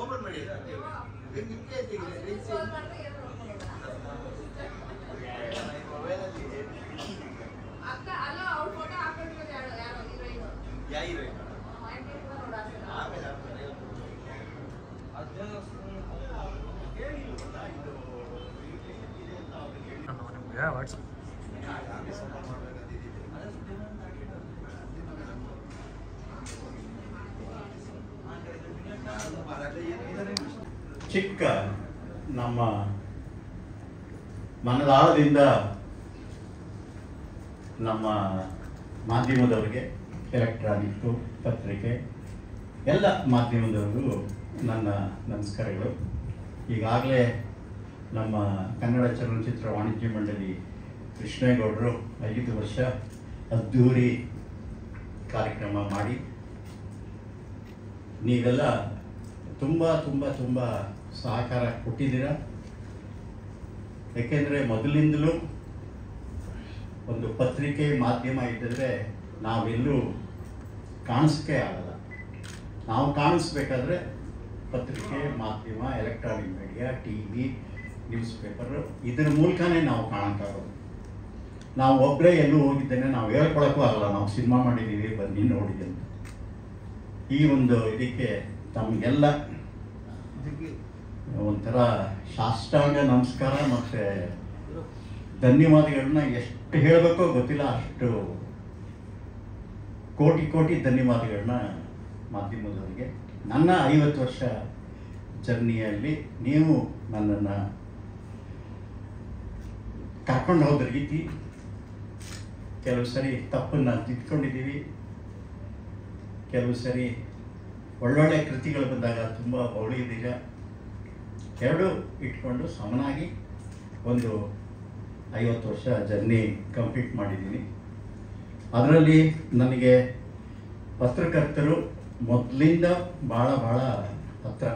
Open ಮಾಡಿ WhatsApp ಚಿಕ್ಕ ನಮ್ಮ ಮನದಾಳದಿಂದ ನಮ್ಮ ಮಾಧ್ಯಮದವರಿಗೆ, ಎಲೆಕ್ಟ್ರಾನಿಕ್ಕು, ಪತ್ರಿಕೆ ಎಲ್ಲ ಮಾಧ್ಯಮದವರಿಗೂ ನನ್ನ ನಮಸ್ಕಾರಗಳು. ಈಗಾಗಲೇ ನಮ್ಮ ಕನ್ನಡ ಚಲನಚಿತ್ರ ವಾಣಿಜ್ಯ ಮಂಡಳಿ ಕೃಷ್ಣೇಗೌಡರು 5 ವರ್ಷ ಅದ್ಧೂರಿ ಕಾರ್ಯಕ್ರಮ ಮಾಡಿ ನೀವೆಲ್ಲ ತುಂಬ ತುಂಬ ತುಂಬ ಸಹಕಾರ ಕೊಟ್ಟಿದ್ದೀರ. ಏಕೆಂದರೆ ಮೊದಲಿಂದಲೂ ಒಂದು ಪತ್ರಿಕೆ ಮಾಧ್ಯಮ ಇದ್ದರೆ ನಾವೆಲ್ಲೂ ಕಾಣಿಸೋಕ್ಕೆ ಆಗಲ್ಲ. ನಾವು ಕಾಣಿಸ್ಬೇಕಾದ್ರೆ ಪತ್ರಿಕೆ ಮಾಧ್ಯಮ, electronic media, TV, news paper ಇದರ ಮೂಲಕನೇ ನಾವು ಕಾಣೋಕ್ಕಾಗೋದು. ನಾವು ಒಬ್ಬರೇ ಎಲ್ಲೂ ಹೋಗಿದ್ದೇನೆ ನಾವು ಹೇಳ್ಕೊಳಕ್ಕೂ ಆಗಲ್ಲ, ನಾವು ಸಿನಿಮಾ ಮಾಡಿದ್ದೀವಿ ಬನ್ನಿ ನೋಡಿ ಅಂತ. ಈ ಒಂದು ಇದಕ್ಕೆ ತಮಗೆಲ್ಲ ಒಂಥರ ಸಾಷ್ಟಾಂಗ ನಮಸ್ಕಾರ ಮತ್ತು ಧನ್ಯವಾದಗಳನ್ನ ಎಷ್ಟು ಹೇಳಬೇಕೋ ಗೊತ್ತಿಲ್ಲ, ಅಷ್ಟು ಕೋಟಿ ಕೋಟಿ ಧನ್ಯವಾದಗಳನ್ನ ಮಾಧ್ಯಮದವರಿಗೆ. ನನ್ನ 50 ವರ್ಷ ಜರ್ನಿಯಲ್ಲಿ ನೀವು ನನ್ನನ್ನು ಕರ್ಕೊಂಡು ಹೋದ ರೀತಿ, ಕೆಲವು ಸರಿ ತಪ್ಪನ್ನು ತಿದ್ಕೊಂಡಿದ್ದೀವಿ, ಕೆಲವು ಸರಿ ಒಳ್ಳೊಳ್ಳೆ ಕೃತಿಗಳು ಬಂದಾಗ ತುಂಬ ಹೊಗಳಿದ್ದೀರ. ಎರಡೂ ಇಟ್ಕೊಂಡು ಸಮನಾಗಿ ಒಂದು 50 ವರ್ಷ ಜರ್ನಿ ಕಂಪ್ಲೀಟ್ ಮಾಡಿದ್ದೀನಿ. ಅದರಲ್ಲಿ ನನಗೆ ಪತ್ರಕರ್ತರು ಮೊದಲಿಂದ ಭಾಳ ಹತ್ರ.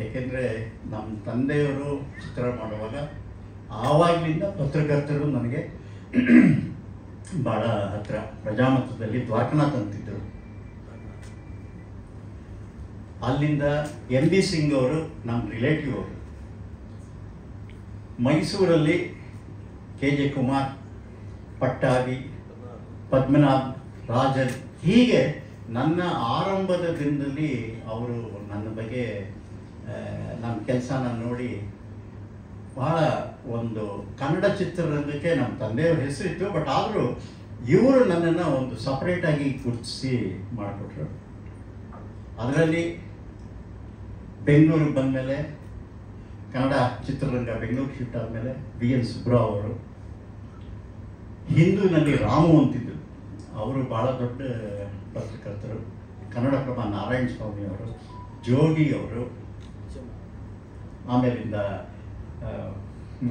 ಏಕೆಂದರೆ ನಮ್ಮ ತಂದೆಯವರು ಚಿತ್ರ ಮಾಡುವಾಗ ಆವಾಗಲಿಂದ ಪತ್ರಕರ್ತರು ನನಗೆ ಭಾಳ ಹತ್ರ. ಪ್ರಜಾಮತದಲ್ಲಿ ದ್ವಾರಕನಾಥ್ ಅಂತಿದ್ದರು. ಅಲ್ಲಿಂದ MB ಸಿಂಗ್ ಅವರು ನಮ್ಮ ರಿಲೇಟಿವ್ ಅವರು. ಮೈಸೂರಲ್ಲಿ KJ ಕುಮಾರ್, ಪಟ್ಟಾಭಿ, ಪದ್ಮನಾಭ್, ರಾಜನ್, ಹೀಗೆ ನನ್ನ ಆರಂಭದ ದಿನದಲ್ಲಿ ಅವರು ನನ್ನ ಬಗ್ಗೆ ನನ್ನ ಕೆಲಸನ ನೋಡಿ ಭಾಳ ಒಂದು ಕನ್ನಡ ಚಿತ್ರರಂಗಕ್ಕೆ ನಮ್ಮ ತಂದೆಯವ್ರ ಹೆಸರಿತ್ತು. ಬಟ್ ಆದರೂ ಇವರು ನನ್ನನ್ನು ಒಂದು ಸಪ್ರೇಟಾಗಿ ಗುರುತಿಸಿ ಮಾಡಿಕೊಟ್ರು. ಅದರಲ್ಲಿ ಬೆಂಗಳೂರಿಗೆ ಬಂದಮೇಲೆ ಕನ್ನಡ ಚಿತ್ರರಂಗ ಬೆಂಗಳೂರು ಶಿಫ್ಟ್ ಆದಮೇಲೆ BN ಸುಬ್ರಾವ್ ಅವರು, ಹಿಂದೂನಲ್ಲಿ ರಾಮು ಅಂತಿದ್ದರು, ಅವರು ಭಾಳ ದೊಡ್ಡ ಪತ್ರಕರ್ತರು. ಕನ್ನಡಪ್ರಭ ನಾರಾಯಣ ಸ್ವಾಮಿ ಅವರು, ಜೋಗಿ ಅವರು, ಆಮೇಲಿಂದ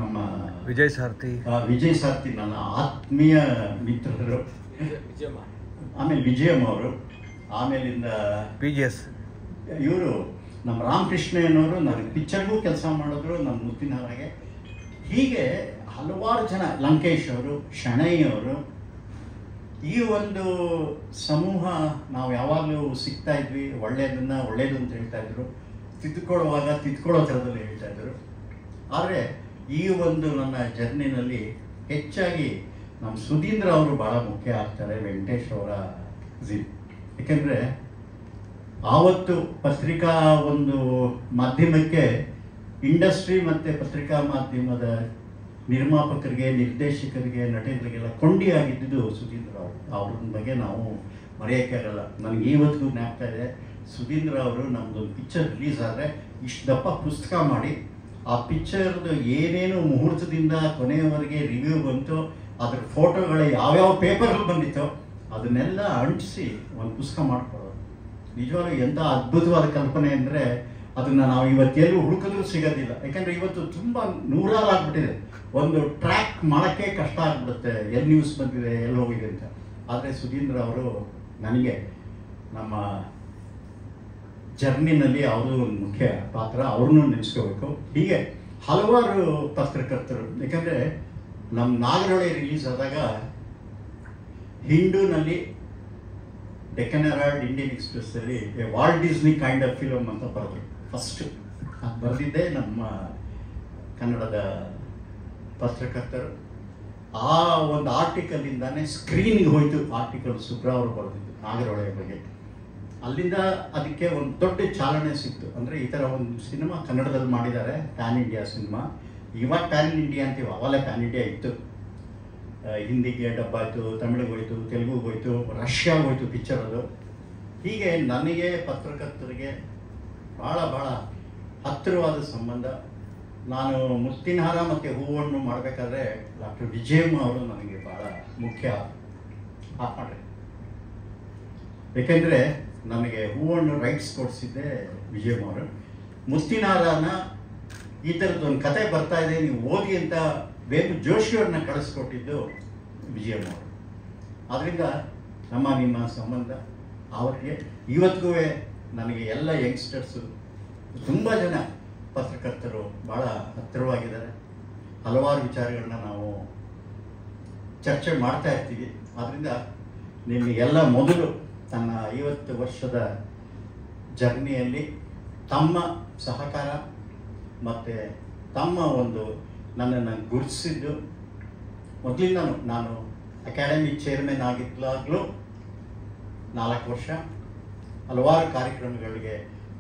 ನಮ್ಮ ವಿಜಯ್ ಸಾರ್ಥಿ ನನ್ನ ಆತ್ಮೀಯ ಮಿತ್ರರು, ಆಮೇಲೆ ವಿಜಯಮ್ಮ ಅವರು, ಆಮೇಲಿಂದ PGS ಇವರು ನಮ್ಮ ರಾಮಕೃಷ್ಣಯ್ಯನವರು ನನಗೆ ಪಿಕ್ಚರ್ಗೂ ಕೆಲಸ ಮಾಡಿದ್ರು, ನಮ್ಮ ಮುತ್ತಿನ ಹಾಗೆ. ಹೀಗೆ ಹಲವಾರು ಜನ, ಲಂಕೇಶ್ ಅವರು, ಶಣೈ ಅವರು, ಈ ಒಂದು ಸಮೂಹ ನಾವು ಯಾವಾಗಲೂ ಸಿಗ್ತಾ ಇದ್ವಿ. ಒಳ್ಳೆಯದನ್ನು ಒಳ್ಳೆಯದು ಅಂತ ಹೇಳ್ತಾ ಇದ್ರು, ತಿದ್ದುಕೊಳ್ಳುವಾಗ ತಿದ್ದುಕೊಳ್ಳೋ ಥರದಲ್ಲಿ ಹೇಳ್ತಾ ಇದ್ರು. ಆದರೆ ಈ ಒಂದು ನನ್ನ ಜರ್ನಿನಲ್ಲಿ ಹೆಚ್ಚಾಗಿ ನಮ್ಮ ಸುಧೀಂದ್ರ ಅವರು ಭಾಳ ಮುಖ್ಯ ಆಗ್ತಾರೆ, ವೆಂಕಟೇಶ್ ಅವರ ಏಕೆಂದರೆ ಆವತ್ತು ಪತ್ರಿಕಾ ಒಂದು ಮಾಧ್ಯಮಕ್ಕೆ, ಇಂಡಸ್ಟ್ರಿ ಮತ್ತು ಪತ್ರಿಕಾ ಮಾಧ್ಯಮದ ನಿರ್ಮಾಪಕರಿಗೆ, ನಿರ್ದೇಶಕರಿಗೆ, ನಟೇಂದ್ರಿಗೆಲ್ಲ ಕೊಂಡಿಯಾಗಿದ್ದು ಸುಧೀಂದ್ರ ಅವರು. ಅವ್ರ ಬಗ್ಗೆ ನಾವು ಮರೆಯೋಕ್ಕಾಗಲ್ಲ. ನನಗೆ ಇವತ್ತಿಗೂ ಜ್ಞಾಪಕ ಇದೆ. ಸುಧೀಂದ್ರ ಅವರು ನಮ್ಮದೊಂದು ಪಿಕ್ಚರ್ ರಿಲೀಸ್ ಆದರೆ ಇಷ್ಟು ದಪ್ಪ ಪುಸ್ತಕ ಮಾಡಿ, ಆ ಪಿಕ್ಚರ್ದು ಏನೇನು ಮುಹೂರ್ತದಿಂದ ಕೊನೆಯವರೆಗೆ ರಿವ್ಯೂ ಬಂತು, ಅದ್ರ ಫೋಟೋಗಳ ಯಾವ್ಯಾವ ಪೇಪರ್ಗಳು ಬಂದಿತ್ತೋ ಅದನ್ನೆಲ್ಲ ಅಂಟಿಸಿ ಒಂದು ಪುಸ್ತಕ ಮಾಡ್ಕೊಳ್ಳೋದು. ನಿಜವಾಗ್ಲೂ ಎಂಥ ಅದ್ಭುತವಾದ ಕಲ್ಪನೆ ಅಂದರೆ ಅದನ್ನು ನಾವು ಇವತ್ತೆಲ್ಲೂ ಹುಡುಕಿದ್ರೂ ಸಿಗೋದಿಲ್ಲ. ಯಾಕಂದರೆ ಇವತ್ತು ತುಂಬ ನೂರಾರು ಆಗಿಬಿಟ್ಟಿದೆ, ಒಂದು ಟ್ರ್ಯಾಕ್ ಮಾಡೋಕ್ಕೆ ಕಷ್ಟ ಆಗಿಬಿಡುತ್ತೆ, ಎಲ್ಲಿ ನ್ಯೂಸ್ ಬಂದಿದೆ, ಎಲ್ಲಿ ಹೋಗಿದೆ ಅಂತ. ಆದರೆ ಸುಧೀಂದ್ರ ಅವರು ನನಗೆ ನಮ್ಮ ಜರ್ನಿನಲ್ಲಿ ಅವರು ಒಂದು ಮುಖ್ಯ ಪಾತ್ರ, ಅವ್ರನ್ನೂ ನೆನೆಸ್ಕೋಬೇಕು. ಹೀಗೆ ಹಲವಾರು ಪತ್ರಕರ್ತರು. ಯಾಕಂದರೆ ನಮ್ಮ ನಾಗರಹೊಳೆ ರಿಲೀಸ್ ಆದಾಗ ಹಿಂದೂನಲ್ಲಿ ಡೆಕ್ಕನ್ ಹೆರಾಲ್ಡ್, ಇಂಡಿಯನ್ ಎಕ್ಸ್ಪ್ರೆಸ್ಸಲ್ಲಿ Walt Disney kind of film ಅಂತ ಬರೆದ್ರು ಫಸ್ಟು. ಅದು ಬರೆದಿದ್ದೇ ನಮ್ಮ ಕನ್ನಡದ ಪತ್ರಕರ್ತರು. ಆ ಒಂದು ಆರ್ಟಿಕಲಿಂದಾನೇ ಸ್ಕ್ರೀನಿಗೆ ಹೋಯಿತು ಆರ್ಟಿಕಲ್. ಸುಬ್ರಾ ಅವರು ಬರೆದಿದ್ದು ನಾಗರಹೊಳೆಯ ಬಗ್ಗೆ. ಅಲ್ಲಿಂದ ಅದಕ್ಕೆ ಒಂದು ದೊಡ್ಡ ಚಾಲನೆ ಸಿಕ್ತು. ಅಂದರೆ ಈ ಥರ ಒಂದು ಸಿನಿಮಾ ಕನ್ನಡದಲ್ಲಿ ಮಾಡಿದ್ದಾರೆ, ಪ್ಯಾನ್ ಇಂಡಿಯಾ ಸಿನಿಮಾ. ಇವಾಗ ಪ್ಯಾನ್ ಇಂಡಿಯಾ ಅಂತೀವಿ, ಅವಾಗಲೇ ಪ್ಯಾನ್ ಇಂಡಿಯಾ ಇತ್ತು. ಹಿಂದಿಗೆ ಡಬ್ಬ ಆಯಿತು, ತಮಿಳಿಗೆ ಹೋಯ್ತು, ತೆಲುಗುಗೆ ಹೋಯ್ತು, ರಷ್ಯಾಗೆ ಹೋಯ್ತು ಪಿಕ್ಚರ್ ಅದು. ಹೀಗೆ ನನಗೆ ಪತ್ರಕರ್ತರಿಗೆ ಭಾಳ ಭಾಳ ಹತ್ತಿರವಾದ ಸಂಬಂಧ. ನಾನು ಮುತ್ತಿನಹಾರ ಮತ್ತು ಹೂವನ್ನು ಮಾಡಬೇಕಾದ್ರೆ ಡಾಕ್ಟರ್ ವಿಜಯಮ್ಮ ಅವರು ನನಗೆ ಭಾಳ ಮುಖ್ಯ. ಆಫ್ ಮಾಡ್ರಿ. ಏಕೆಂದರೆ ನನಗೆ ಹೂವನ್ನು ರೈಟ್ಸ್ ಕೊಡಿಸಿದ್ದೆ ವಿಜಯಮ್ಮ ಅವರು. ಮುತ್ತಿನಹಾರನ ಈ ಥರದ್ದು ಒಂದು ಕತೆ ಬರ್ತಾ ಇದೆ, ನೀವು ಓದಿ ಅಂತ ವೇಮು ಜೋಶಿಯವ್ರನ್ನ ಕಳಿಸ್ಕೊಟ್ಟಿದ್ದು ವಿಜಯಮ್ಮ ಅವರು. ಆದ್ದರಿಂದ ನಿಮ್ಮ ಸಂಬಂಧ ಅವ್ರಿಗೆ ಇವತ್ತಿಗೂ ನನಗೆ ಎಲ್ಲ ಯಂಗ್ಸ್ಟರ್ಸು ತುಂಬ ಜನ ಪತ್ರಕರ್ತರು ಭಾಳ ಹತ್ತಿರವಾಗಿದ್ದಾರೆ. ಹಲವಾರು ವಿಚಾರಗಳನ್ನ ನಾವು ಚರ್ಚೆ ಮಾಡ್ತಾ ಇರ್ತೀವಿ. ಆದ್ದರಿಂದ ನಿಮಗೆಲ್ಲ ಮೊದಲು ತನ್ನ 50 ವರ್ಷದ ಜರ್ನಿಯಲ್ಲಿ ತಮ್ಮ ಸಹಕಾರ ಮತ್ತು ತಮ್ಮ ಒಂದು ನನ್ನನ್ನು ಗುರುತಿಸಿದ್ದು, ಮೊದಲಿಂದನೂ ನಾನು ಅಕಾಡೆಮಿ ಚೇರ್ಮನ್ ಆಗಿದ್ದಾಗಲೂ 4 ವರ್ಷ ಹಲವಾರು ಕಾರ್ಯಕ್ರಮಗಳಿಗೆ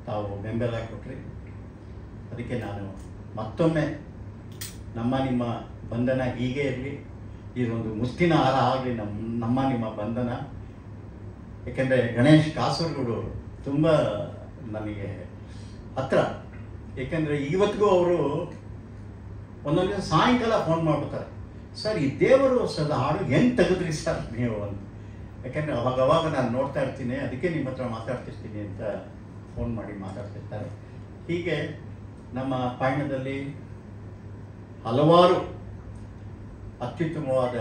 ತಾವು ಬೆಂಬಲ ಕೊಟ್ಟರೆ, ಅದಕ್ಕೆ ನಾನು ಮತ್ತೊಮ್ಮೆ ನಿಮ್ಮ ಬಂಧನ ಹೀಗೆ ಇರಲಿ, ಇದೊಂದು ಮುತ್ತಿನ ಹಾರ ಆಗಲಿ ನಿಮ್ಮ ಬಂಧನ. ಏಕೆಂದರೆ ಗಣೇಶ್ ಕಾಸರಗೋಡು ತುಂಬ ನನಗೆ ಹತ್ತಿರ. ಏಕೆಂದರೆ ಇವತ್ತಿಗೂ ಅವರು ಒಂದೊಂದು ದಿವಸ ಸಾಯಂಕಾಲ ಫೋನ್ ಮಾಡ್ಬಿಡ್ತಾರೆ, ಸರ್ ಈ ದೇವರು ಸದ ಹಾಡು ಹೆಂಗೆ ತೆಗೆದ್ರಿ ಸರ್ ನೀವು ಅಂತ. ಯಾಕೆಂದರೆ ಅವಾಗವಾಗ ನಾನು ನೋಡ್ತಾ ಇರ್ತೀನಿ, ಅದಕ್ಕೆ ನಿಮ್ಮ ಹತ್ರ ಮಾತಾಡ್ತಿರ್ತೀನಿ ಅಂತ ಫೋನ್ ಮಾಡಿ ಮಾತಾಡ್ತಿರ್ತಾರೆ. ಹೀಗೆ ನಮ್ಮ ಪಯಣದಲ್ಲಿ ಹಲವಾರು ಅತ್ಯುತ್ತಮವಾದ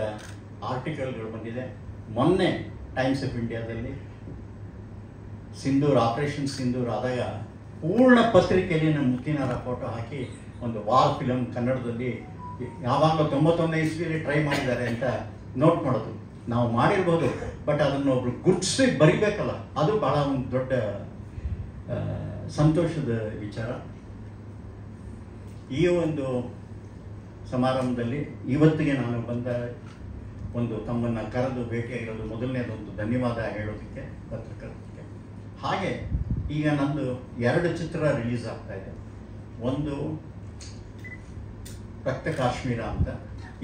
ಆರ್ಟಿಕಲ್ಗಳು ಬಂದಿದೆ. ಮೊನ್ನೆ ಟೈಮ್ಸ್ ಆಫ್ ಇಂಡಿಯಾದಲ್ಲಿ ಸಿಂಧೂರ್, ಆಪರೇಷನ್ ಸಿಂಧೂರ್ ಆದಾಗ ಪೂರ್ಣ ಪತ್ರಿಕೆಯಲ್ಲಿ ನಮ್ಮ ಮುತ್ತಿನಹಾರ ಫೋಟೋ ಹಾಕಿ ಒಂದು ವಾರ್ ಫಿಲಮ್ ಕನ್ನಡದಲ್ಲಿ ಯಾವಾಗಲೂ 91ನೇ ಇಸ್ವಿಯಲ್ಲಿ ಟ್ರೈ ಮಾಡಿದ್ದಾರೆ ಅಂತ ನೋಟ್ ಮಾಡೋದು. ನಾವು ಮಾಡಿರ್ಬೋದು, ಬಟ್ ಅದನ್ನು ಒಬ್ರು ಗುರ್ತಿಸಿ ಬರಿಬೇಕಲ್ಲ, ಅದು ಭಾಳ ಒಂದು ದೊಡ್ಡ ಸಂತೋಷದ ವಿಚಾರ. ಈ ಒಂದು ಸಮಾರಂಭದಲ್ಲಿ ಇವತ್ತಿಗೆ ನಾನು ಬಂದ ಒಂದು ತಮ್ಮನ್ನು ಕರೆದು ಭೇಟಿಯಾಗಿರೋದು ಮೊದಲನೇದೊಂದು ಧನ್ಯವಾದ ಹೇಳೋದಕ್ಕೆ ಪತ್ರಕರ್ತರಿಗೆ. ಹಾಗೆ ಈಗ ನಂದು 2 ಚಿತ್ರ ರಿಲೀಸ್ ಆಗ್ತಾ ಇದೆ. ಒಂದು ರಕ್ತ ಕಾಶ್ಮೀರ ಅಂತ,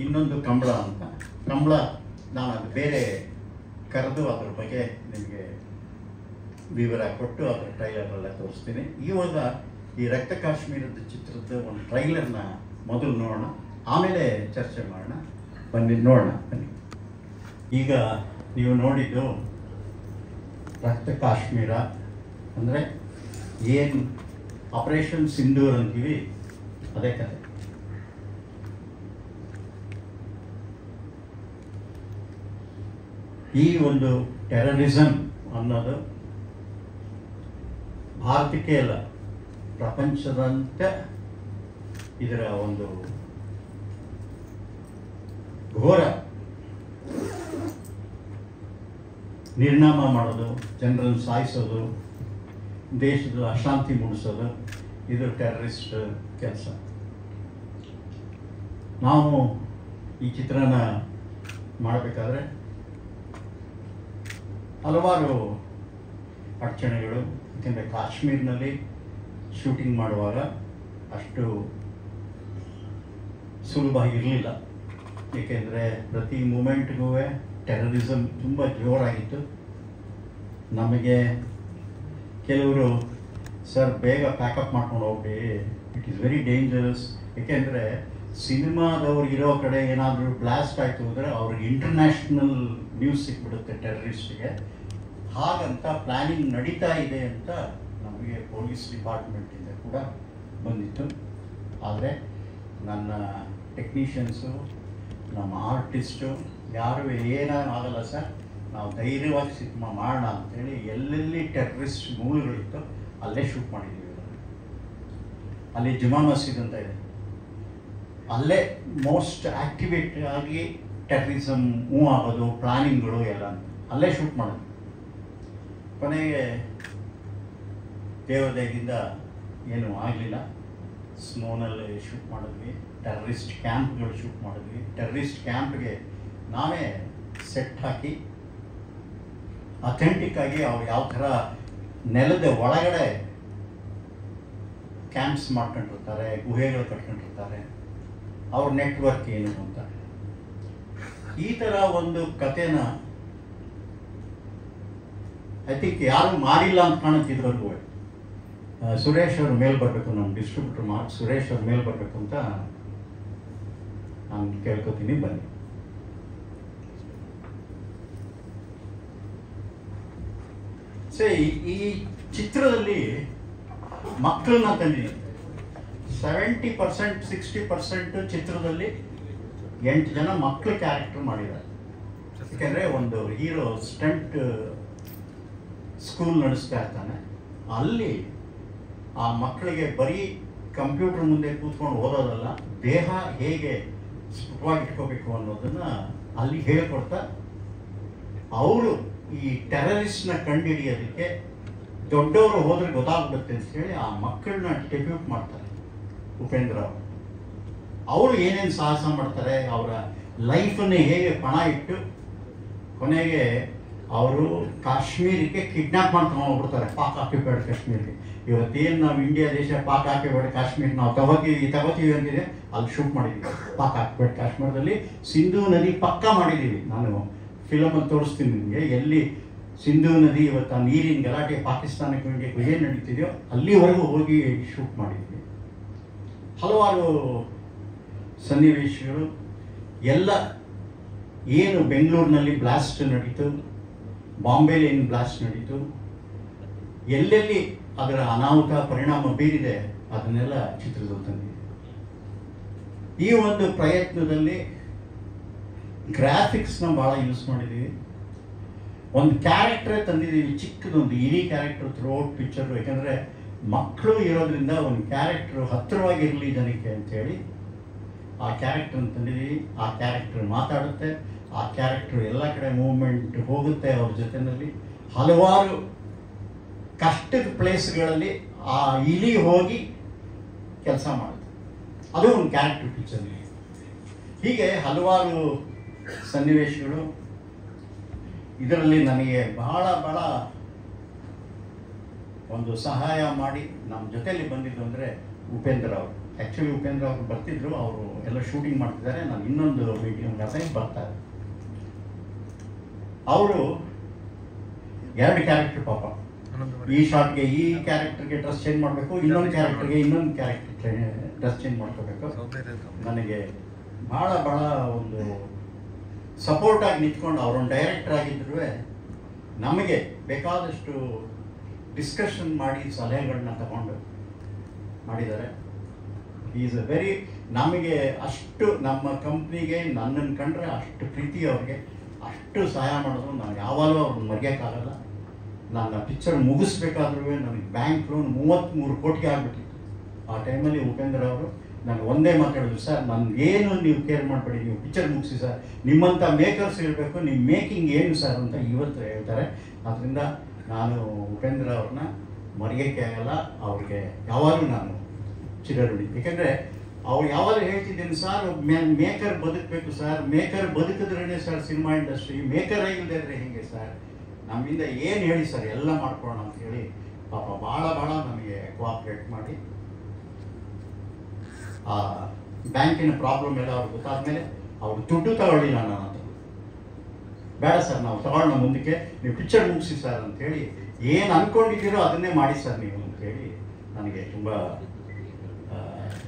ಇನ್ನೊಂದು ಕಂಬಳ ಅಂತ. ಕಂಬಳ ನಾನು ಅದು ಬೇರೆ ಕರೆದು ಅದ್ರ ಬಗ್ಗೆ ನಿಮಗೆ ವಿವರ ಕೊಟ್ಟು ಅದರ ಟ್ರೈಲರೆಲ್ಲ ತೋರಿಸ್ತೀನಿ. ಇವಾಗ ಈ ರಕ್ತ ಕಾಶ್ಮೀರದ ಚಿತ್ರದ ಒಂದು ಟ್ರೈಲರ್ನ ಮೊದಲು ನೋಡೋಣ, ಆಮೇಲೆ ಚರ್ಚೆ ಮಾಡೋಣ. ಬನ್ನಿ ನೋಡೋಣ ಬನ್ನಿ. ಈಗ ನೀವು ನೋಡಿದ್ದು ರಕ್ತ ಕಾಶ್ಮೀರ ಅಂದರೆ ಏನು ಆಪರೇಷನ್ ಸಿಂಧೂರ್ ಅಂತೀವಿ, ಅದೇ ಕತೆ. ಈ ಒಂದು ಟೆರರಿಸಮ್ ಅನ್ನೋದು ಭಾರತಕ್ಕೆ ಅಲ್ಲ, ಪ್ರಪಂಚದಂತೆ ಇದರ ಒಂದು ಘೋರ ನಿರ್ನಾಮ ಮಾಡೋದು, ಜನರನ್ನು ಸಾಯಿಸೋದು, ದೇಶದ ಅಶಾಂತಿ ಮೂಡಿಸೋದು, ಇದು ಟೆರರಿಸ್ಟ್ ಕೆಲಸ. ನಾವು ಈ ಚಿತ್ರನ ಮಾಡಬೇಕಾದ್ರೆ ಹಲವಾರು ಅಡಚಣೆಗಳು. ಯಾಕೆಂದರೆ ಕಾಶ್ಮೀರ್ನಲ್ಲಿ ಶೂಟಿಂಗ್ ಮಾಡುವಾಗ ಅಷ್ಟು ಸುಲಭ ಇರಲಿಲ್ಲ. ಏಕೆಂದರೆ ಪ್ರತಿ ಮೂಮೆಂಟ್ಗೂ ಟೆರರಿಸಮ್ ತುಂಬ ಜೋರಾಗಿತ್ತು. ನಮಗೆ ಕೆಲವರು ಸರ್ ಬೇಗ ಪ್ಯಾಕಪ್ ಮಾಡ್ಕೊಂಡು ಹೋಗ್ಬಿಡಿ, ಇಟ್ ಈಸ್ ವೆರಿ ಡೇಂಜರಸ್. ಏಕೆಂದರೆ ಸಿನಿಮಾದವ್ರು ಇರೋ ಕಡೆ ಏನಾದರೂ ಬ್ಲಾಸ್ಟ್ ಆಯಿತು ಅಂದರೆ ಅವ್ರಿಗೆ ಇಂಟರ್ನ್ಯಾಷನಲ್ ನ್ಯೂಸ್ ಸಿಕ್ಬಿಡುತ್ತೆ ಟೆರರಿಸ್ಟಿಗೆ. ಹಾಗಂತ ಪ್ಲ್ಯಾನಿಂಗ್ ನಡೀತಾ ಇದೆ ಅಂತ ನಮಗೆ ಪೊಲೀಸ್ ಡಿಪಾರ್ಟ್ಮೆಂಟಿಂದ ಕೂಡ ಬಂದಿತ್ತು. ಆದರೆ ನನ್ನ ಟೆಕ್ನಿಷಿಯನ್ಸು, ನಮ್ಮ ಆರ್ಟಿಸ್ಟು ಯಾರು ಏನಾಗಲ್ಲ ಸರ್, ನಾವು ಧೈರ್ಯವಾಗಿ ಸಿನಿಮಾ ಮಾಡೋಣ ಅಂಥೇಳಿ ಎಲ್ಲೆಲ್ಲಿ ಟೆರರಿಸ್ಟ್ ಮೂಲಗಳಿತ್ತು ಅಲ್ಲೇ ಶೂಟ್ ಮಾಡಿದ್ದೀವಿ. ಅಲ್ಲಿ ಜುಮಾ ಮಸೀದ್ ಅಂತ ಇದೆ, ಅಲ್ಲೇ ಮೋಸ್ಟ್ ಆ್ಯಕ್ಟಿವೇಟ್ ಆಗಿ ಟೆರರಿಸಮ್ ಮೂವ್ ಆಗೋದು, ಪ್ಲಾನಿಂಗ್ಗಳು ಎಲ್ಲ ಅಲ್ಲೇ ಶೂಟ್ ಮಾಡೋದು. ಕೊನೆಗೆ ದೇವದಯದಿಂದ ಏನೂ ಆಗಲಿಲ್ಲ. ಸ್ನೋನಲ್ಲಿ ಶೂಟ್ ಮಾಡಿದ್ವಿ, ಟೆರರಿಸ್ಟ್ ಕ್ಯಾಂಪ್ಗಳು ಶೂಟ್ ಮಾಡಿದ್ವಿ. ಟೆರರಿಸ್ಟ್ ಕ್ಯಾಂಪ್ಗೆ ನಾವೇ ಸೆಟ್ ಹಾಕಿ ಅಥೆಂಟಿಕ್ ಆಗಿ ಅವ್ರು ಯಾವ ಥರ ನೆಲದ ಒಳಗಡೆ ಕ್ಯಾಂಪ್ಸ್ ಮಾಡ್ಕೊಂಡಿರ್ತಾರೆ, ಗುಹೆಗಳು ಕಟ್ಕೊಂಡಿರ್ತಾರೆ, ಅವ್ರ ನೆಟ್ವರ್ಕ್ ಏನು ಅಂತ ಈ ಥರ ಒಂದು ಕಥೆನ ಐ ಥಿಂಕ್ ಯಾರು ಮಾಡಿಲ್ಲ ಅಂತ ಕಾಣುತ್ತಿದ್ರಲ್ವೂ ಸುರೇಶ್ ಅವ್ರ ಮೇಲೆ ಬರಬೇಕು, ನಮ್ಮ ಡಿಸ್ಟ್ರಿಬ್ಯೂಟರ್ ಸುರೇಶ್ ಅವ್ರ ಮೇಲೆ ಬರಬೇಕು ಅಂತ ನಾನು ಕೇಳ್ಕೊತೀನಿ. ಬನ್ನಿ. ಈ ಚಿತ್ರದಲ್ಲಿ ಮಕ್ಕಳನ್ನ ತಂದಿದ್ದೀನಿ. 70% 60% ಚಿತ್ರದಲ್ಲಿ 8 ಜನ ಮಕ್ಕಳ ಕ್ಯಾರೆಕ್ಟರ್ ಮಾಡಿದ್ದಾರೆ. ಯಾಕೆಂದರೆ ಒಂದು ಹೀರೋ ಸ್ಟಂಟ್ ಸ್ಕೂಲ್ ನಡೆಸ್ತಾ ಇರ್ತಾನೆ, ಅಲ್ಲಿ ಆ ಮಕ್ಕಳಿಗೆ ಬರೀ ಕಂಪ್ಯೂಟರ್ ಮುಂದೆ ಕೂತ್ಕೊಂಡು ಓದೋದಲ್ಲ, ದೇಹ ಹೇಗೆ ಸ್ಫುಟವಾಗಿ ಇಟ್ಕೋಬೇಕು ಅನ್ನೋದನ್ನು ಅಲ್ಲಿ ಹೇಳ್ಕೊಡ್ತಾ ಅವರು ಈ ಟೆರರಿಸ್ಟ್ನ ಕಂಡುಹಿಡಿಯೋದಕ್ಕೆ ದೊಡ್ಡವರು ಹೋದ್ರೆ ಗೊತ್ತಾಗ್ಬಿಡುತ್ತೆ ಅಂತ ಹೇಳಿ ಆ ಮಕ್ಕಳನ್ನ ಡೆಬ್ಯೂಟ್ ಮಾಡ್ತಾರೆ ಉಪೇಂದ್ರ ಅವರು. ಅವರು ಏನೇನು ಸಾಹಸ ಮಾಡ್ತಾರೆ, ಅವರ ಲೈಫನ್ನೇ ಹೇಗೆ ಪಣ ಇಟ್ಟು ಕೊನೆಗೆ ಅವರು ಕಾಶ್ಮೀರಕ್ಕೆ ಕಿಡ್ನಾಪ್ ಮಾಡ್ಕೊಂಡು ಹೋಗ್ಬಿಡ್ತಾರೆ, ಪಾಕ್ ಆಕ್ಯುಪೈಡ್ ಕಾಶ್ಮೀರ್ಗೆ. ಇವತ್ತೇನು ನಾವು ಇಂಡಿಯಾ ದೇಶ ಪಾಕ್ ಆಕ್ಯುಪೈಡ್ ಕಾಶ್ಮೀರ ನಾವು ತಗೋತೀವಿ ಅಂತಿದೆ, ಅಲ್ಲಿ ಶೂಟ್ ಮಾಡಿದ್ದೀವಿ. ಪಾಕ್ ಆಕ್ಯುಪೈಡ್ ಕಾಶ್ಮೀರದಲ್ಲಿ ಸಿಂಧೂ ನದಿ ಪಕ್ಕ ಮಾಡಿದ್ದೀವಿ. ನಾನು ಫಿಲಮಲ್ಲಿ ತೋರಿಸ್ತೀನಿ ನಿಮಗೆ, ಎಲ್ಲಿ ಸಿಂಧೂ ನದಿ ಇವತ್ತು ಆ ನೀರಿನ ಗಲಾಟೆ ಪಾಕಿಸ್ತಾನಕ್ಕೆ ಇಂಡಿಯಾಕ್ಕೆ ಏನು ನಡೀತಿದೆಯೋ ಅಲ್ಲಿವರೆಗೂ ಹೋಗಿ ಶೂಟ್ ಮಾಡಿದ್ವಿ. ಹಲವಾರು ಸನ್ನಿವೇಶಗಳು ಎಲ್ಲ ಏನು ಬೆಂಗಳೂರಿನಲ್ಲಿ ಬ್ಲಾಸ್ಟ್ ನಡೀತು, ಬಾಂಬೆಲಿ ಏನು ಬ್ಲಾಸ್ಟ್ ನಡೀತು, ಎಲ್ಲೆಲ್ಲಿ ಅದರ ಅನಾಹುತ ಪರಿಣಾಮ ಬೀರಿದೆ ಅದನ್ನೆಲ್ಲ ಚಿತ್ರದಲ್ಲಿ ತಂದಿದೆ. ಈ ಒಂದು ಪ್ರಯತ್ನದಲ್ಲಿ ಗ್ರಾಫಿಕ್ಸ್ನ ಭಾಳ ಯೂಸ್ ಮಾಡಿದ್ದೀವಿ. ಒಂದು ಕ್ಯಾರೆಕ್ಟರೇ ತಂದಿದ್ದೀವಿ, ಚಿಕ್ಕದೊಂದು ಇಡೀ ಕ್ಯಾರೆಕ್ಟರ್ ಥ್ರೂಔಟ್ ಪಿಕ್ಚರು. ಯಾಕಂದರೆ ಮಕ್ಕಳು ಇರೋದ್ರಿಂದ ಒಂದು ಕ್ಯಾರೆಕ್ಟ್ರು ಹತ್ತಿರವಾಗಿರಲಿ ಜನಕ್ಕೆ ಅಂಥೇಳಿ ಆ ಕ್ಯಾರೆಕ್ಟ್ರನ್ನ ತಂದಿದ್ದೀವಿ. ಆ ಕ್ಯಾರೆಕ್ಟರ್ ಮಾತಾಡುತ್ತೆ, ಆ ಕ್ಯಾರೆಕ್ಟ್ರು ಎಲ್ಲ ಕಡೆ ಮೂವ್ಮೆಂಟ್ ಹೋಗುತ್ತೆ ಅವ್ರ ಜೊತೆಯಲ್ಲಿ. ಹಲವಾರು ಕಷ್ಟದ ಪ್ಲೇಸ್ಗಳಲ್ಲಿ ಆ ಇಲಿ ಹೋಗಿ ಕೆಲಸ ಮಾಡುತ್ತೆ, ಅದು ಒಂದು ಕ್ಯಾರೆಕ್ಟರ್ ಪಿಕ್ಚರ್. ಹೀಗೆ ಹಲವಾರು ಸನ್ನಿವೇಶಗಳು ಇದರಲ್ಲಿ ನನಗೆ ಬಹಳ ಒಂದು ಸಹಾಯ ಮಾಡಿ ನಮ್ಮ ಜೊತೆಯಲ್ಲಿ ಬಂದಿದ್ದು ಅಂದರೆ ಉಪೇಂದ್ರ ಅವರು. ಆ್ಯಕ್ಚುಲಿ ಉಪೇಂದ್ರ ಅವರು ಬರ್ತಿದ್ರು, ಅವರು ಎಲ್ಲ ಶೂಟಿಂಗ್ ಮಾಡ್ತಿದ್ದಾರೆ, ನಾನು ಇನ್ನೊಂದು ಮೀಟಿಂಗ್ ಬರ್ತಾರೆ. ಅವರು 2 ಕ್ಯಾರೆಕ್ಟರ್ ಪಾಪ, ಈ ಶಾರ್ಟ್ಗೆ ಈ ಕ್ಯಾರೆಕ್ಟರ್ಗೆ ಡ್ರೆಸ್ ಚೇಂಜ್ ಮಾಡಬೇಕು, ಇನ್ನೊಂದು ಕ್ಯಾರೆಕ್ಟರ್ಗೆ ಇನ್ನೊಂದು ಕ್ಯಾರೆಕ್ಟರ್ ಡ್ರೆಸ್ ಚೇಂಜ್ ಮಾಡ್ಕೋಬೇಕು. ನನಗೆ ಭಾಳ ಒಂದು ಸಪೋರ್ಟಾಗಿ ನಿಂತ್ಕೊಂಡು ಅವರೊಂದು ಡೈರೆಕ್ಟರ್ ಆಗಿದ್ರೂ ನಮಗೆ ಬೇಕಾದಷ್ಟು ಡಿಸ್ಕಷನ್ ಮಾಡಿ ಸಲಹೆಗಳನ್ನ ತಗೊಂಡು ಮಾಡಿದ್ದಾರೆ. ಈಸ್ ಅ ವೆರಿ, ನಮಗೆ ಅಷ್ಟು ನಮ್ಮ ಕಂಪ್ನಿಗೆ ನನ್ನನ್ನು ಕಂಡ್ರೆ ಅಷ್ಟು ಪ್ರೀತಿ ಅವ್ರಿಗೆ, ಅಷ್ಟು ಸಹಾಯ ಮಾಡಿದ್ರು. ನಾನು ಯಾವಾಗಲೂ ಅವ್ರನ್ನ ಮರೆಯೋಕ್ಕಾಗಲ್ಲ. ನನ್ನ ಪಿಕ್ಚರ್ ಮುಗಿಸ್ಬೇಕಾದ್ರೂ ನನಗೆ ಬ್ಯಾಂಕ್ ಲೋನ್ 33 ಕೋಟಿಗೆ ಆಗಿಬಿಟ್ಟಿತ್ತು. ಆ ಟೈಮಲ್ಲಿ ಉಪೇಂದ್ರ ಅವರು ನಾನು ಒಂದೇ ಮಾತಾಡೋದು, ಸರ್ ನನಗೇನು ನೀವು ಕೇರ್ ಮಾಡಬೇಡಿ, ನೀವು ಪಿಕ್ಚರ್ ಮುಗಿಸಿ ಸರ್, ನಿಮ್ಮಂಥ ಮೇಕರ್ಸ್ ಇರಬೇಕು, ನಿಮ್ಮ ಮೇಕಿಂಗ್ ಏನು ಸರ್ ಅಂತ ಇವತ್ತು ಹೇಳ್ತಾರೆ. ಆದ್ದರಿಂದ ನಾನು ಉಪೇಂದ್ರ ಅವ್ರನ್ನ ಮರೆಯೋಕ್ಕೆ ಆಗಲ್ಲ, ಅವ್ರಿಗೆ ಯಾವಾಗಲೂ ನಾನು ಚಿರಋಣಿ. ಏಕೆಂದರೆ ಅವ್ರು ಯಾವಾಗ ಹೇಳ್ತಿದ್ದೇನೆ, ಸರ್ ಮೇಕರ್ ಬದುಕಬೇಕು ಸರ್, ಮೇಕರ್ ಬದುಕಿದ್ರೇ ಸರ್ ಸಿನಿಮಾ ಇಂಡಸ್ಟ್ರಿ, ಮೇಕರ್ ಆಗಿಲ್ಲದೆ ಇದ್ರೆ ಹೇಗೆ ಸರ್, ನಮ್ಮಿಂದ ಏನು ಹೇಳಿ ಸರ್ ಎಲ್ಲ ಮಾಡ್ಕೊಳ್ಳೋಣ ಅಂತ ಹೇಳಿ ಪಾಪ ಭಾಳ ನಮಗೆ ಕೋಆಪ್ರೇಟ್ ಮಾಡಿ ಆ ಬ್ಯಾಂಕಿನ ಪ್ರಾಬ್ಲಮ್ ಎಲ್ಲ ಅವ್ರಿಗೆ ಗೊತ್ತಾದ್ಮೇಲೆ ಅವ್ರು ದುಡ್ಡು ತಗೊಳ್ಳಿಲ್ಲ ನನ್ನ ಹತ್ರ. ಬೇಡ ಸರ್ ನಾವು ತಗೊಳ್ಳೋಣ ಮುಂದಕ್ಕೆ, ನೀವು ಪಿಕ್ಚರ್ ಮುಗಿಸಿ ಸರ್ ಅಂಥೇಳಿ, ಏನು ಅಂದ್ಕೊಂಡಿದ್ದೀರೋ ಅದನ್ನೇ ಮಾಡಿ ಸರ್ ನೀವು ಅಂಥೇಳಿ ನನಗೆ ತುಂಬ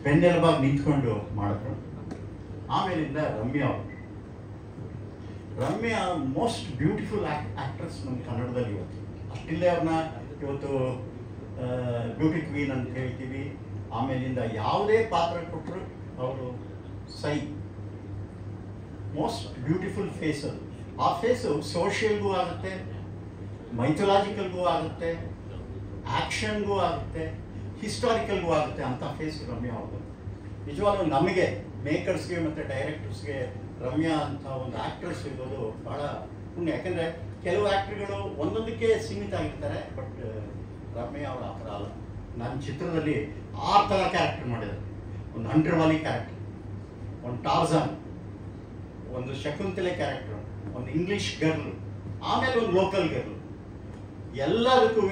ಬೆನ್ನೆಲುಬಾಗಿ ನಿಂತ್ಕೊಂಡು ಮಾಡಿದ್ರು. ಆಮೇಲಿಂದ ರಮ್ಯಾ ಮೋಸ್ಟ್ ಬ್ಯೂಟಿಫುಲ್ ಆ್ಯಕ್ಟ್ರೆಸ್ ನಮ್ಮ ಕನ್ನಡದಲ್ಲಿ ಇವತ್ತು. ಅಷ್ಟಿಲ್ಲೇ ಅವ್ರನ್ನ ಇವತ್ತು ಬ್ಯೂಟಿ ಕ್ವೀನ್ ಅಂತ ಹೇಳ್ತೀವಿ. ಆಮೇಲಿಂದ ಯಾವುದೇ ಪಾತ್ರ ಕೊಟ್ಟರು ಅವರು ಮೋಸ್ಟ್ ಬ್ಯೂಟಿಫುಲ್ ಫೇಸ್ ಅದು. ಆ ಫೇಸು ಸೋಷಿಯಲ್ಗೂ ಆಗುತ್ತೆ, ಮೈಥೊಲಾಜಿಕಲ್ಗೂ ಆಗುತ್ತೆ, ಆ್ಯಕ್ಷನ್ಗೂ ಆಗುತ್ತೆ, ಹಿಸ್ಟಾರಿಕಲ್ಗೂ ಆಗುತ್ತೆ ಅಂಥ ಫೇಸ್ ರಮ್ಯಾ ಅವ್ರದ್ದು. ನಿಜವಾಗ್ಲೂ ನಮಗೆ ಮೇಕರ್ಸ್ಗೆ ಮತ್ತು ಡೈರೆಕ್ಟರ್ಸ್ಗೆ ರಮ್ಯಾ ಅಂತ ಒಂದು ಆ್ಯಕ್ಟ್ರೆಸ್ ಇರೋದು ಭಾಳ ಪುಣ್ಯ. ಯಾಕೆಂದರೆ ಕೆಲವು ಆ್ಯಕ್ಟ್ರುಗಳು ಒಂದೊಂದಕ್ಕೆ ಸೀಮಿತ ಆಗಿರ್ತಾರೆ. ಬಟ್ ರಮ್ಯ ಅವರು ಆ ಥರ ಅಲ್ಲ. ನನ್ನ ಚಿತ್ರದಲ್ಲಿ 6 ಥರ ಕ್ಯಾರೆಕ್ಟರ್ ಮಾಡಿದ್ದಾರೆ. ಒಂದು ಹಂಟ್ರವಾಲಿ ಕ್ಯಾರೆಕ್ಟರ್, ಒಂದು ಟಾರ್ಜನ್, ಒಂದು ಶಕುಂತಲೆ ಕ್ಯಾರೆಕ್ಟರ್, ಒಂದು ಇಂಗ್ಲೀಷ್ ಗರ್ಲ್, ಆಮೇಲೆ ಒಂದು ಲೋಕಲ್ ಗರ್ಲ್. ಎಲ್ಲದಕ್ಕೂ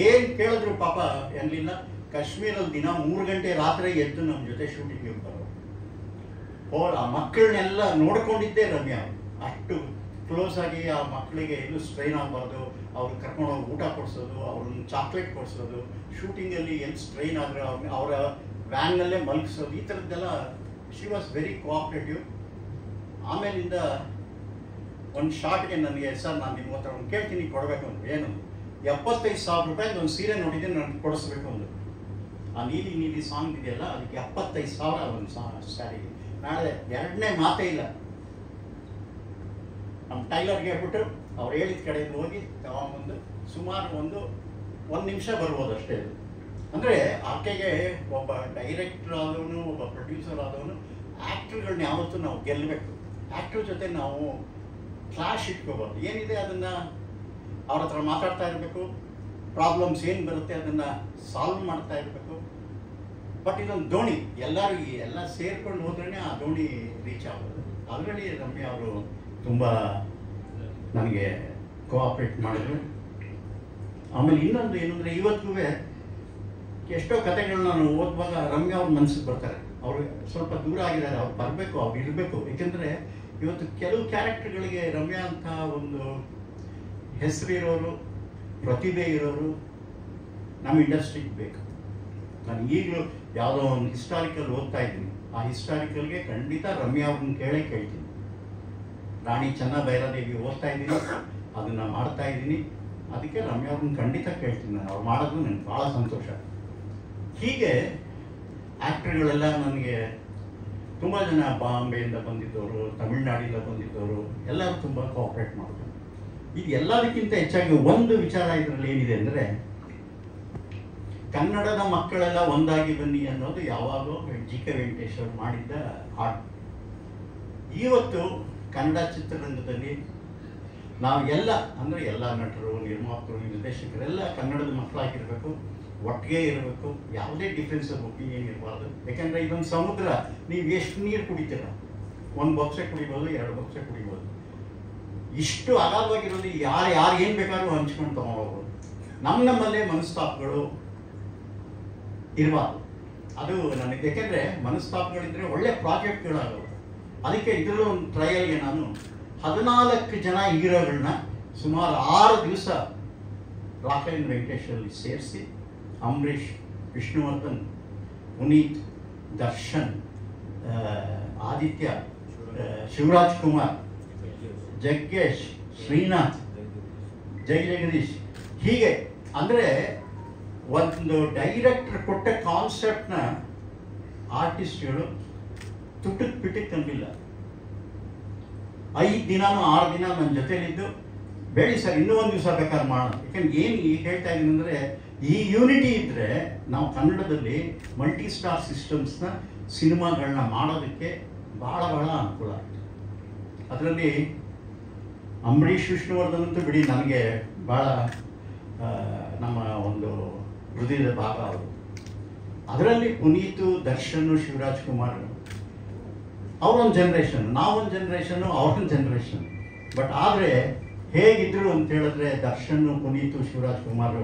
ಏನು ಕೇಳಿದ್ರು ಪಾಪ ಎನ್ನಲಿಲ್ಲ. ಕಾಶ್ಮೀರಲ್ಲಿ ದಿನ 3 ಗಂಟೆ ರಾತ್ರಿ ಎದ್ದು ನಮ್ಮ ಜೊತೆ ಶೂಟಿಂಗ್ಗೆ ಬರೋರು. ಆ ಮಕ್ಕಳನ್ನೆಲ್ಲ ನೋಡ್ಕೊಂಡಿದ್ದೇ ರಮ್ಯಾ. ಅಷ್ಟು ಕ್ಲೋಸ್ ಆಗಿ ಆ ಮಕ್ಕಳಿಗೆ ಎಲ್ಲೂ ಸ್ಟ್ರೈನ್ ಆಗಬಾರ್ದು, ಅವ್ರು ಕರ್ಕೊಂಡೋಗಿ ಊಟ ಕೊಡಿಸೋದು, ಅವ್ರನ್ನ ಚಾಕ್ಲೇಟ್ ಕೊಡಿಸೋದು, ಶೂಟಿಂಗಲ್ಲಿ ಎಲ್ಲಿ ಸ್ಟ್ರೈನ್ ಆದರೆ ಅವರ ವ್ಯಾನ್ನಲ್ಲೇ ಮಲಗಿಸೋದು, ಈ ಥರದ್ದೆಲ್ಲ. She was very cooperative. ಆಮೇಲಿಂದ ಒಂದು ಶಾರ್ಟ್ಗೆ ನನಗೆ, ಸರ್ ನಾನು ನಿಮ್ಮ ಹತ್ರ ಒಂದು ಕೇಳ್ತೀನಿ ಕೊಡಬೇಕು ಅಂದರು. ಏನು 75,000 ರೂಪಾಯಿದು ಒಂದು ಸೀರೆ ನೋಡಿದ್ದೆ, ನನಗೆ ಕೊಡಿಸ್ಬೇಕು ಅಂದರು. ಆ ನೀಲಿ ನೀಲಿ ಸಾಂಗ್ ಇದೆಯಲ್ಲ, ಅದಕ್ಕೆ 75,000 ಒಂದು ಸ್ಯಾರಿಗೆ. ನಾಳೆ 2ನೇ ಮಾತೇ ಇಲ್ಲ. ನಮ್ಮ ಟೈಲರ್ಗೆ ಹೇಳ್ಬಿಟ್ಟು ಅವ್ರು ಹೇಳಿದ ಕಡೆಯಿಂದ ಹೋಗಿ ತಗೊಂಬಂದು ಸುಮಾರು ಒಂದು ನಿಮಿಷ ಬರ್ಬೋದು ಅಷ್ಟೇ. ಅಂದರೆ ಆಕೆಗೆ ಒಬ್ಬ ಡೈರೆಕ್ಟರ್ ಆದವನು, ಒಬ್ಬ ಪ್ರೊಡ್ಯೂಸರ್ ಆದವನು, ಆ್ಯಕ್ಟ್ರುಗಳನ್ನ ಯಾವತ್ತೂ ನಾವು ಗೆಲ್ಲಬೇಕು. ಆ್ಯಕ್ಟ್ರ್ ಜೊತೆ ನಾವು ಕ್ಲಾಶ್ ಇಟ್ಕೋಬಾರ್ದು. ಏನಿದೆ ಅದನ್ನು ಅವ್ರ ಹತ್ರ ಮಾತಾಡ್ತಾ ಇರಬೇಕು. ಪ್ರಾಬ್ಲಮ್ಸ್ ಏನು ಬರುತ್ತೆ ಅದನ್ನು ಸಾಲ್ವ್ ಮಾಡ್ತಾ ಇರಬೇಕು. ಬಟ್ ಇದೊಂದು ದೋಣಿ, ಎಲ್ಲ ಸೇರ್ಕೊಂಡು ಹೋದ್ರೇ ಆ ದೋಣಿ ರೀಚ್ ಆಗೋದು. ಅದರಲ್ಲಿ ರಮ್ಯಾ ಅವರು ತುಂಬ ನನಗೆ ಕೋಆಪ್ರೇಟ್ ಮಾಡಿದ್ರು. ಆಮೇಲೆ ಇನ್ನೊಂದು ಏನಂದರೆ, ಇವತ್ತಿಗೂ ಎಷ್ಟೋ ಕಥೆಗಳನ್ನ ನಾನು ಓದುವಾಗ ರಮ್ಯಾ ಅವ್ರ ಮನಸ್ಸಿಗೆ ಬರ್ತಾರೆ. ಅವರು ಸ್ವಲ್ಪ ದೂರ ಆಗಿದ್ದಾರೆ, ಅವ್ರು ಬರಬೇಕು, ಅವ್ರು ಇರಬೇಕು. ಏಕೆಂದರೆ ಇವತ್ತು ಕೆಲವು ಕ್ಯಾರೆಕ್ಟರ್ಗಳಿಗೆ ರಮ್ಯಾ ಅಂತ ಒಂದು ಹೆಸರಿರೋರು, ಪ್ರತಿಭೆ ಇರೋರು ನಮ್ಮ ಇಂಡಸ್ಟ್ರಿಗೆ ಬೇಕು. ನಾನು ಈಗಲೂ ಯಾವುದೋ ಒಂದು ಹಿಸ್ಟಾರಿಕಲ್ ಓದ್ತಾ ಇದ್ದೀನಿ. ಆ ಹಿಸ್ಟಾರಿಕಲ್ಗೆ ಖಂಡಿತ ರಮ್ಯಾ ಅವ್ರನ್ನ ಕೇಳ್ತೀನಿ. ರಾಣಿ ಚೆನ್ನಭೈರಾದೇವಿ ಓದ್ತಾ ಇದ್ದೀನಿ, ಅದನ್ನು ಮಾಡ್ತಾ ಇದ್ದೀನಿ. ಅದಕ್ಕೆ ರಮ್ಯಾ ಅವ್ರನ್ನ ಖಂಡಿತ ಕೇಳ್ತೀನಿ. ನಾನು ಅವ್ರು ಮಾಡೋದು ನನಗೆ ಭಾಳ ಸಂತೋಷ. ಹೀಗೆ ಆ್ಯಕ್ಟ್ರುಗಳೆಲ್ಲ ನನಗೆ ತುಂಬ ಜನ ಬಾಂಬೆಯಿಂದ ಬಂದಿದ್ದವರು, ತಮಿಳ್ನಾಡಿಂದ ಬಂದಿದ್ದವರು ಎಲ್ಲರೂ ತುಂಬ ಕೋಆಪ್ರೇಟ್ ಮಾಡಿದ್ರು. ಇದು ಎಲ್ಲದಕ್ಕಿಂತ ಹೆಚ್ಚಾಗಿ ಒಂದು ವಿಚಾರ ಇದರಲ್ಲಿ ಏನಿದೆ ಅಂದರೆ, ಕನ್ನಡದ ಮಕ್ಕಳೆಲ್ಲ ಒಂದಾಗಿ ಬನ್ನಿ ಅನ್ನೋದು ಯಾವಾಗಲೂ ಜಿ.ಕೆ. ವೆಂಕಟೇಶ್ ಅವರು ಮಾಡಿದ್ದ ಹಾಡು. ಇವತ್ತು ಕನ್ನಡ ಚಿತ್ರರಂಗದಲ್ಲಿ ನಾವು ಅಂದರೆ ಎಲ್ಲ ನಟರು, ನಿರ್ಮಾಪಕರು, ನಿರ್ದೇಶಕರೆಲ್ಲ ಕನ್ನಡದ ಮಕ್ಕಳಾಗಿರಬೇಕು, ಒಟ್ಟಿಗೆ ಇರಬೇಕು. ಯಾವುದೇ ಡಿಫ್ರೆನ್ಸ್ ಆಫ್ ಒಪಿನಿಯನ್ ಇರಬಾರ್ದು. ಯಾಕೆಂದರೆ ಇದೊಂದು ಸಮುದ್ರ. ನೀವು ಎಷ್ಟು ನೀರು ಕುಡಿತೀರ? 1 ಬೊಕ್ಸೆ ಕುಡಿಬೋದು, 2 ಬೊಕ್ಸೆ ಕುಡಿಬೋದು. ಇಷ್ಟು ಅಗಾಧವಾಗಿರೋದು ಯಾರು ಏನು ಬೇಕಾದ್ರೂ ಹಂಚ್ಕೊಂಡು ತೊಗೊಂಡೋಗ್ಬೋದು. ನಮ್ಮಲ್ಲೇ ಮನಸ್ತಾಪಗಳು ಇರಬಾರ್ದು. ಅದು ನನಗೆ, ಯಾಕೆಂದರೆ ಮನಸ್ತಾಪಗಳಿದ್ರೆ ಒಳ್ಳೆ ಪ್ರಾಜೆಕ್ಟ್ಗಳಾಗೋದು. ಅದಕ್ಕೆ ಇದರಲ್ಲೂ ಒಂದು ಟ್ರಯಲ್ಗೆ ನಾನು 14 ಜನ ಹೀರೋಗಳನ್ನ ಸುಮಾರು 6 ದಿವಸ ರಾಕ್ಲೈನ್ ವೆಂಕಟೇಶಲ್ಲಿ ಸೇರಿಸಿ, ಅಂಬರೀಷ್, ವಿಷ್ಣುವರ್ಧನ್, ಪುನೀತ್, ದರ್ಶನ್, ಆದಿತ್ಯ, ಶಿವರಾಜ್ ಕುಮಾರ್, ಜಗ್ಗೇಶ್, ಶ್ರೀನಾಥ್, ಜಗದೀಶ್, ಹೀಗೆ ಅಂದರೆ ಒಂದು ಡೈರೆಕ್ಟರ್ ಕೊಟ್ಟ ಕಾನ್ಸೆಪ್ಟ್ನ ಆರ್ಟಿಸ್ಟ್ಗಳು ತುಟಕ್ ಪಿಟಕ್ ಅನ್ನಲಿಲ್ಲ. 5 ದಿನನೂ 6 ದಿನ ನನ್ನ ಜೊತೆಲಿದ್ದು, ಬೇಡಿ ಸರ್ ಇನ್ನೂ ಒಂದು ದಿವಸ ಬೇಕಾದ್ರೆ ಮಾಡೋಣ. ಯಾಕಂದ್ರೆ ಏನು ಈಗ ಹೇಳ್ತಾ ಇದ್ದೀನಿ ಅಂದರೆ, ಈ ಯೂನಿಟಿ ಇದ್ದರೆ ನಾವು ಕನ್ನಡದಲ್ಲಿ ಮಲ್ಟಿ ಸ್ಟಾರ್ ಸಿಸ್ಟಮ್ಸ್ನ ಸಿನಿಮಾಗಳನ್ನ ಮಾಡೋದಕ್ಕೆ ಭಾಳ ಅನುಕೂಲ ಆಯಿತು. ಅದರಲ್ಲಿ ಅಂಬರೀಷ್, ವಿಷ್ಣುವರ್ಧನ್ ಅಂತೂ ಬಿಡಿ, ನನಗೆ ಭಾಳ ನಮ್ಮ ಒಂದು ಹೃದಯದ ಭಾಗ ಅವರು. ಅದರಲ್ಲಿ ಪುನೀತು, ದರ್ಶನು, ಶಿವರಾಜ್ ಕುಮಾರ್ ಅವರೊಂದು ಜನ್ರೇಷನ್, ನಾವೊಂದು ಜನ್ರೇಷನ್ನು, ಅವ್ರೊಂದು ಜನ್ರೇಷನ್. ಬಟ್ ಆದರೆ ಹೇಗಿದ್ರು ಅಂತ ಹೇಳಿದ್ರೆ, ದರ್ಶನ್, ಪುನೀತು, ಶಿವರಾಜ್ ಕುಮಾರ್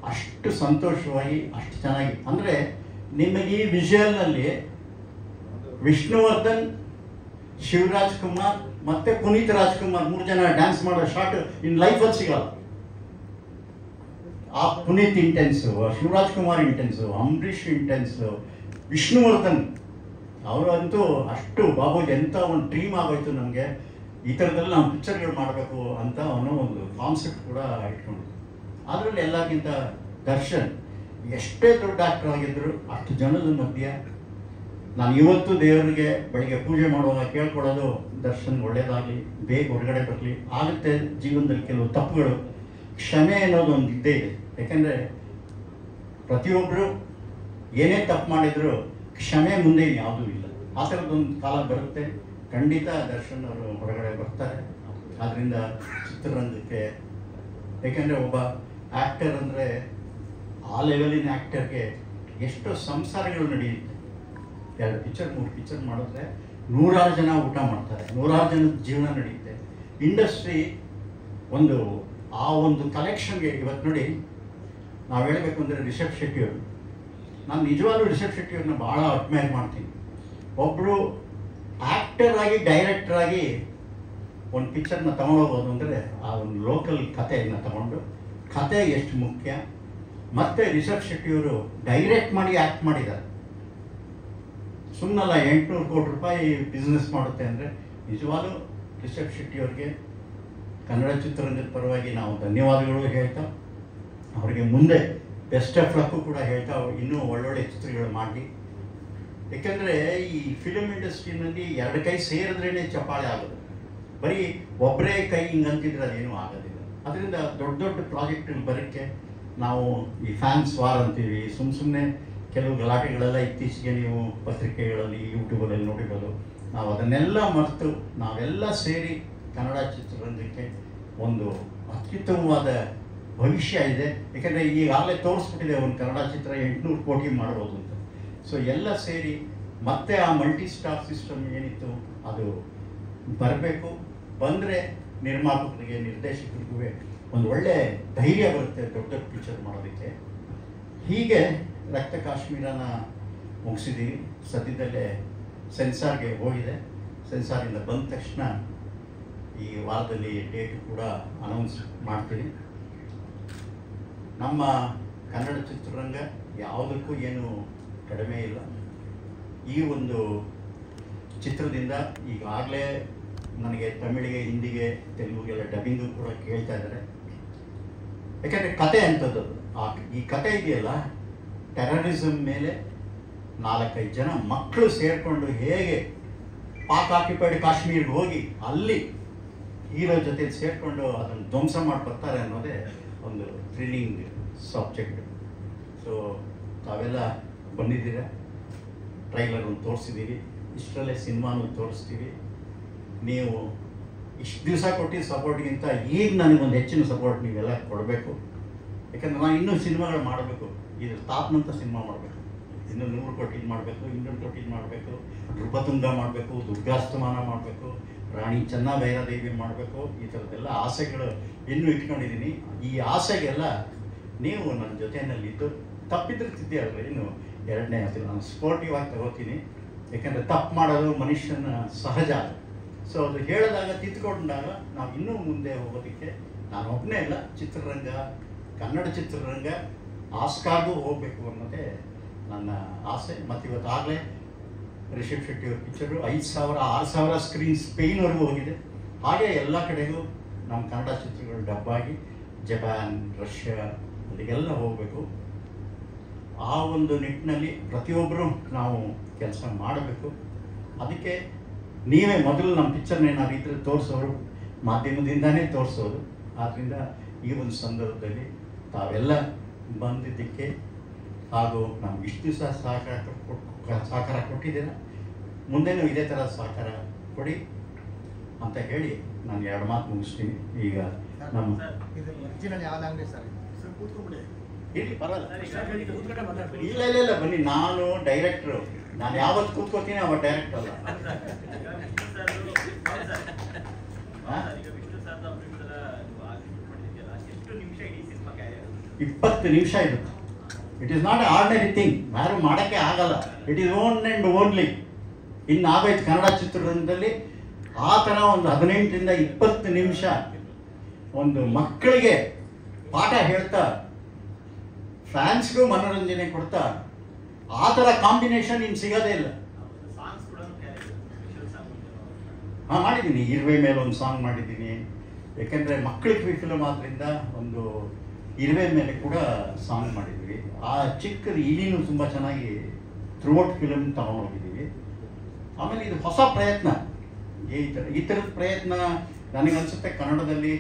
ಅಷ್ಟು ಸಂತೋಷವಾಗಿ, ಅಷ್ಟು ಚೆನ್ನಾಗಿ. ಅಂದರೆ ನಿಮಗೆ ಈ ವಿಷುವಲ್ನಲ್ಲಿ ವಿಷ್ಣುವರ್ಧನ್, ಶಿವರಾಜ್ ಕುಮಾರ್ ಮತ್ತು ಪುನೀತ್ ರಾಜ್ಕುಮಾರ್ 3 ಜನ ಡ್ಯಾನ್ಸ್ ಮಾಡೋ ಶಾರ್ಟ್ ಇನ್ ಲೈಫಲ್ಲಿ ಸಿಗಲ್ಲ. ಆ ಪುನೀತ್ ಇಂಟೆನ್ಸು, ಶಿವರಾಜ್ ಕುಮಾರ್ ಇಂಟೆನ್ಸು, ಅಂಬರೀಷ್ ಇಂಟೆನ್ಸು, ವಿಷ್ಣುವರ್ಧನ್ ಅವರಂತೂ ಅಷ್ಟು. ಬಾಬುಜಿ ಎಂಥ ಒಂದು ಡ್ರೀಮ್ ಆಗೋಯ್ತು ನಮಗೆ, ಈ ಥರದಲ್ಲಿ ನಾವು ಪಿಕ್ಚರ್ಗಳು ಮಾಡಬೇಕು ಅಂತ ಅನ್ನೋ ಒಂದು ಕಾನ್ಸೆಪ್ಟ್ ಕೂಡ ಇಟ್ಕೊಂಡು. ಅದರಲ್ಲಿ ಎಲ್ಲಕ್ಕಿಂತ ದರ್ಶನ್ ಎಷ್ಟೇ ದೊಡ್ಡ ಆ್ಯಕ್ಟರ್ ಆಗಿದ್ದರು, ಅಷ್ಟು ಜನದ ಮಧ್ಯೆ ನಾನು ಇವತ್ತು ದೇವರಿಗೆ ಬೆಳಗ್ಗೆ ಪೂಜೆ ಮಾಡುವಾಗ ಕೇಳ್ಕೊಳ್ಳೋದು, ದರ್ಶನ್ ಒಳ್ಳೇದಾಗಲಿ, ಬೇಗ ಹೊರಗಡೆ ಬರಲಿ. ಆಗುತ್ತೆ ಜೀವನದಲ್ಲಿ ಕೆಲವು ತಪ್ಪುಗಳು, ಕ್ಷಮೆ ಅನ್ನೋದು ಒಂದು ಇದ್ದೇ ಇದೆ. ಯಾಕೆಂದರೆ ಪ್ರತಿಯೊಬ್ಬರು ಏನೇ ತಪ್ಪು ಮಾಡಿದರೂ ಕ್ಷಮೆ ಮುಂದೆ ಯಾವುದೂ ಇಲ್ಲ. ಆ ಥರದ್ದೊಂದು ಕಾಲ ಬರುತ್ತೆ. ಖಂಡಿತ ದರ್ಶನ್ ಅವರು ಹೊರಗಡೆ ಬರ್ತಾರೆ. ಆದ್ದರಿಂದ ಚಿತ್ರರಂಗಕ್ಕೆ, ಏಕೆಂದರೆ ಒಬ್ಬ ಆ್ಯಕ್ಟರ್ ಅಂದರೆ ಆ ಲೆವೆಲಿನ ಆ್ಯಕ್ಟರ್ಗೆ ಎಷ್ಟೋ ಸಂಸಾರಗಳು ನಡೆಯುತ್ತೆ. 2 ಪಿಕ್ಚರ್ 3 ಪಿಕ್ಚರ್ ಮಾಡಿದ್ರೆ 100 ಜನ ಊಟ ಮಾಡ್ತಾರೆ, 100 ಜನದ ಜೀವನ ನಡೆಯುತ್ತೆ. ಇಂಡಸ್ಟ್ರಿ ಆ ಒಂದು ಕಲೆಕ್ಷನ್ಗೆ ಇವತ್ತು ನೋಡಿ, ನಾವು ಹೇಳಬೇಕು ಅಂದರೆ ರಿಷಬ್ ಶೆಟ್ಟಿಯವರು, ನಾನು ನಿಜವಾಗ್ಲೂ ರಿಷಬ್ ಶೆಟ್ಟಿಯವ್ರನ್ನ ಭಾಳ ಅಡ್ಮೈರ್ ಮಾಡ್ತೀನಿ. ಒಬ್ಬರು ಆ್ಯಕ್ಟರ್ ಆಗಿ ಡೈರೆಕ್ಟರ್ ಆಗಿ ಒಂದು ಪಿಕ್ಚರ್ನ ತಗೊಂಡೋಗೋದು ಅಂದರೆ ಆ ಒಂದು ಲೋಕಲ್ ಕಥೆಯನ್ನು ತಗೊಂಡು, ಕತೆ ಎಷ್ಟು ಮುಖ್ಯ. ಮತ್ತು ರಿಷಬ್ ಶೆಟ್ಟಿಯವರು ಡೈರೆಕ್ಟ್ ಮಾಡಿ ಆ್ಯಕ್ಟ್ ಮಾಡಿದ್ದಾರೆ. ಸುಮ್ಮನಲ್ಲ 800 ಕೋಟಿ ರೂಪಾಯಿ ಬಿಸ್ನೆಸ್ ಮಾಡುತ್ತೆ ಅಂದರೆ ನಿಜವಾಗ್ಲೂ ರಿಷಬ್ ಶೆಟ್ಟಿಯವ್ರಿಗೆ ಕನ್ನಡ ಚಿತ್ರರಂಗದ ಪರವಾಗಿ ನಾವು ಧನ್ಯವಾದಗಳು ಹೇಳ್ತಾ, ಅವರಿಗೆ ಮುಂದೆ ಬೆಸ್ಟ್ ಆಫ್ ಲಕ್ಕು ಕೂಡ ಹೇಳ್ತಾ, ಇನ್ನೂ ಒಳ್ಳೊಳ್ಳೆ ಚಿತ್ರಗಳು ಮಾಡಲಿ. ಏಕೆಂದರೆ ಈ ಫಿಲ್ಮ್ ಇಂಡಸ್ಟ್ರಿನಲ್ಲಿ 2 ಕೈ ಸೇರಿದ್ರೇ ಚಪ್ಪಾಳೆ ಆಗೋದು, ಬರೀ ಒಬ್ಬರೇ ಕೈ ಹಿಂಗಂತಿದ್ರೆ ಅದೇನೂ ಆಗೋದಿಲ್ಲ. ಅದರಿಂದ ದೊಡ್ಡ ದೊಡ್ಡ ಪ್ರಾಜೆಕ್ಟ್ಗಳು ಬರೋಕ್ಕೆ ನಾವು ಈ ಫ್ಯಾನ್ಸ್ ವಾರ್ ಅಂತೀವಿ, ಸುಮ್ಮನೆ ಕೆಲವು ಗಲಾಟೆಗಳೆಲ್ಲ ಇತ್ತೀಚೆಗೆ ನೀವು ಪತ್ರಿಕೆಗಳಲ್ಲಿ ಯೂಟ್ಯೂಬಲ್ಲಿ ನೋಡಿರೋದು. ನಾವು ಅದನ್ನೆಲ್ಲ ಮರೆತು ನಾವೆಲ್ಲ ಸೇರಿ ಕನ್ನಡ ಚಿತ್ರರಂಗಕ್ಕೆ ಒಂದು ಅತ್ಯುತ್ತಮವಾದ ಭವಿಷ್ಯ ಇದೆ. ಏಕೆಂದರೆ ಈಗಾಗಲೇ ತೋರಿಸ್ಬಿಟ್ಟಿದೆ ಒಂದು ಕನ್ನಡ ಚಿತ್ರ 800 ಕೋಟಿ ಮಾಡ್ಬೋದು ಅಂತ. ಸೊ ಎಲ್ಲ ಸೇರಿ ಮತ್ತೆ ಆ ಮಲ್ಟಿ ಸ್ಟಾರ್ ಸಿಸ್ಟಮ್ ಏನಿತ್ತು ಅದು ಬರಬೇಕು. ಬಂದರೆ ನಿರ್ಮಾಪಕರಿಗೆ, ನಿರ್ದೇಶಕರಿಗೂ ಒಂದು ಒಳ್ಳೆ ಧೈರ್ಯ ಬರುತ್ತೆ ದೊಡ್ಡ ದೊಡ್ಡ ಪಿಕ್ಚರ್ ಮಾಡೋದಕ್ಕೆ. ಹೀಗೆ ರಕ್ತ ಕಾಶ್ಮೀರನ ಮುಗಿಸಿದ್ದೀವಿ. ಸದ್ಯದಲ್ಲೇ ಸೆನ್ಸಾರ್ಗೆ ಹೋಗಿದೆ. ಸೆನ್ಸಾರಿಂದ ಬಂದ ತಕ್ಷಣ ಈ ವಾರದಲ್ಲಿ ಡೇಟ್ ಕೂಡ ಅನೌನ್ಸ್ ಮಾಡ್ತೀವಿ. ನಮ್ಮ ಕನ್ನಡ ಚಿತ್ರರಂಗ ಯಾವುದಕ್ಕೂ ಏನು ಕಡಿಮೆ ಇಲ್ಲ. ಈ ಒಂದು ಚಿತ್ರದಿಂದ ಈಗಾಗಲೇ ನನಗೆ ತಮಿಳಿಗೆ, ಹಿಂದಿಗೆ, ತೆಲುಗುಗೆಲ್ಲ ಡಬ್ಬಿಂಗು ಕೂಡ ಕೇಳ್ತಾ ಇದ್ದಾರೆ. ಯಾಕೆಂದರೆ ಕತೆ ಅಂಥದ್ದು ಈ ಕತೆ ಇದೆಯಲ್ಲ, ಟೆರರಿಸಮ್ ಮೇಲೆ 4-5 ಜನ ಮಕ್ಕಳು ಸೇರಿಕೊಂಡು ಹೇಗೆ ಪಾಕ್ ಆಕ್ಯುಪೈಡ್ ಕಾಶ್ಮೀರ್ಗೆ ಹೋಗಿ ಅಲ್ಲಿ ಹೀರೋ ಜೊತೆ ಸೇರಿಕೊಂಡು ಅದನ್ನು ಧ್ವಂಸ ಮಾಡಿ ಬರ್ತಾರೆ ಅನ್ನೋದೇ ಒಂದು ಥ್ರಿಲ್ಲಿಂಗ್ ಸಬ್ಜೆಕ್ಟ್. ಸೊ ತಾವೆಲ್ಲ ಬಂದಿದ್ದೀರ, ಟ್ರೈಲರ್ ಒಂದು ತೋರಿಸಿದ್ದೀವಿ, ಇಷ್ಟರಲ್ಲೇ ಸಿನಿಮಾನು ತೋರಿಸ್ತೀವಿ. ನೀವು ಇಷ್ಟು ದಿವಸ ಕೊಟ್ಟಿದ್ದ ಸಪೋರ್ಟ್ಗಿಂತ ಈಗ ನನಗೊಂದು ಹೆಚ್ಚಿನ ಸಪೋರ್ಟ್ ನೀವೆಲ್ಲ ಕೊಡಬೇಕು. ಯಾಕಂದರೆ ನಾನು ಇನ್ನೂ ಸಿನಿಮಾಗಳು ಮಾಡಬೇಕು, ಇದು ತಾಪ್ನಂಥ ಸಿನಿಮಾ ಮಾಡಬೇಕು, ಇನ್ನೂ 100 ಕೋಟಿ ಮಾಡಬೇಕು, 200 ಕೋಟಿ ಮಾಡಬೇಕು, ನೃಪತುಂಗ ಮಾಡಬೇಕು, ದುರ್ಗಾಸ್ತಮಾನ ಮಾಡಬೇಕು, ರಾಣಿ ಚೆನ್ನಭೈರಾದೇವಿ ಮಾಡಬೇಕು. ಈ ಥರದ್ದೆಲ್ಲ ಆಸೆಗಳು ಇನ್ನೂ ಇಟ್ಕೊಂಡಿದ್ದೀನಿ. ಈ ಆಸೆಗೆಲ್ಲ ನೀವು ನನ್ನ ಜೊತೆಯಲ್ಲಿದ್ದು ತಪ್ಪಿದ್ರೆ ತಿದ್ದಿ ಅಲ್ವ, ಇನ್ನು 2ನೇ ಆಗ್ತೀನಿ. ನಾನು ಸ್ಪೋರ್ಟಿವ್ ಆಗಿ ತಗೋತೀನಿ. ಯಾಕೆಂದರೆ ತಪ್ಪು ಮಾಡೋದು ಮನುಷ್ಯನ ಸಹಜ. ಸೊ ಅದು ಹೇಳಿದಾಗ ತಿದ್ದುಕೊಂಡಾಗ ನಾವು ಇನ್ನೂ ಮುಂದೆ ಹೋಗೋದಕ್ಕೆ ನಾನು ಒಬ್ಬನೇ ಇಲ್ಲ, ಚಿತ್ರರಂಗ, ಕನ್ನಡ ಚಿತ್ರರಂಗ ಆಸ್ಕಾರ್ಗೂ ಹೋಗಬೇಕು ಅನ್ನೋದೇ ನನ್ನ ಆಸೆ. ಮತ್ತು ಇವತ್ತಾಗಲೇ ರಿಷಬ್ ಶೆಟ್ಟಿಯವ್ರ ಪಿಕ್ಚರು 5,000-6,000 ಸ್ಕ್ರೀನ್ ಸ್ಪೇನ್ವರೆಗೂ ಹೋಗಿದೆ. ಹಾಗೆ ಎಲ್ಲ ಕಡೆಗೂ ನಮ್ಮ ಕನ್ನಡ ಚಿತ್ರಗಳು ಡಬ್ಬಾಗಿ ಜಪಾನ್, ರಷ್ಯಾ ಅಲ್ಲಿಗೆಲ್ಲ ಹೋಗಬೇಕು. ಆ ಒಂದು ನಿಟ್ಟಿನಲ್ಲಿ ಪ್ರತಿಯೊಬ್ಬರೂ ನಾವು ಕೆಲಸ ಮಾಡಬೇಕು. ಅದಕ್ಕೆ ನೀವೇ ಮೊದಲು ನಮ್ಮ ಪಿಕ್ಚರ್ನೇನಾದ್ರು ಇದ್ದರೆ ತೋರಿಸೋರು, ಮಾಧ್ಯಮದಿಂದನೇ ತೋರಿಸೋದು. ಆದ್ದರಿಂದ ಈ ಒಂದು ಸಂದರ್ಭದಲ್ಲಿ ತಾವೆಲ್ಲ ಬಂದಿದ್ದಕ್ಕೆ ಹಾಗೂ ನಮ್ಗೆ ಇಷ್ಟು ದಿವಸ ಸಹಕಾರ ಕೊಟ್ಟಿದ್ದೀರ, ಮುಂದೆನೂ ಇದೇ ಥರ ಸಹಕಾರ ಕೊಡಿ ಅಂತ ಹೇಳಿ ನಾನು 2 ಮಾತು ಮುಗಿಸ್ತೀನಿ. ಈಗ ನಮ್ಮ ಇಲ್ಲಿ ಬರಲ್ಲ, ಇಲ್ಲ ಬನ್ನಿ, ನಾನು ಡೈರೆಕ್ಟ್ರು. ನಾನು ಯಾವತ್ತು ಕೂತ್ಕೋತೀನಿ ಅವ ಡೈರೆಕ್ಟ್ ಅಲ್ಲ. 20 ನಿಮಿಷ ಇದು. It is not ordinary thing, ಯಾರು ಮಾಡೋಕ್ಕೆ ಆಗಲ್ಲ. It is own and only. ಇನ್ನು ಆಗೈತೆ ಕನ್ನಡ ಚಿತ್ರರಂಗದಲ್ಲಿ ಆ ಥರ ಒಂದು 18ರಿಂದ 20 ನಿಮಿಷ ಒಂದು ಮಕ್ಕಳಿಗೆ ಪಾಠ ಹೇಳ್ತಾ, ಫ್ಯಾನ್ಸ್ಗೂ ಮನೋರಂಜನೆ ಕೊಡ್ತಾ, ಆ ಥರ ಕಾಂಬಿನೇಷನ್ ಇನ್ನು ಸಿಗೋದೇ ಇಲ್ಲ. ಹಾಂ ಮಾಡಿದ್ದೀನಿ, ಇರುವೆ ಮೇಲೆ ಒಂದು ಸಾಂಗ್ ಮಾಡಿದ್ದೀನಿ. ಯಾಕೆಂದರೆ ಮಕ್ಕಳಿಗೆ ಫಿಲ್ಮ್ ಆದ್ದರಿಂದ ಒಂದು ಇರುವೆ ಮೇಲೆ ಕೂಡ ಸಾಂಗ್ ಮಾಡಿದ್ವಿ. ಆ ಚಿಕ್ಕದು ಇಲಿನೂ ತುಂಬ ಚೆನ್ನಾಗಿ ಥ್ರೂಔಟ್ ಫಿಲಮ್ ತಗೊಂಡೋಗಿದ್ದೀವಿ. ಆಮೇಲೆ ಇದು ಹೊಸ ಪ್ರಯತ್ನ, ಈ ಥರದ ಪ್ರಯತ್ನ ನನಗನ್ಸುತ್ತೆ ಕನ್ನಡದಲ್ಲಿ.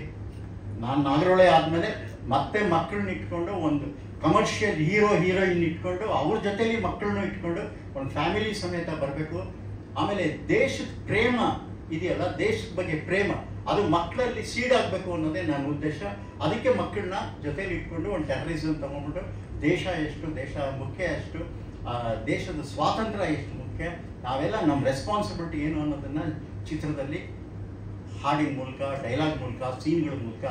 ನಾನು ನಾಗರಹೊಳೆ ಆದಮೇಲೆ ಮತ್ತೆ ಮಕ್ಕಳನ್ನ ಇಟ್ಕೊಂಡು ಒಂದು ಕಮರ್ಷಿಯಲ್ ಹೀರೋಯಿನ್ ಇಟ್ಕೊಂಡು ಅವ್ರ ಜೊತೆಲಿ ಮಕ್ಕಳನ್ನು ಇಟ್ಕೊಂಡು ಒಂದು ಫ್ಯಾಮಿಲಿ ಸಮೇತ ಬರಬೇಕು. ಆಮೇಲೆ ದೇಶದ ಪ್ರೇಮ ಇದೆಯಲ್ಲ, ದೇಶದ ಬಗ್ಗೆ ಪ್ರೇಮ ಅದು ಮಕ್ಕಳಲ್ಲಿ ಸೀಡ್ ಆಗಬೇಕು ಅನ್ನೋದೇ ನನ್ನ ಉದ್ದೇಶ. ಅದಕ್ಕೆ ಮಕ್ಕಳನ್ನ ಜೊತೆಲಿ ಇಟ್ಕೊಂಡು ಒಂದು ಟೆರರಿಸಮ್ ತಗೊಂಡ್ಬಿಟ್ಟು ದೇಶ ಎಷ್ಟು, ದೇಶ ಮುಖ್ಯ ಎಷ್ಟು, ದೇಶದ ಸ್ವಾತಂತ್ರ್ಯ ಎಷ್ಟು ಮುಖ್ಯ, ನಾವೆಲ್ಲ ನಮ್ಮ ರೆಸ್ಪಾನ್ಸಿಬಿಲಿಟಿ ಏನು ಅನ್ನೋದನ್ನು ಚಿತ್ರದಲ್ಲಿ ಹಾಡಿನ ಮೂಲಕ, ಡೈಲಾಗ್ ಮೂಲಕ, ಸೀನ್ಗಳ ಮೂಲಕ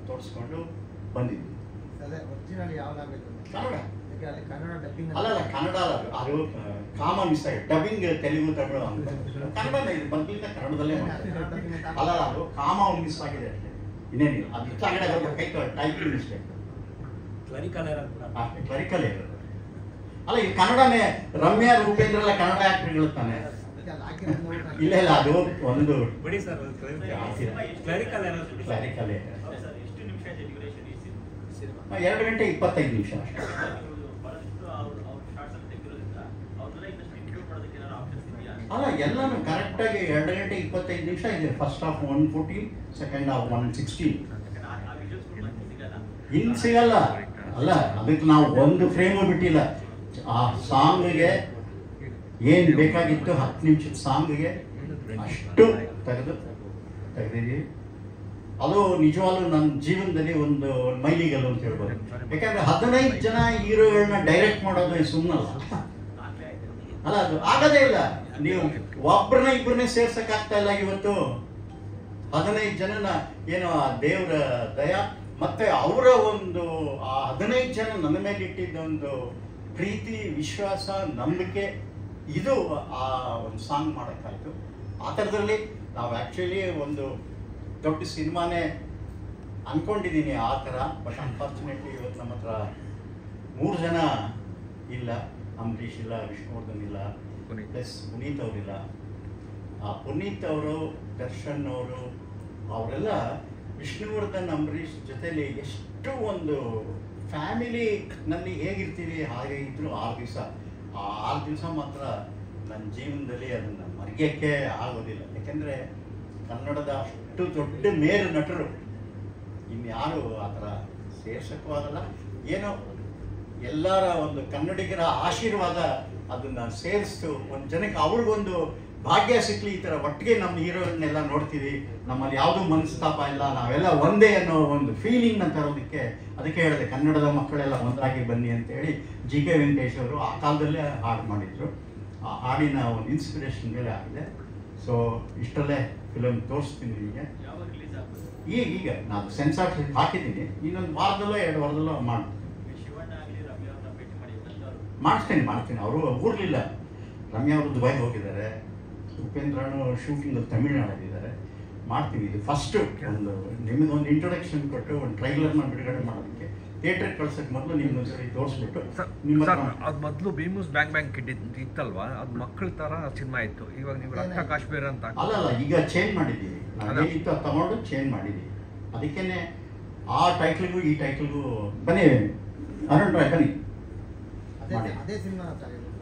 ತೋರಿಸ್ಕೊಂಡು ಬಂದಿದ್ವಿ. ಕನ್ನಡ ಅಲ್ಲ, ಕನ್ನಡ ಅದು ಕಾಮ ಮಿಸ್ ಆಗಿ ಡಬ್ಬಿಂಗ್ ತೆಲುಗು ತಮಿಳು ಅಂತ ಕನ್ನಡನೇ ಇದು ಬಂದಿಲ್ಲ, ಕನ್ನಡದಲ್ಲೇ ಅಲ್ಲ, ಅದು ಕಾಮ ಮಿಸ್ ಆಗಿದೆ ಅಷ್ಟೇ, ಇನ್ನೇನಿಲ್ಲ. ಅದು ಕನ್ನಡ ಟೈಪಿಂಗ್ ಮಿಸ್ಟೇಕ್, ಕ್ಲರಿಕಲ್ ಇರೋದು ಅಲ್ಲ. ಇದು ಕನ್ನಡನೇ. ರಮ್ಯಾ ರೂಪೇಂದ್ರ ಎಲ್ಲ ಕನ್ನಡ ಆಕ್ಟರ್ಗಳು ತಾನೆ. ಇಲ್ಲ ಇಲ್ಲ, ಅದು ಒಂದು ಕ್ಲರಿಕಲ್ 2 ಗಂಟೆ 25 ನಿಮಿಷ ಅಷ್ಟೇ. ಅಲ್ಲ, ಎಲ್ಲಾನು ಕರೆಕ್ಟಾಗಿ 2 ಗಂಟೆ 25 ನಿಮಿಷ ಇದೆ. First half 114, second half 116. ಇನ್ನು ಸಿಗಲ್ಲ. ಅಲ್ಲ, ಅದಕ್ಕೆ ನಾವು ಒಂದು ಫ್ರೇಮು ಬಿಟ್ಟಿಲ್ಲ. ಆ ಸಾಂಗ್ಗೆ ಏನು ಬೇಕಾಗಿತ್ತು 10 ನಿಮಿಷದ ಸಾಂಗ್ಗೆ ಅಷ್ಟು ತೆಗೆದಿದ್ದೀವಿ. ಅದು ನಿಜವಾಗ್ಲೂ ನನ್ನ ಜೀವನದಲ್ಲಿ ಒಂದು ಮೈಲಿಗಲ್ಲು ಅಂತ ಹೇಳ್ಬೋದು. ಯಾಕಂದ್ರೆ 15 ಜನ ಹೀರೋಗಳನ್ನ ಡೈರೆಕ್ಟ್ ಮಾಡೋದು ಸುಮ್ಮನಲ್ಲ. ಅಲ್ಲ, ಅದು ಆಗದೇ ಇಲ್ಲ. ನೀವು ಇಬ್ಬರನ್ನೇ ಸೇರ್ಸಕ್ಕಾಗ್ತಾ ಇಲ್ಲ ಇವತ್ತು. 15 ಜನನ ಏನೋ ದೇವರ ದಯ ಮತ್ತೆ ಅವರ ಒಂದು ಆ 15 ಜನ ನನ್ನ ಮೇಲೆ ಇಟ್ಟಿದ್ದ ಒಂದು ಪ್ರೀತಿ, ವಿಶ್ವಾಸ, ನಂಬಿಕೆ, ಇದು ಆ ಒಂದು ಸಾಂಗ್ ಮಾಡೋಕ್ಕಾಯ್ತು. ಆ ಥರದಲ್ಲಿ ನಾವು ಆ್ಯಕ್ಚುಲಿ ಒಂದು ದೊಡ್ಡ ಸಿನಿಮಾನೇ ಅಂದ್ಕೊಂಡಿದ್ದೀನಿ ಆ ಥರ. ಬಟ್ ಅನ್ಫಾರ್ಚುನೇಟ್ಲಿ ಇವತ್ತು ನಮ್ಮ ಹತ್ರ 3 ಜನ ಇಲ್ಲ. ಅಂಬರೀಷ್ ಇಲ್ಲ, ವಿಷ್ಣುವರ್ಧನ್ ಇಲ್ಲ, ಪ್ಲಸ್ ಪುನೀತ್ ಅವರಿಲ್ಲ. ಆ ಪುನೀತ್ ಅವರು, ದರ್ಶನ್ ಅವರು, ಅವರೆಲ್ಲ ವಿಷ್ಣುವರ್ಧನ್, ಅಂಬರೀಷ್ ಜೊತೆಲಿ ಎಷ್ಟು ಒಂದು ಫ್ಯಾಮಿಲಿನಲ್ಲಿ ಹೇಗಿರ್ತೀವಿ ಹಾಗೆ ಇದ್ರು 6 ದಿವಸ. ಆ 6 ದಿವಸ ಮಾತ್ರ ನನ್ನ ಜೀವನದಲ್ಲಿ ಅದನ್ನು ಮರೆಯೋಕ್ಕೆ ಆಗೋದಿಲ್ಲ. ಯಾಕೆಂದರೆ ಕನ್ನಡದ ಅಷ್ಟು ದೊಡ್ಡ ಮೇರು ನಟರು ಇನ್ಯಾರು ಆ ಥರ ಸೇರ್ಸಕ್ಕೂ ಆಗಲ್ಲ. ಏನೋ ಎಲ್ಲರ ಒಂದು ಕನ್ನಡಿಗರ ಆಶೀರ್ವಾದ ಅದನ್ನು ಸೇರಿಸ್ತು ಒಂದು ಜನಕ್ಕೆ. ಅವ್ರಿಗೊಂದು ಭಾಗ್ಯ ಸಿಕ್ಕಲಿ. ಈ ಥರ ಒಟ್ಟಿಗೆ ನಮ್ಮ ಹೀರೋಗಳನ್ನೆಲ್ಲ ನೋಡ್ತೀವಿ, ನಮ್ಮಲ್ಲಿ ಯಾವುದೂ ಮನಸ್ತಾಪ ಇಲ್ಲ, ನಾವೆಲ್ಲ ಒಂದೇ ಅನ್ನೋ ಒಂದು ಫೀಲಿಂಗ್ನ ತರೋದಕ್ಕೆ. ಅದಕ್ಕೆ ಹೇಳಿದೆ ಕನ್ನಡದ ಮಕ್ಕಳೆಲ್ಲ ಒಂದಾಗಿ ಬನ್ನಿ ಅಂತೇಳಿ GK ವೆಂಕಟೇಶ್ ಅವರು ಆ ಕಾಲದಲ್ಲೇ ಹಾಡು ಮಾಡಿದರು. ಆ ಹಾಡಿನ ಒಂದು ಇನ್ಸ್ಪಿರೇಷನ್ ಮೇಲೆ ಆಗಿದೆ. ಸೊ ಇಷ್ಟಲ್ಲೇ ಫಿಲಮ್ ತೋರಿಸ್ತೀನಿ ನಿಮಗೆ. ಈಗ ನಾನು ಸೆನ್ಸಾರ್ ಹಾಕಿದ್ದೀನಿ. ಇನ್ನೊಂದು ವಾರದಲ್ಲೋ 2 ವಾರದಲ್ಲೋ ಮಾಡ್ತೀನಿ. ಅವರು ಊರ್ಲಿಲ್ಲ. ರಮ್ಯಾ ಅವರು ದುಬೈಗೆ ಹೋಗಿದ್ದಾರೆ, ಉಪೇಂದ್ರನು ಶೂಟಿಂಗ್ ತಮಿಳ್ನಾಡಲ್ಲಿದ್ದಾರೆ. ಮಾಡ್ತೀವಿ. ಇದು ಫಸ್ಟು ಒಂದು ನಿಮಗೊಂದು ಇಂಟ್ರೊಡಕ್ಷನ್ ಕೊಟ್ಟು ಒಂದು ಟ್ರೈಲರ್ನ ಬಿಡುಗಡೆ ಮಾಡೋದಕ್ಕೆ ಥಿಯೇಟ್ರಿಗೆ ಕಳ್ಸೋಕ್ಕೆ ಮೊದಲು ನಿಮ್ಗೊಂದ್ಸರಿ ತೋರಿಸ್ಬಿಟ್ಟು ನಿಮ್ಮ ಅದು ಮೊದಲು ಭೀಮೂಸ್ ಬ್ಯಾಂಗ್ ಕಿಡ್ ಇತ್ತಲ್ವಾ, ಅದು ಮಕ್ಕಳ ಥರ ಸಿನಿಮಾ ಇತ್ತು. ಇವಾಗ ನೀವು ರಕ್ತ ಕಾಶ್ಮೀರ ಅಂತ ಅಲ್ಲ, ಈಗ ಚೇಂಜ್ ಮಾಡಿದ್ದೀವಿ. ಏನಿತ್ತು ಅದು ತಗೊಂಡು ಚೇಂಜ್ ಮಾಡಿದ್ದೀವಿ. ಅದಕ್ಕೇನೆ ಆ ಟೈಟ್ಲಿಗೂ ಈ ಟೈಟ್ಲಿಗೂ ಬನ್ನಿ ಅರುಣ್ ರಾಯ್ ಬನ್ನಿ.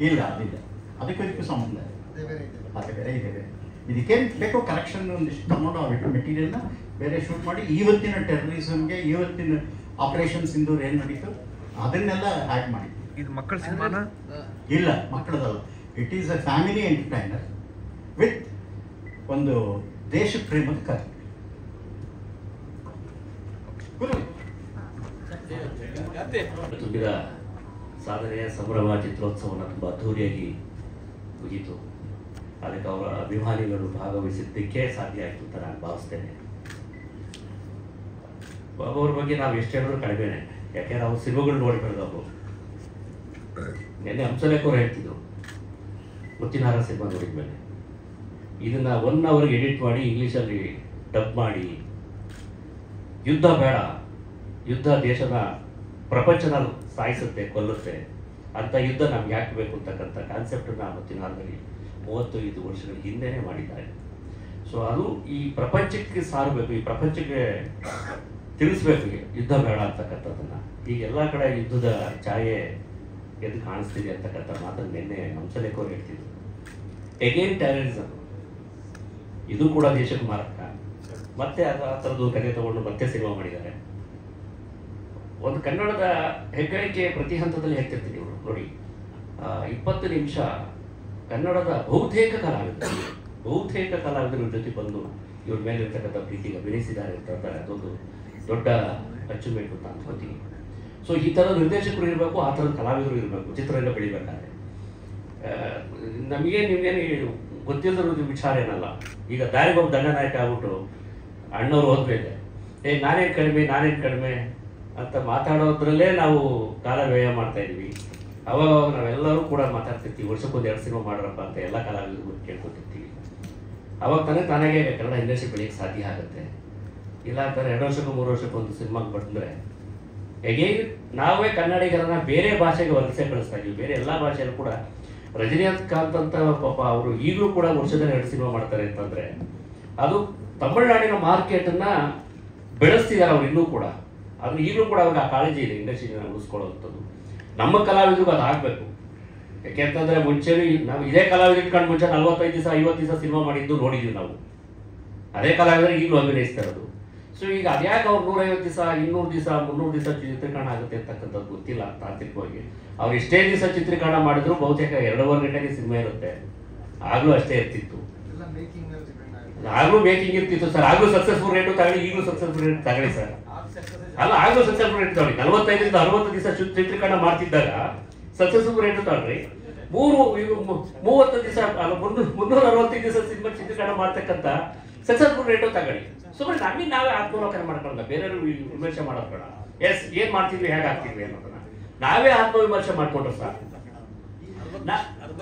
ಇಲ್ಲ, ಅದಿಲ್ಲ, ಅದಕ್ಕೂ ಇದಕ್ಕೂ ಸಂಬಂಧ ಅದೇ ಬೇರೆ ಇದೆ. ಇದಕ್ಕೇನು ಬೇಕೋ ಕರೆಕ್ಷನ್ ಒಂದಿಷ್ಟು ತಗೊಂಡು ಆ ಮೆಟೀರಿಯಲ್ನ ಬೇರೆ ಶೂಟ್ ಮಾಡಿ ಇವತ್ತಿನ ಟೆರರಿಸಮ್ಗೆ, ಇವತ್ತಿನ ಆಪರೇಷನ್ ಸಿಂಧೂರ್ ಏನು ನಡೀತು ಅದನ್ನೆಲ್ಲ ಆ್ಯಡ್ ಮಾಡಿ. ಇದು ಮಕ್ಕಳ ಸಿನಿಮಾನ? ಇಲ್ಲ, ಮಕ್ಕಳದಲ್ಲ. It is a family entertainer with ಒಂದು ದೇಶ ಪ್ರೇಮದ ಕಥೆ. ತುಂಬಿದ ಸಾಧನೆಯ ಸಂಭ್ರಮ ಚಿತ್ರೋತ್ಸವವನ್ನು ತುಂಬ ಅದ್ಧೂರಿಯಾಗಿ ಮುಗೀತು. ಅದಕ್ಕೆ ಅವರ ಅಭಿಮಾನಿಗಳು ಭಾಗವಹಿಸಿದ್ದಕ್ಕೆ ಸಾಧ್ಯ ಆಯಿತು ಅಂತ ನಾನು ಭಾವಿಸ್ತೇನೆ. ಬಾಬು ಅವ್ರ ಬಗ್ಗೆ ನಾವು ಎಷ್ಟು ಹೇಳಿದ್ರು ಕಡಿಮೆನೆ. ಯಾಕೆಂದ್ರೆ ಅವ್ರು ಸಿನಿಮಾಗಳು ನೋಡಿ ಬೆಳೆದವರು. ನಿನ್ನೆ ಹಂಸಲೇಖ ಅವ್ರು ಹೇಳ್ತಿದ್ರು, ಮುತ್ತಿನಹಾರ ಸಿನಿಮಾ ನೋಡಿದ್ಮೇಲೆ ಇದನ್ನು 1 ಅವರ್ಗೆ ಎಡಿಟ್ ಮಾಡಿ ಇಂಗ್ಲೀಷಲ್ಲಿ ಡಬ್ ಮಾಡಿ, ಯುದ್ಧ ಬೇಡ, ಯುದ್ಧ ದೇಶದ ಪ್ರಪಂಚನ ಸಾಯಿಸುತ್ತೆ, ಕೊಲ್ಲುತ್ತೆ, ಅಂಥ ಯುದ್ಧ ನಮ್ಗೆ ಯಾಕೆ ಬೇಕು ಅಂತಕ್ಕಂಥ ಕಾನ್ಸೆಪ್ಟನ್ನು ಮುತ್ತಿನಹಾರದಲ್ಲಿ 35 ವರ್ಷಗಳ ಹಿಂದೆನೇ ಮಾಡಿದ್ದಾರೆ. ಸೊ ಅದು ಈ ಪ್ರಪಂಚಕ್ಕೆ ಸಾರಬೇಕು, ಈ ಪ್ರಪಂಚಕ್ಕೆ ತಿಳಿಸ್ಬೇಕು ಯುದ್ಧ ಬೇಡ ಅಂತಕ್ಕಂಥದ್ದನ್ನು. ಈಗ ಎಲ್ಲ ಕಡೆ ಯುದ್ಧದ ಛಾಯೆ ಎದ್ದು ಕಾಣಿಸ್ತಿದೆ ಅಂತಕ್ಕಂಥ ಮಾತನ್ನು ನಿನ್ನೆ ಹಂಸಲೇಖ ಅವ್ರು ಹೇಳ್ತಿದ್ರು. ಎಗೇನ್ ಟೆರರಿಸಮ್, ಇದು ಕೂಡ ದೇಶಕ್ಕೆ ಮಾರಕ. ಮತ್ತೆ ಆ ಥರದ್ದು ಕಥೆ ತಗೊಂಡು ಮತ್ತೆ ಸಿನಿಮಾ ಮಾಡಿದ್ದಾರೆ. ಒಂದು ಕನ್ನಡದ ಹೆಗ್ಗಳಿಕೆ ಪ್ರತಿ ಹಂತದಲ್ಲಿ ಹೇಳ್ತಿರ್ತೀನಿ ಇವರು ನೋಡಿ. 20 ನಿಮಿಷ ಕನ್ನಡದ ಬಹುತೇಕ ಕಲಾವಿದರು ಜೊತೆ ಬಂದು ಇವ್ರ ಮೇಲೆ ಇರ್ತಕ್ಕಂಥ ಪ್ರೀತಿಗೆ ಅಭಿನಯಿಸಿದ್ದಾರೆ ಅಂತಂದರೆ ಅದೊಂದು ದೊಡ್ಡ ಅಚೀವ್ಮೆಂಟ್ ಅಂತ ಅನ್ಕೋತೀನಿ. ಸೊ ಈ ಥರ ನಿರ್ದೇಶಕರು ಇರಬೇಕು, ಆ ಥರದ ಕಲಾವಿದರು ಇರಬೇಕು ಚಿತ್ರರಂಗ ಬೆಳಿಬೇಕಾದ್ರೆ. ನಮಗೆ ನಿಮಗೇನು ಗೊತ್ತಿಲ್ಲದ ವಿಚಾರ ಏನಲ್ಲ. ಈಗ ದಾರಿಗೊಬ್ಬ ದಂಡನಾಯಕ ಆಗ್ಬಿಟ್ಟು ಅಣ್ಣವ್ರು ಹೋದ್ಮೇಲೆ ನಾನೇನು ಕಡಿಮೆ ಅಂತ ಮಾತಾಡೋದ್ರಲ್ಲೇ ನಾವು ಕಾಲ ವ್ಯಯ ಮಾಡ್ತಾ ಇದ್ವಿ. ಅವಾಗ ನಾವೆಲ್ಲರೂ ಕೂಡ ಮಾತಾಡ್ತಿರ್ತೀವಿ, ವರ್ಷಕ್ಕೊಂದು 2 ಸಿನಿಮಾ ಮಾಡೋರಪ್ಪ ಅಂತ ಎಲ್ಲ ಕಲಾವಿದರು ಕೇಳ್ಕೊತಿರ್ತೀವಿ. ಅವಾಗ ತಾನಾಗೆ ಕನ್ನಡ ಇಂಡಸ್ಟ್ರಿ ಬೆಳೆಯಕ್ಕೆ ಸಾಧ್ಯ ಆಗುತ್ತೆ. ಇಲ್ಲ ಅಂತಾರೆ 2 ವರ್ಷಕ್ಕೂ 3 ವರ್ಷಕ್ಕೂ ಒಂದು ಸಿನಿಮಾಗೆ ಬಂದರೆ ಹೇಗೆ ನಾವೇ ಕನ್ನಡಿಗರನ್ನ ಬೇರೆ ಭಾಷೆಗೆ ವಲಸೆ ಕಳಿಸ್ತಾ ಇದ್ವಿ. ಬೇರೆ ಎಲ್ಲ ಭಾಷೆಯಲ್ಲೂ ಕೂಡ ರಜನಿಕಾಂತ್ ಅಂತ ಪಾಪ ಅವರು ಈಗಲೂ ಕೂಡ ವರ್ಷದಲ್ಲಿ 2 ಸಿನಿಮಾ ಮಾಡ್ತಾರೆ ಅಂತಂದರೆ ಅದು ತಮಿಳುನಾಡಿನ ಮಾರ್ಕೆಟನ್ನ ಬೆಳೆಸ್ತಿದ್ದಾರೆ ಅವ್ರು ಇನ್ನೂ ಕೂಡ. ಆದರೆ ಈಗಲೂ ಕೂಡ ಅವ್ರಿಗೆ ಆ ಕಾಳಜಿ ಇದೆ ಇಂಡಸ್ಟ್ರಿನ ಉಳಿಸ್ಕೊಳ್ಳೋವಂಥದ್ದು. ನಮ್ಮ ಕಲಾವಿದರಿಗೂ ಅದು ಆಗಬೇಕು. ಯಾಕೆಂತಂದರೆ ಮುಂಚೆ ನಾವು ಇದೇ ಕಲಾವಿದರು ಇಟ್ಕೊಂಡು ಮುಂಚೆ 45 ದಿವಸ 50 ದಿವಸ ಸಿನಿಮಾ ಮಾಡಿದ್ದು ನೋಡಿದ್ವಿ ನಾವು. ಅದೇ ಕಲಾವಿದರು ಈಗಲೂ ಅಭಿನಯಿಸ್ತಾ ಇರೋದು. ಸೊ ಈಗ ಅದ್ಯಾಕೆ ಅವ್ರು 150 ದಿವಸ 200 ದಿವಸ 300 ದಿವಸ ಚಿತ್ರೀಕರಣ ಆಗುತ್ತೆ ಅಂತಕ್ಕಂಥದ್ದು ಗೊತ್ತಿಲ್ಲ ತಾಂತ್ರಿಕವಾಗಿ. ಅವ್ರು ಎಷ್ಟೇ ದಿವಸ ಚಿತ್ರೀಕರಣ ಮಾಡಿದ್ರು ಬಹುತೇಕ 2.5 ಗಂಟೆಗೆ ಸಿನಿಮಾ ಇರುತ್ತೆ. ಆಗಲೂ ಅಷ್ಟೇ ಇರ್ತಿತ್ತು, ಆಗಲೂ ಮೇಕಿಂಗ್ ಇರ್ತಿತ್ತು ಸರ್. ಆಗಲೂ ಸಕ್ಸಸ್ಫುಲ್ ರೇಟು ತಗೊಳ್ಳಿ, ಈಗಲೂ ಸಕ್ಸಸ್ಫುಲ್ ರೇಟ್ ತಗೊಳ್ಳಿ ಸರ್. ಅಲ್ಲ, ಆಗಲೂ ಸಕ್ಸಸ್ಫುಲ್ ರೇಟ್ ತಗೊಳ್ಳಿ. 45ರಿಂದ 60 ದಿವಸ ಚಿತ್ರೀಕರಣ ಮಾಡ್ತಿದ್ದಾಗ ಸಕ್ಸಸ್ಫುಲ್ ರೇಟು ತಗೊಳ್ರಿ. 30 ದಿವಸ ಅಲ್ಲ 365 ದಿವಸ ಸಿನಿಮಾ ಚಿತ್ರೀಕರಣ ಮಾಡ್ತಕ್ಕಂಥ ಸಕ್ಸಸ್ಫುಲ್ ರೇಟು ತಗೊಳ್ಳಿ. ಸುಮ್ಮನೆ ನಮಗೆ ನಾವೇ ಆತ್ಮಾವಲೋಕನ ಮಾಡ್ಕೊಳ್ಳೋಣ, ಬೇರೆಯವರು ವಿಮರ್ಶೆ ಮಾಡೋದು ಬೇಡ. ಎಸ್ ಏನ್ ಮಾಡ್ತಿದ್ವಿ, ಹೇಗೆ ಆಗ್ತಿದ್ವಿ ಅನ್ನೋದನ್ನ ನಾವೇ ಆತ್ಮವಿಮರ್ಶೆ ಮಾಡ್ಕೊಂಡ್ರೆ ಸರ್.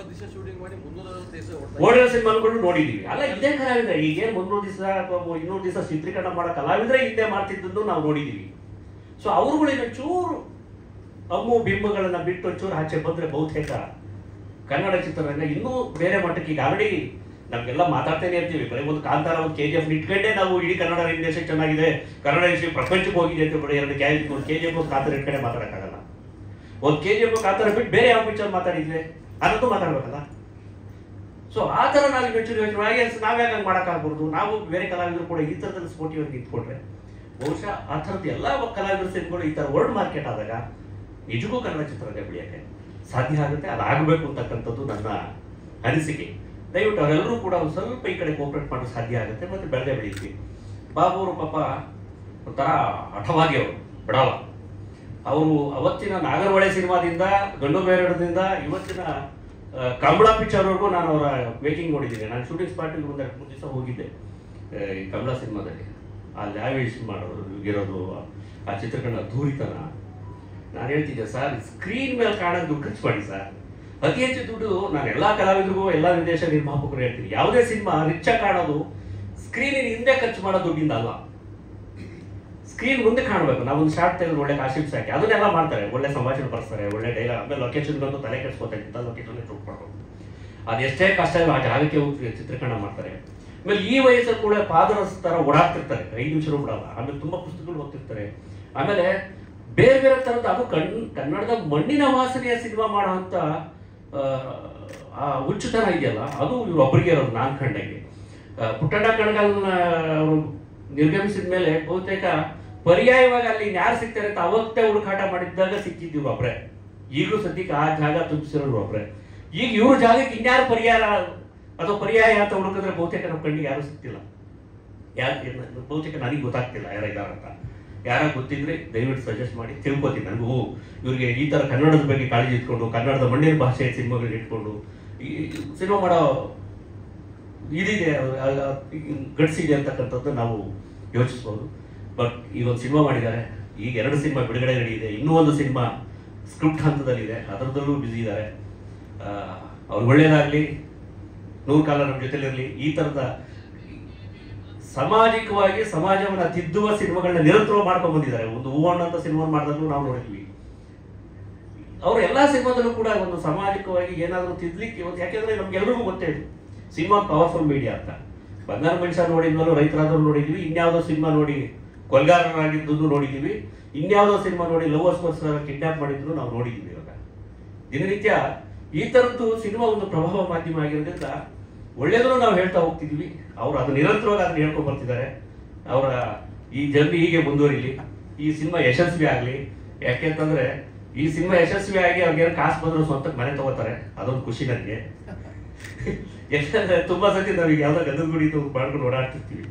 ಓಡಿರೋ ಸಿನಿಮಾಗಳು ನೋಡಿದೀವಿ. ಅಲ್ಲ, ಇದೇ ಕಲಾವಿದ್ರೆ ಈಗೇನು 300 ದಿವಸ ಅಥವಾ 200 ದಿವಸ ಚಿತ್ರೀಕರಣ ಮಾಡೋ ಕಲಾವಿದ್ರೆ ಹಿಂದೆ ಮಾಡ್ತಿದ್ದನ್ನು ನಾವು ನೋಡಿದೀವಿ. ಸೊ ಅವ್ರುಗಳಿನ ಚೂರು ಅಮ್ಮು ಬಿಂಬಗಳನ್ನ ಬಿಟ್ಟು ಚೂರು ಆಚೆ ಬಂದ್ರೆ ಬಹುತೇಕ ಕನ್ನಡ ಚಿತ್ರರಂಗ ಇನ್ನೂ ಬೇರೆ ಮಟ್ಟಕ್ಕೆ. ಈಗ ಆಲ್ರೆಡಿ ನಮ್ಗೆಲ್ಲ ಮಾತಾಡ್ತಾನೆ ಇರ್ತೀವಿ, ಬರೀ ಒಂದು ಕಾಂತಾರ ಒಂದು KGF ಇಟ್ಕೊಂಡೇ ನಾವು ಇಡೀ ಕನ್ನಡ ಇಂಡಸ್ಟ್ರಿ ಚೆನ್ನಾಗಿದೆ, ಕನ್ನಡ ಇಂಡಸ್ಟ್ರಿ ಪ್ರಪಂಚಕ್ಕೆ ಹೋಗಿದೆ ಅಂತ ಬಿಡಿ. 2 KGF ಒಂದು ಕಾಂತಾರ ಇಟ್ಕೊಂಡೆ ಮಾತಾಡೋಕ್ಕಾಗಲ್ಲ. ಒಂದು KGF ಕಾಂತಾರ ಬಿಟ್ಟು ಬೇರೆ ಯಾವ ಪಿಕ್ಚರ್ ಮಾತಾಡಿದ್ವಿ ಅನ್ನೋದು ಮಾತಾಡ್ಬೇಕಲ್ಲ. ಸೊ ಆ ಥರ ನಾವು ನಾವೇ ಹಂಗೆ ಮಾಡೋಕ್ಕಾಗ್ಬಾರ್ದು. ನಾವು ಬೇರೆ ಕಲಾವಿದರು ಕೂಡ ಈ ಥರದಲ್ಲಿ ಸ್ಪೋರ್ಟಿವ್ ಆಗಿ ನಿಂತ್ಕೊಂಡ್ರೆ ಬಹುಶಃ ಆ ಥರದ್ದು ಎಲ್ಲ ಕಲಾವಿದರು ಸಿನಿಮಾಗಳು ಈ ಥರ ವರ್ಲ್ಡ್ ಮಾರ್ಕೆಟ್ ಆದಾಗ ನಿಜಕ್ಕೂ ಕನ್ನಡ ಚಿತ್ರರಂಗ ಬೆಳೆಯೋಕ್ಕೆ ಸಾಧ್ಯ ಆಗುತ್ತೆ. ಅದಾಗಬೇಕು ಅಂತಕ್ಕಂಥದ್ದು ನನ್ನ ಅನಿಸಿಕೆ. ದಯವಿಟ್ಟು ಅವರೆಲ್ಲರೂ ಕೂಡ ಒಂದು ಸ್ವಲ್ಪ ಈ ಕಡೆ ಕೋಆಪರೇಟ್ ಮಾಡೋದು ಸಾಧ್ಯ ಆಗುತ್ತೆ, ಮತ್ತು ಬೆಳೆದೇ ಬೆಳೀತೀವಿ. ಬಾಬು ಅವರು ಪಾಪ ಒಂಥರ ಹಠವಾಗಿ ಅವರು ಬಿಡವ. ಅವರು ಅವತ್ತಿನ ನಾಗರಹೊಳೆ ಸಿನಿಮಾದಿಂದ ಗಂಡು ಬೇರೆಡದಿಂದ ಇವತ್ತಿನ ಕಂಬಳ ಪಿಕ್ಚರ್ವರೆಗೂ ನಾನು ಅವರ ಮೇಕಿಂಗ್ ನೋಡಿದ್ದೀನಿ. ನಾನು ಶೂಟಿಂಗ್ ಸ್ಪಾಟಿಗೆ ಒಂದು 2-3 ದಿವಸ ಹೋಗಿದ್ದೆ ಈ ಕಂಬಳ ಸಿನಿಮಾದಲ್ಲಿ. ಆ ಲ್ಯಾವಿಶ್ ಮಾಡೋದು ಇರೋದು, ಆ ಚಿತ್ರಕರಣ ಧೂಳಿತನ. ನಾನು ಹೇಳ್ತಿದ್ದೆ ಸರ್, ಸ್ಕ್ರೀನ್ ಮೇಲೆ ಕಾಣೋದು ದುಡ್ಡು ಖರ್ಚು ಮಾಡಿ ಸರ್. ಅತಿ ಹೆಚ್ಚು ದುಡ್ಡು ನಾನು ಎಲ್ಲ ಕಲಾವಿದರಿಗೂ ಎಲ್ಲ ನಿರ್ದೇಶಕ ನಿರ್ಮಾಪಕರು ಹೇಳ್ತೀನಿ, ಯಾವುದೇ ಸಿನಿಮಾ ರಿಚಾಗಿ ಕಾಣೋದು ಸ್ಕ್ರೀನಿನ ಹಿಂದೆ ಖರ್ಚು ಮಾಡೋ ದುಡ್ಡಿಂದ ಅಲ್ಲ, ಸ್ಕ್ರೀನ್ ಮುಂದೆ ಕಾಣಬೇಕು. ನಾವು ಒಂದು ಶಾರ್ಟ್ ತೆಗೆದು ಒಳ್ಳೆ ಕಾಸ್ಟ್ಯೂಮ್ಸ್ ಹಾಕಿ ಅದನ್ನೆಲ್ಲ ಮಾಡ್ತಾರೆ, ಒಳ್ಳೆ ಸಂಭಾಷಣೆ ಬರ್ತಾರೆ, ಒಳ್ಳೆ ಡೈಲಾಗ್. ಆಮೇಲೆ ಲೊಕೇಶನ್ಗಳಂತೂ ತಲೆ ಕೆಡಿಸ್ಕೊತಾರೆ, ಇಂಥ ಲೊಕೇಶನ್ ಶೂಟ್ ಮಾಡೋದು. ಅದು ಎಷ್ಟೇ ಕಷ್ಟ ಇಲ್ಲ ಆ ಜಾಗಕ್ಕೆ ಹೋಗಿ ಚಿತ್ರೀಕರಣ ಮಾಡ್ತಾರೆ. ಆಮೇಲೆ ಈ ವಯಸ್ಸಲ್ಲಿ ಕೂಡ ಪಾದರಸ ಥರ ಓಡಾಡ್ತಿರ್ತಾರೆ, 5 ನಿಮಿಷ ಬಿಡಲ್ಲ. ಆಮೇಲೆ ತುಂಬ ಪುಸ್ತಕಗಳು ಓದ್ತಿರ್ತಾರೆ. ಆಮೇಲೆ ಬೇರೆ ಬೇರೆ ಥರದ ಅದು ಕನ್ನಡದ ಮಣ್ಣಿನ ವಾಸನೆಯ ಸಿನಿಮಾ ಮಾಡೋ ಅಂಥ ಆ ಹುಚ್ಚುತನ ಇದೆಯಲ್ಲ, ಅದು ಇವ್ರು ಒಬ್ಬರಿಗೆ ಇರೋದು. ನಾನು ಕಂಡಂಗೆ ಪುಟ್ಟಣ್ಣ ಕಣಗಾಲನ್ನ ಅವರು ನಿರ್ಗಮಿಸಿದ ಮೇಲೆ ಬಹುತೇಕ ಪರ್ಯಾಯವಾಗಿ ಅಲ್ಲಿ ಯಾರು ಸಿಗ್ತಾರೆ ಅಂತ ಅವತ್ತೇ ಹುಡುಕಾಟ ಮಾಡಿದ್ದಾಗ ಸಿಕ್ಕಿದ್ದೀವಿ ಒಬ್ರೆ. ಈಗಲೂ ಸದ್ಯಕ್ಕೆ ಆ ಜಾಗ ತುಂಬಿಸಿರೋರು ಒಬ್ರೆ. ಈಗ ಇವ್ರ ಜಾಗಕ್ಕೆ ಇನ್ಯಾರು ಪರಿಹಾರ ಅಥವಾ ಪರ್ಯಾಯ ಅಂತ ಹುಡುಕಿದ್ರೆ ಬಹುತೇಕ ನಮ್ಮ ಕಣ್ಣಿಗೆ ಯಾರು ಸಿಗ್ತಿಲ್ಲ. ಬಹುತೇಕ ನನಗೆ ಗೊತ್ತಾಗ್ತಿಲ್ಲ ಯಾರಿದ್ದಾರಂತ. ಯಾರ ಗೊತ್ತಿದ್ರೆ ದಯವಿಟ್ಟು ಸಜೆಸ್ಟ್ ಮಾಡಿ ತಿಳ್ಕೊತೀನಿ. ನನಗೂ ಇವ್ರಿಗೆ ಈ ಥರ ಕನ್ನಡದ ಬಗ್ಗೆ ಕಾಳಜಿ ಇಟ್ಕೊಂಡು, ಕನ್ನಡದ ಮಣ್ಣಿನ ಭಾಷೆ ಸಿನಿಮಾಗಳನ್ನ ಇಟ್ಕೊಂಡು ಈ ಸಿನಿಮಾ ಮಾಡೋ ಇದಿದೆ, ಗಡ್ಸಿದೆ ಅಂತಕ್ಕಂಥದ್ದು ನಾವು ಯೋಚಿಸ್ಬೋದು. ಬಟ್ ಈಗ ಒಂದು ಸಿನಿಮಾ ಮಾಡಿದ್ದಾರೆ, ಈಗ 2 ಸಿನಿಮಾ ಬಿಡುಗಡೆ ಇದೆ, ಇನ್ನೂ ಒಂದು ಸಿನಿಮಾ ಸ್ಕ್ರಿಪ್ಟ್ ಹಂತದಲ್ಲಿದೆ, ಅದರದಲ್ಲೂ ಬ್ಯುಸಿ ಇದ್ದಾರೆ. ಅವ್ರಿಗೆ ಒಳ್ಳೇದಾಗಲಿ, 100 ಕಾಲ ನಮ್ಮ ಜೊತೆಲಿರಲಿ. ಈ ಥರದ ಸಾಮಾಜಿಕವಾಗಿ ಸಮಾಜವನ್ನು ತಿದ್ದುವ ಸಿನಿಮಾಗಳನ್ನ ನಿರಂತರವಾಗಿ ಮಾಡ್ಕೊಂಡು ಬಂದಿದ್ದಾರೆ. ಒಂದು ಹೂವಣ್ಣ ಅಂತ ಸಿನಿಮಾ ಮಾಡಿದಾಗಲೂ ನಾವು ನೋಡಿದ್ವಿ. ಅವರು ಎಲ್ಲ ಸಿನಿಮಾದಲ್ಲೂ ಕೂಡ ಒಂದು ಸಾಮಾಜಿಕವಾಗಿ ಏನಾದರೂ ತಿದ್ದಲಿಕ್ಕೆ ಒಂದು, ಯಾಕೆಂದರೆ ನಮ್ಗೆಲ್ರಿಗೂ ಗೊತ್ತೇ ಇದೆ ಸಿನಿಮಾ ಪವರ್ಫುಲ್ ಮೀಡಿಯಾ ಅಂತ. ಬಂಗಾರ ಮನುಷ್ಯ ನೋಡಿದ್ವಲ್ಲೂ, ರೈತರಾದರೂ ನೋಡಿದ್ವಿ, ಇನ್ಯಾವುದೋ ಸಿನಿಮಾ ನೋಡಿ ಕೊಲ್ಗಾರರಾಗಿದ್ದು ನೋಡಿದ್ದೀವಿ, ಇನ್ಯಾವುದೋ ಸಿನಿಮಾ ನೋಡಿ ಲವರ್ಸ್ಗೋಸ್ಕರ ಕಿಡ್ನಾಪ್ ಮಾಡಿದ್ರು ನಾವು ನೋಡಿದ್ದೀವಿ. ಇವಾಗ ದಿನನಿತ್ಯ ಈ ಥರದ್ದು ಸಿನಿಮಾ ಒಂದು ಪ್ರಭಾವ ಮಾಧ್ಯಮ ಆಗಿರೋದ್ರಿಂದ ಒಳ್ಳೆಯದನ್ನು ನಾವು ಹೇಳ್ತಾ ಹೋಗ್ತಿದ್ವಿ. ಅವರು ಅದು ನಿರಂತರವಾಗಿ ಅದನ್ನು ಹೇಳ್ಕೊಂಡು ಬರ್ತಿದ್ದಾರೆ. ಅವರ ಈ ಜರ್ನಿ ಹೀಗೆ ಮುಂದುವರಿಲಿ, ಈ ಸಿನಿಮಾ ಯಶಸ್ವಿ ಆಗಲಿ. ಯಾಕೆಂತಂದರೆ ಈ ಸಿನಿಮಾ ಯಶಸ್ವಿ ಆಗಿ ಅವ್ರಿಗೇನು ಕಾಸು ಬಂದರೂ ಸ್ವಂತಕ್ಕೆ ಮನೆ ತಗೋತಾರೆ, ಅದೊಂದು ಖುಷಿ ನನಗೆ. ಯಾಕಂದರೆ ತುಂಬ ಸತಿ ನಾವೀಗ ಯಾವುದೋ ಗಂಧದ ಗುಡಿ ಮಾಡ್ಕೊಂಡು ಓಡಾಡ್ತಿರ್ತೀವಿ.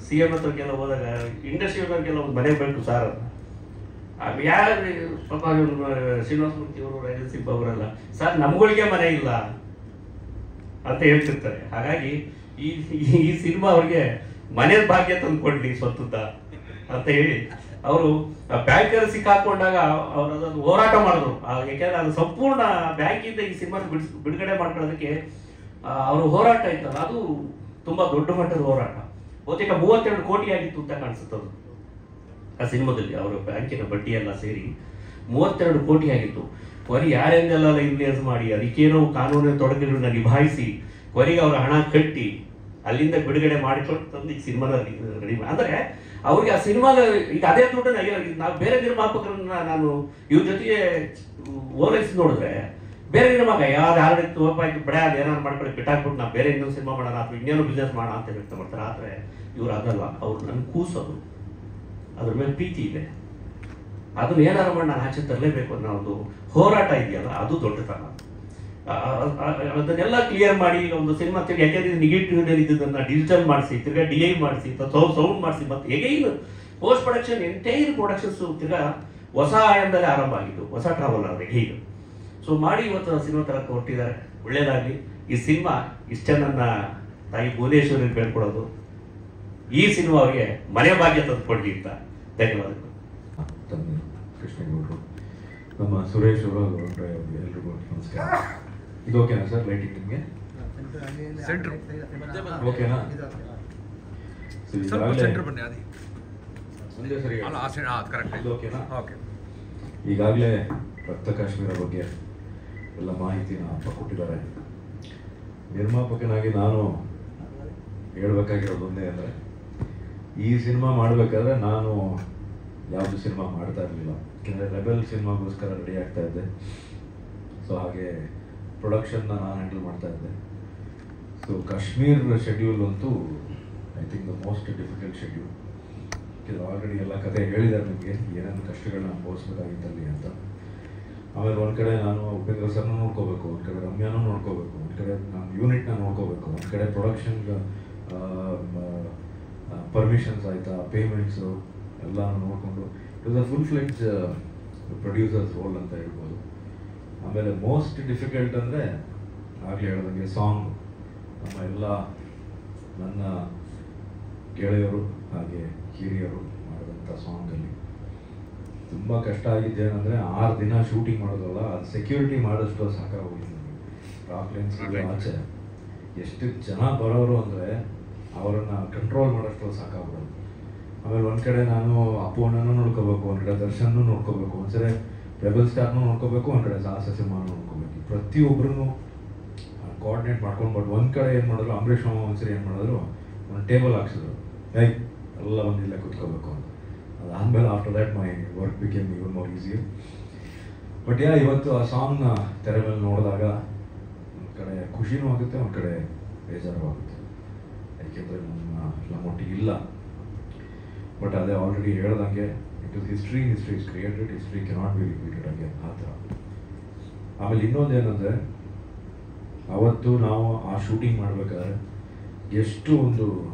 CM ಹತ್ರಕ್ಕೆಲ್ಲ ಹೋದಾಗ ಇಂಡಸ್ಟ್ರಿಯವ್ರಿಗೆಲ್ಲ ಒಂದು ಮನೆ ಬೇಕು ಸರ್. ಯಾರು ಪಾಪ ಶ್ರೀನಿವಾಸ ಮೂರ್ತಿ ಅವರು, ರಾಜೇಂದ್ರ ಸಿಂಗ್ ಅವರೆಲ್ಲ ಸರ್ ನಮ್ಗಳಿಗೆ ಮನೆ ಇಲ್ಲ ಅಂತ ಹೇಳ್ತಿರ್ತಾರೆ. ಹಾಗಾಗಿ ಈ ಸಿನಿಮಾ ಅವ್ರಿಗೆ ಮನೆ ಭಾಗ್ಯ ತಂದು ಕೊಡ್ಲಿ ಸ್ವತ್ತದ ಅಂತ ಹೇಳಿ ಅವರು ಬ್ಯಾಂಕರ್ ಸಿಕ್ಕಾಕೊಂಡಾಗ ಅವರು ಅದನ್ನು ಹೋರಾಟ ಮಾಡಿದ್ರು. ಯಾಕೆಂದ್ರೆ ಅದು ಸಂಪೂರ್ಣ ಬ್ಯಾಂಕಿಂದ ಈ ಸಿನಿಮಾ ಬಿಡುಗಡೆ ಮಾಡ್ಕೊಳ್ಳೋದಕ್ಕೆ ಅವರು ಹೋರಾಟ ಇತ್ತಲ್ಲ, ಅದು ತುಂಬಾ ದೊಡ್ಡ ಮಟ್ಟದ ಹೋರಾಟ. ಬಹುತೇಕ 32 ಕೋಟಿ ಆಗಿತ್ತು ಅಂತ ಕಾಣಿಸುತ್ತೆ ಅದು ಆ ಸಿನಿಮಾದಲ್ಲಿ. ಅವರು ಬ್ಯಾಂಕಿನ ಬಡ್ಡಿ ಎಲ್ಲ ಸೇರಿ 32 ಕೋಟಿ ಆಗಿತ್ತು. ಕೊನೆಗೆ ಯಾರೆಂದೆಲ್ಲ ಇನ್ಫ್ಲೂಯೆನ್ಸ್ ಮಾಡಿ ಅದಕ್ಕೇನೋ ಕಾನೂನಿನ ತೊಡಕುಗಳನ್ನ ನಿಭಾಯಿಸಿ ಕೊನೆಗೆ ಅವರ ಹಣ ಕಟ್ಟಿ ಅಲ್ಲಿಂದ ಬಿಡುಗಡೆ ಮಾಡಿಕೊಂಡು ತಂದು ಈ ಸಿನಿಮಾದ ರೆಡಿ. ಅಂದ್ರೆ ಅವ್ರಿಗೆ ಆ ಸಿನಿಮಾದ ಈಗ ಅದೇ ದುಡ್ಡನ್ನ ನಾವು ಬೇರೆ ನಿರ್ಮಾಪಕರನ್ನ ನಾನು ಇವ್ರ ಜೊತೆಗೆ ಓಲೈಸಿ ನೋಡಿದ್ರೆ ಬೇರೆ ನಿರ್ಮಾಪಕ ಯಾರು ರೂಪಾಯಿ ಬಿಡ ಅದು ಏನಾದ್ರು ಮಾಡ್ಕೊಳ್ಳಿ ಬಿಟ್ಟಾಕ್ಬಿಟ್ಟು ನಾವು ಬೇರೆ ಇನ್ನೊಂದು ಸಿನಿಮಾ ಮಾಡೋಣ ಅಥವಾ ಇನ್ನೇನೋ ಬಿಸ್ನೆಸ್ ಮಾಡೋಣ ಅಂತ ವ್ಯಕ್ತ ಮಾಡ್ತಾರೆ. ಆದರೆ ಇವ್ರು ಅದಲ್ಲ, ಅವ್ರು ನನ್ನ ಕೂಸೋದು, ಅದ್ರ ಮೇಲೆ ಪ್ರೀತಿ ಇದೆ, ಅದನ್ನ ಏನಾರು ಮಾಡಿ ನಾನು ಆಚೆ ತರಲೇಬೇಕು ಅನ್ನೋ ಒಂದು ಹೋರಾಟ ಇದೆಯಲ್ಲ, ಅದು ದೊಡ್ಡತನ. ಅದನ್ನೆಲ್ಲ ಕ್ಲಿಯರ್ ಮಾಡಿ ಒಂದು ಸಿನಿಮಾ ಯಾಕೆಂದ್ರೆ ನೆಗೆಟಿವ್ ಇದ್ದದನ್ನ ಡಿಜಿಟಲ್ ಮಾಡಿಸಿ, ತಿರ್ಗಾ DI ಮಾಡಿಸಿ, ಸೌಂಡ್ ಮಾಡಿಸಿ, ಮತ್ತೆ ಹೇಗೇನು ಪೋಸ್ಟ್ ಪ್ರೊಡಕ್ಷನ್ ಎಂಟೈರ್ ಪ್ರೊಡಕ್ಷನ್ಸ್ ತಿರ್ಗಾ ಹೊಸ ಆಯಾಮದಲ್ಲಿ ಆರಂಭ ಆಗಿದ್ದು, ಹೊಸ ಟ್ರಾವೆಲ್ ಆದ್ರೆ ಹೀಗೆ. ಸೊ ಮಾಡಿ ಇವತ್ತು ಸಿನಿಮಾ ತರಕ್ಕೆ ಹೊರಟಿದ್ದಾರೆ. ಒಳ್ಳೇದಾಗಲಿ. ಈ ಸಿನಿಮಾ ಇಷ್ಟೇ ನನ್ನ ತಾಯಿ ಭುವನೇಶ್ವರಿಗೆ ಬೇಡ್ಕೊಡೋದು, ಈ ಸಿನಿಮಾ ಅವರಿಗೆ ಮನೆ ಭಾಗ್ಯ ತಂದುಕೊಡ್ಲಿ ಅಂತ. ಧನ್ಯವಾದಗಳು. ಕೃಷ್ಣೇಗೌಡರು, ನಮ್ಮ ಸುರೇಶ್ ಅವರು, ಎಲ್ರಿಗೂ ನಮಸ್ಕಾರ. ಇದು ಓಕೆನಾ ಸರ್ ಲೈಟಿಂಗ್ ನಿಮಗೆ? ಸೆಂಟ್ರ್ ಓಕೆನಾ? ಸ್ವಲ್ಪ ಸೆಂಟ್ರ್ ಬನ್ನಿ. ಅದು ಒಂದೇ ಸರಿ ಕರೆಕ್ಟ್. ಇದು ಓಕೆನಾ? ಓಕೆ. ಈಗಾಗಲೇ ರಕ್ತ ಕಾಶ್ಮೀರ ಬಗ್ಗೆ ಎಲ್ಲ ಮಾಹಿತಿನ ಅಪ್ಪ ಕೊಟ್ಟಿದ್ದಾರೆ. ನಿರ್ಮಾಪಕನಾಗಿ ನಾನು ಹೇಳ್ಬೇಕಾಗಿರೋದು ಒಂದೇ ಅಂದರೆ, ಈ ಸಿನಿಮಾ ಮಾಡಬೇಕಾದ್ರೆ ನಾನು ಯಾವುದು ಸಿನಿಮಾ ಮಾಡ್ತಾ ಇರಲಿಲ್ಲ. ಯಾಕೆಂದರೆ ರೆಬೆಲ್ ಸಿನಿಮಾಗೋಸ್ಕರ ರೆಡಿ ಆಗ್ತಾ ಇದ್ದೆ. ಸೊ ಹಾಗೆ ಪ್ರೊಡಕ್ಷನ್ನ ನಾನು ಹ್ಯಾಂಡಲ್ ಮಾಡ್ತಾ ಇದ್ದೆ. ಸೊ ಕಾಶ್ಮೀರ್ ಶೆಡ್ಯೂಲ್ ಅಂತೂ I think the most difficult schedule. Already ಎಲ್ಲ ಕತೆ ಹೇಳಿದ್ದಾರೆ ನಿಮಗೆ, ಏನೇನು ಕಷ್ಟಗಳನ್ನ ಅನುಭವಿಸ್ಬೇಕಾಗಿತ್ತಲ್ಲಿ ಅಂತ. ಆಮೇಲೆ ಒಂದು ಕಡೆ ನಾನು ಉಪೇಂದ್ರ ಸರ್ನ ನೋಡ್ಕೋಬೇಕು, ಒಂದು ಕಡೆ ರಮ್ಯಾನೂ ನೋಡ್ಕೋಬೇಕು, ಒಂದು ಕಡೆ ನಾನು ಯೂನಿಟ್ನ ನೋಡ್ಕೋಬೇಕು, ಒಂದು ಕಡೆ ಪ್ರೊಡಕ್ಷನ್ಗೆ ಪರ್ಮಿಷನ್ಸ್ ಆಯಿತಾ, ಪೇಮೆಂಟ್ಸು ಎಲ್ಲ ನೋಡಿಕೊಂಡು it was a full fledged producers role ಅಂತ ಹೇಳ್ಬೋದು. ಆಮೇಲೆ ಮೋಸ್ಟ್ ಡಿಫಿಕಲ್ಟ್ ಅಂದರೆ ಆಗಲೇ ಹೇಳ್ದಂಗೆ ಸಾಂಗ್. ನಮ್ಮ ಎಲ್ಲ ನನ್ನ ಗೆಳೆಯರು ಹಾಗೆ ಹಿರಿಯರು ಮಾಡಿದಂಥ ಸಾಂಗಲ್ಲಿ ತುಂಬ ಕಷ್ಟ ಆಗಿದ್ದೇನೆಂದರೆ 6 ದಿನ ಶೂಟಿಂಗ್ ಮಾಡೋದಲ್ಲ, ಅದು ಸೆಕ್ಯೂರಿಟಿ ಮಾಡೋಷ್ಟು ಸಾಕಾಗೋಗಿದೆ ನನಗೆ. ರಾಕ್ಲೆನ್ಸ್ ಆಚೆ ಎಷ್ಟು ಜನ ಬರೋರು ಅಂದರೆ ಅವರನ್ನು ಕಂಟ್ರೋಲ್ ಮಾಡೋಷ್ಟು ಸಾಕಾಗ್ಬಿಡೋದು. ಆಮೇಲೆ ಒಂದು ಕಡೆ ನಾನು ಅಪ್ಪು ಅಣ್ಣನೂ ನೋಡ್ಕೋಬೇಕು, ಒಂದು ಕಡೆ ದರ್ಶನ್ನೂ ನೋಡ್ಕೋಬೇಕು, ಒಂದ್ಸರಿ ರೆಬಲ್ ಸ್ಟಾರ್ನೂ ನೋಡ್ಕೋಬೇಕು, ಒಂದು ಕಡೆ ಸಾಹಸ ಸಿಂಹನೂ ನೋಡ್ಕೋಬೇಕು. ಪ್ರತಿಯೊಬ್ಬರೂ ಕೋಆರ್ಡಿನೇಟ್ ಮಾಡ್ಕೊಂಡು. ಬಟ್ ಒಂದು ಕಡೆ ಏನು ಮಾಡಿದ್ರು, ಅಂಬರೀಷ್ ಮಾಮ ಒಂದ್ಸರಿ ಏನು ಮಾಡಿದ್ರು, ಒಂದು ಟೇಬಲ್ ಹಾಕ್ಸಿದ್ರು, ಎಲ್ಲ ಬಂದಿಲ್ಲ ಕೂತ್ಕೋಬೇಕು ಅಂತ. ಅದಾದಮೇಲೆ after that my work became even more easier. But ಇವತ್ತು ಆ ಸಾಂಗ್ನ ತೆರೆ ಮೇಲೆ ನೋಡಿದಾಗ ಒಂದು ಕಡೆ ಖುಷಿನೂ ಆಗುತ್ತೆ, ಒಂದು ಕಡೆ ಬೇಜಾರು ಆಗುತ್ತೆ. ಯಾಕೆಂದರೆ ನಮ್ಮೊಟ್ಟಿಗೆ ಇಲ್ಲ. ಬಟ್ ಅದೇ ಆಲ್ರೆಡಿ ಹೇಳ್ದಂಗೆ it is history is created, history cannot be repeated again, ಆ ಥರ. ಆಮೇಲೆ ಇನ್ನೊಂದೇನೆಂದರೆ, ಅವತ್ತು ನಾವು ಆ ಶೂಟಿಂಗ್ ಮಾಡಬೇಕಾದ್ರೆ ಎಷ್ಟು ಒಂದು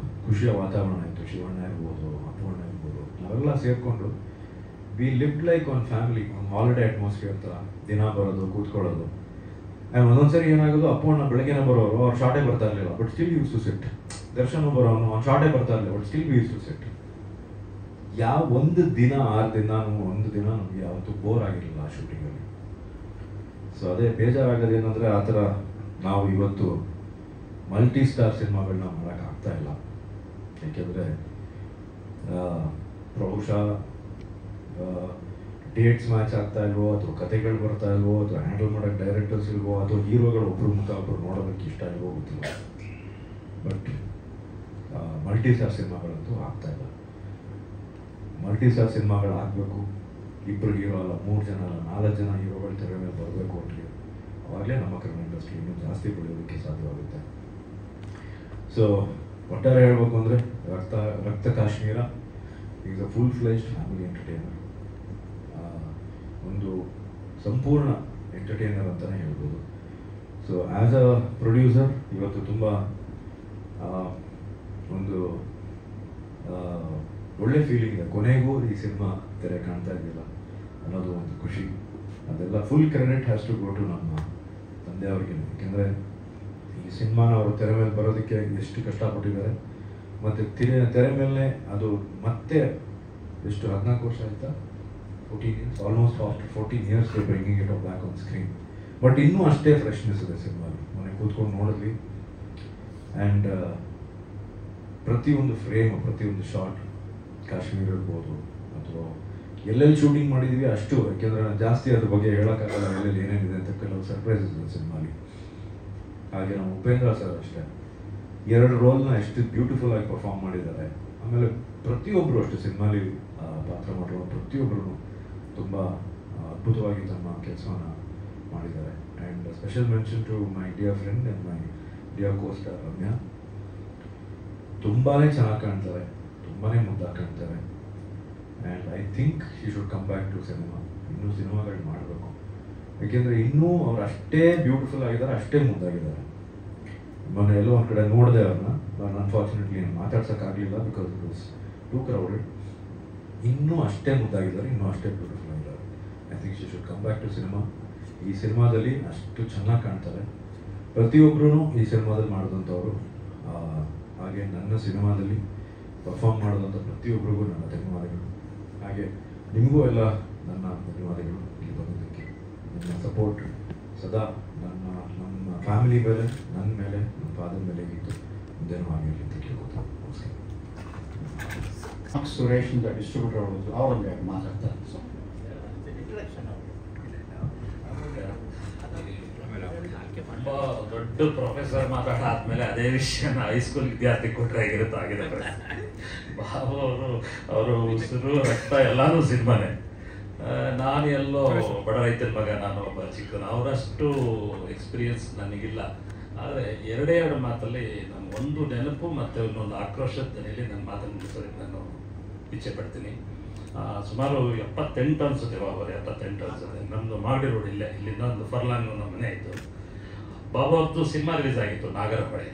ಖುಷಿಯ ವಾತಾವರಣ ಇತ್ತು. ಶಿವಣ್ಣ ಇರ್ಬೋದು, ಅಪ್ಪಣ್ಣ ಇರ್ಬೋದು, ನಾವೆಲ್ಲ ಸೇರಿಕೊಂಡು ವಿ ಲಿವ್ಡ್ ಲೈಕ್ ಒಂದು ಫ್ಯಾಮಿಲಿ, ಒಂದು ಹಾಲಿಡೇ ಅಟ್ಮಾಸ್ಫಿಯರ್ ಥರ. ದಿನ ಬರೋದು, ಕೂತ್ಕೊಳ್ಳೋದು. ಆ್ಯಂಡ್ ಒಂದೊಂದ್ಸರಿ ಏನಾಗೋದು, ಅಪ್ಪಣ್ಣ ಬೆಳಗ್ಗೆನೇ ಬರೋರು, ಅವ್ರು ಶಾರ್ಟೇ ಬರ್ತಾ ಇರಲಿಲ್ಲ, but still used to set. Darshan ಬರೋನು, ಅವ್ನು ಶಾರ್ಟೇ ಬರ್ತಾ ಇರಲಿಲ್ಲ, but still used to set. ಯಾವ ಒಂದು ದಿನ 6 ದಿನ ಒಂದು ದಿನ ನಮಗೆ ಯಾವತ್ತೂ ಬೋರ್ ಆಗಿರಲಿಲ್ಲ ಆ ಶೂಟಿಂಗಲ್ಲಿ. ಸೊ ಅದೇ ಬೇಜಾರಾಗೋದೇನೆಂದರೆ, ಆ ಥರ ನಾವು ಇವತ್ತು ಮಲ್ಟಿ ಸ್ಟಾರ್ ಸಿನಿಮಾಗಳನ್ನ ಮಾಡೋಕ್ಕಾಗ್ತಾ ಇಲ್ಲ. ಏಕೆಂದರೆ ಬಹುಶಃ ಡೇಟ್ಸ್ ಮ್ಯಾಚ್ ಆಗ್ತಾ ಇಲ್ವೋ, ಅಥವಾ ಕತೆಗಳು ಬರ್ತಾ ಇಲ್ವೋ, ಅಥವಾ ಹ್ಯಾಂಡಲ್ ಮಾಡೋಕ್ಕೆ ಡೈರೆಕ್ಟರ್ಸ್ ಇಲ್ವೋ, ಅಥವಾ ಹೀರೋಗಳು ಒಬ್ಬರು ಮುಖ ಒಬ್ಬರು ನೋಡೋದಕ್ಕೆ ಇಷ್ಟ ಇಲ್ವೋ ಗೊತ್ತಿಲ್ಲ. ಬಟ್ ಮಲ್ಟಿ ಸ್ಟಾರ್ ಸಿನಿಮಾಗಳಂತೂ ಆಗ್ತಾ ಇಲ್ಲ. ಮಲ್ಟಿ ಸ್ಟಾರ್ ಸಿನಿಮಾಗಳು ಆಗಬೇಕು. 2 ಹೀರೋ ಅಲ್ಲ, 3 ಜನ ಅಲ್ಲ, 4 ಜನ ಹೀರೋಗಳು ತೆರೆ ಮೇಲೆ ಬರಬೇಕು ಒಟ್ಟಿಗೆ. ಅವಾಗಲೇ ನಮ್ಮ ಕನ್ನಡ ಇಂಡಸ್ಟ್ರಿ ಇನ್ನೂ ಜಾಸ್ತಿ ಬೆಳೆಯೋದಕ್ಕೆ ಸಾಧ್ಯವಾಗುತ್ತೆ. ಸೊ ಒಟ್ಟಾರೆ ಹೇಳಬೇಕು ಅಂದರೆ, ರಕ್ತ Kashmir is a full fledged family entertainer. ಒಂದು ಸಂಪೂರ್ಣ ಎಂಟರ್ಟೈನರ್ ಅಂತಲೇ ಹೇಳ್ಬೋದು. ಸೊ ಆ್ಯಸ್ ಅ ಪ್ರೊಡ್ಯೂಸರ್ ಇವತ್ತು ತುಂಬ ಒಂದು ಒಳ್ಳೆ ಫೀಲಿಂಗ್ ಇದೆ. ಕೊನೆಗೂ ಈ ಸಿನಿಮಾ ತೆರೆ ಕಾಣ್ತಾ ಇದೆಯಲ್ಲ ಅನ್ನೋದು ಒಂದು ಖುಷಿ. ಅದೆಲ್ಲ full credit has to go to ನಮ್ಮ ತಂದೆ ಅವ್ರಿಗೆ. ಯಾಕೆಂದರೆ ಈ ಸಿನಿಮಾನ ಅವರು ತೆರೆ ಮೇಲೆ ಬರೋದಕ್ಕೆ ಎಷ್ಟು ಕಷ್ಟಪಟ್ಟಿದ್ದಾರೆ, ಮತ್ತು ತೆರೆ ಮೇಲೆ ಅದು ಮತ್ತೆ ಎಷ್ಟು 14 ವರ್ಷ ಆಯಿತಾ, 14 years, almost after 14 years they bringing it back on screen. But ಇನ್ನೂ ಅಷ್ಟೇ ಫ್ರೆಶ್ನೆಸ್ ಇದೆ ಸಿನಿಮಾಲಿ. ಮನೆ ಕೂತ್ಕೊಂಡು ನೋಡಿದ್ವಿ ಆ್ಯಂಡ್ ಪ್ರತಿಯೊಂದು ಫ್ರೇಮ್, ಪ್ರತಿಯೊಂದು ಶಾರ್ಟ್, ಕಾಶ್ಮೀರ ಇರ್ಬೋದು ಅಥವಾ ಎಲ್ಲೆಲ್ಲಿ ಶೂಟಿಂಗ್ ಮಾಡಿದ್ದೀವಿ ಅಷ್ಟು, ಯಾಕೆಂದರೆ ಜಾಸ್ತಿ ಅದ್ರ ಬಗ್ಗೆ ಹೇಳೋಕ್ಕಾಗಲ್ಲ ಎಲ್ಲೆಲ್ಲಿ ಏನೇನಿದೆ ಅಂತ, ಕೆಲವು ಸರ್ಪ್ರೈಸಸ್ ಇದೆ ಸಿನಿಮಾಲಿ. ಹಾಗೆ ನಮ್ಮ ಉಪೇಂದ್ರ ಸರ್ ಅಷ್ಟೇ 2 ರೋಲ್ನ ಎಷ್ಟು ಬ್ಯೂಟಿಫುಲ್ ಆಗಿ ಪರ್ಫಾರ್ಮ್ ಮಾಡಿದ್ದಾರೆ. ಆಮೇಲೆ ಪ್ರತಿಯೊಬ್ಬರು ಅಷ್ಟೇ ಸಿನಿಮಾಲಿ ಪಾತ್ರ ಮಾಡಿರೋ ಪ್ರತಿಯೊಬ್ಬರು ತುಂಬ ಅದ್ಭುತವಾಗಿ ತಮ್ಮ ಕೆಲಸವನ್ನು ಮಾಡಿದ್ದಾರೆ. And special mention to my dear friend and my dear costar Ramya. ತುಂಬಾ ಚೆನ್ನಾಗಿ ಕಾಣ್ತಾರೆ, ತುಂಬಾ ಮುದ್ದಾಗಿ ಕಾಣ್ತಾರೆ. And I think she should come back to cinema. ಇನ್ನೂ ಸಿನಿಮಾಗಳು ಮಾಡಬೇಕು, ಯಾಕೆಂದರೆ ಇನ್ನೂ ಅವ್ರು ಅಷ್ಟೇ ಬ್ಯೂಟಿಫುಲ್ ಆಗಿದ್ದಾರೆ, ಅಷ್ಟೇ ಮುದ್ದಾಗಿದ್ದಾರೆ. ಮೊನ್ನೆ ಎಲ್ಲೋ ಒಂದು ಕಡೆ ನೋಡಿದೆ ಅವ್ರನ್ನ, ನಾನು ಅನ್ಫಾರ್ಚುನೇಟ್ಲಿ ಮಾತಾಡ್ಸೋಕ್ಕಾಗಲಿಲ್ಲ because it was too crowded. ಇನ್ನೂ ಅಷ್ಟೇ ಮುದ್ದಾಗಿದ್ದಾರೆ, ಇನ್ನೂ ಅಷ್ಟೇ ಬ್ಯೂಟಿಫುಲ್ ಆಗಿದ್ದಾರೆ. I think she should come back to cinema. ಈ ಸಿನಿಮಾದಲ್ಲಿ ಅಷ್ಟು ಚೆನ್ನಾಗಿ ಕಾಣ್ತಾರೆ ಪ್ರತಿಯೊಬ್ಬರೂ. ಈ ಸಿನಿಮಾದಲ್ಲಿ ಮಾಡಿದಂಥವ್ರು, ಹಾಗೆ ನನ್ನ ಸಿನಿಮಾದಲ್ಲಿ ಪರ್ಫಾರ್ಮ್ ಮಾಡೋದಂಥ ಪ್ರತಿಯೊಬ್ಬರಿಗೂ ನನ್ನ ಧನ್ಯವಾದಗಳು. ಹಾಗೆ ನಿಮಗೂ ಎಲ್ಲ ನನ್ನ ಧನ್ಯವಾದಗಳು. ಇಲ್ಲಿ ಬಂದಿದ್ದಕ್ಕೆ ನಿಮ್ಮ ಸಪೋರ್ಟ್ ಸದಾ ನಮ್ಮ ಫ್ಯಾಮಿಲಿ ಮೇಲೆ, ನನ್ನ ಮೇಲೆ, ನನ್ನ ಫಾದರ್ ಮೇಲೆ ಇದ್ದು ಮುಂದೇನೂ ಆಗಿರಲಿ ಅಂತ ಕೇಳ್ಕೊತೀನಿ. ನಮಸ್ಕಾರ. ಸುರೇಶ್ ಅಂತ ಡಿಸ್ಟ್ರಿಬ್ಯೂಟರ್ ಅವರೊಂದು ಮಾತಾಡ್ತಾರೆ. ತುಂಬ ದೊಡ್ಡ ಪ್ರೊಫೆಸರ್ ಮಾತಾಡಾದ್ಮೇಲೆ ಅದೇ ವಿಷಯನ ಹೈಸ್ಕೂಲ್ ವಿದ್ಯಾರ್ಥಿ ಕೊಟ್ಟರೆ ಆಗಿರುತ್ತೆ ಆಗಿದೆ. ಬಾಬು ಅವರು ಉಸಿರು ರಕ್ತ ಎಲ್ಲಾನು ಸಿನಿಮಾನೆ. ನಾನು ಎಲ್ಲೋ ಬಡ ರೈತನ ಮಗ, ನಾನು ಒಬ್ಬ ಚಿಕ್ಕನ, ಅವರಷ್ಟು ಎಕ್ಸ್ಪೀರಿಯನ್ಸ್ ನನಗಿಲ್ಲ. ಆದರೆ 2 ಮಾತಲ್ಲಿ ನಾನು ಒಂದು ನೆನಪು ಮತ್ತು ಇನ್ನೊಂದು ಆಕ್ರೋಶದ ದನಿಯಲ್ಲಿ ನನ್ನ ಮಾತನ್ನು ಮುಗಿಸೋದಕ್ಕೆ ನಾನು ಇಚ್ಛೆ ಪಡ್ತೀನಿ. ಸುಮಾರು 78 ಅನಿಸುತ್ತೆ, ಬಾಬು 78 ಅನಿಸುತ್ತೆ. ನಮ್ಮದು ಮಾಗಡಿ ರೋಡ್ ಇಲ್ಲಿಂದ ಒಂದು ಫರ್ಲಾಂಗ್ ನಮ್ಮ ಮನೆ ಇತ್ತು. ಬಾಬು ಅವ್ರದ್ದು ಸಿನಿಮಾ ರಿಲೀಸ್ ಆಗಿತ್ತು ನಾಗರಹೊಳೆ.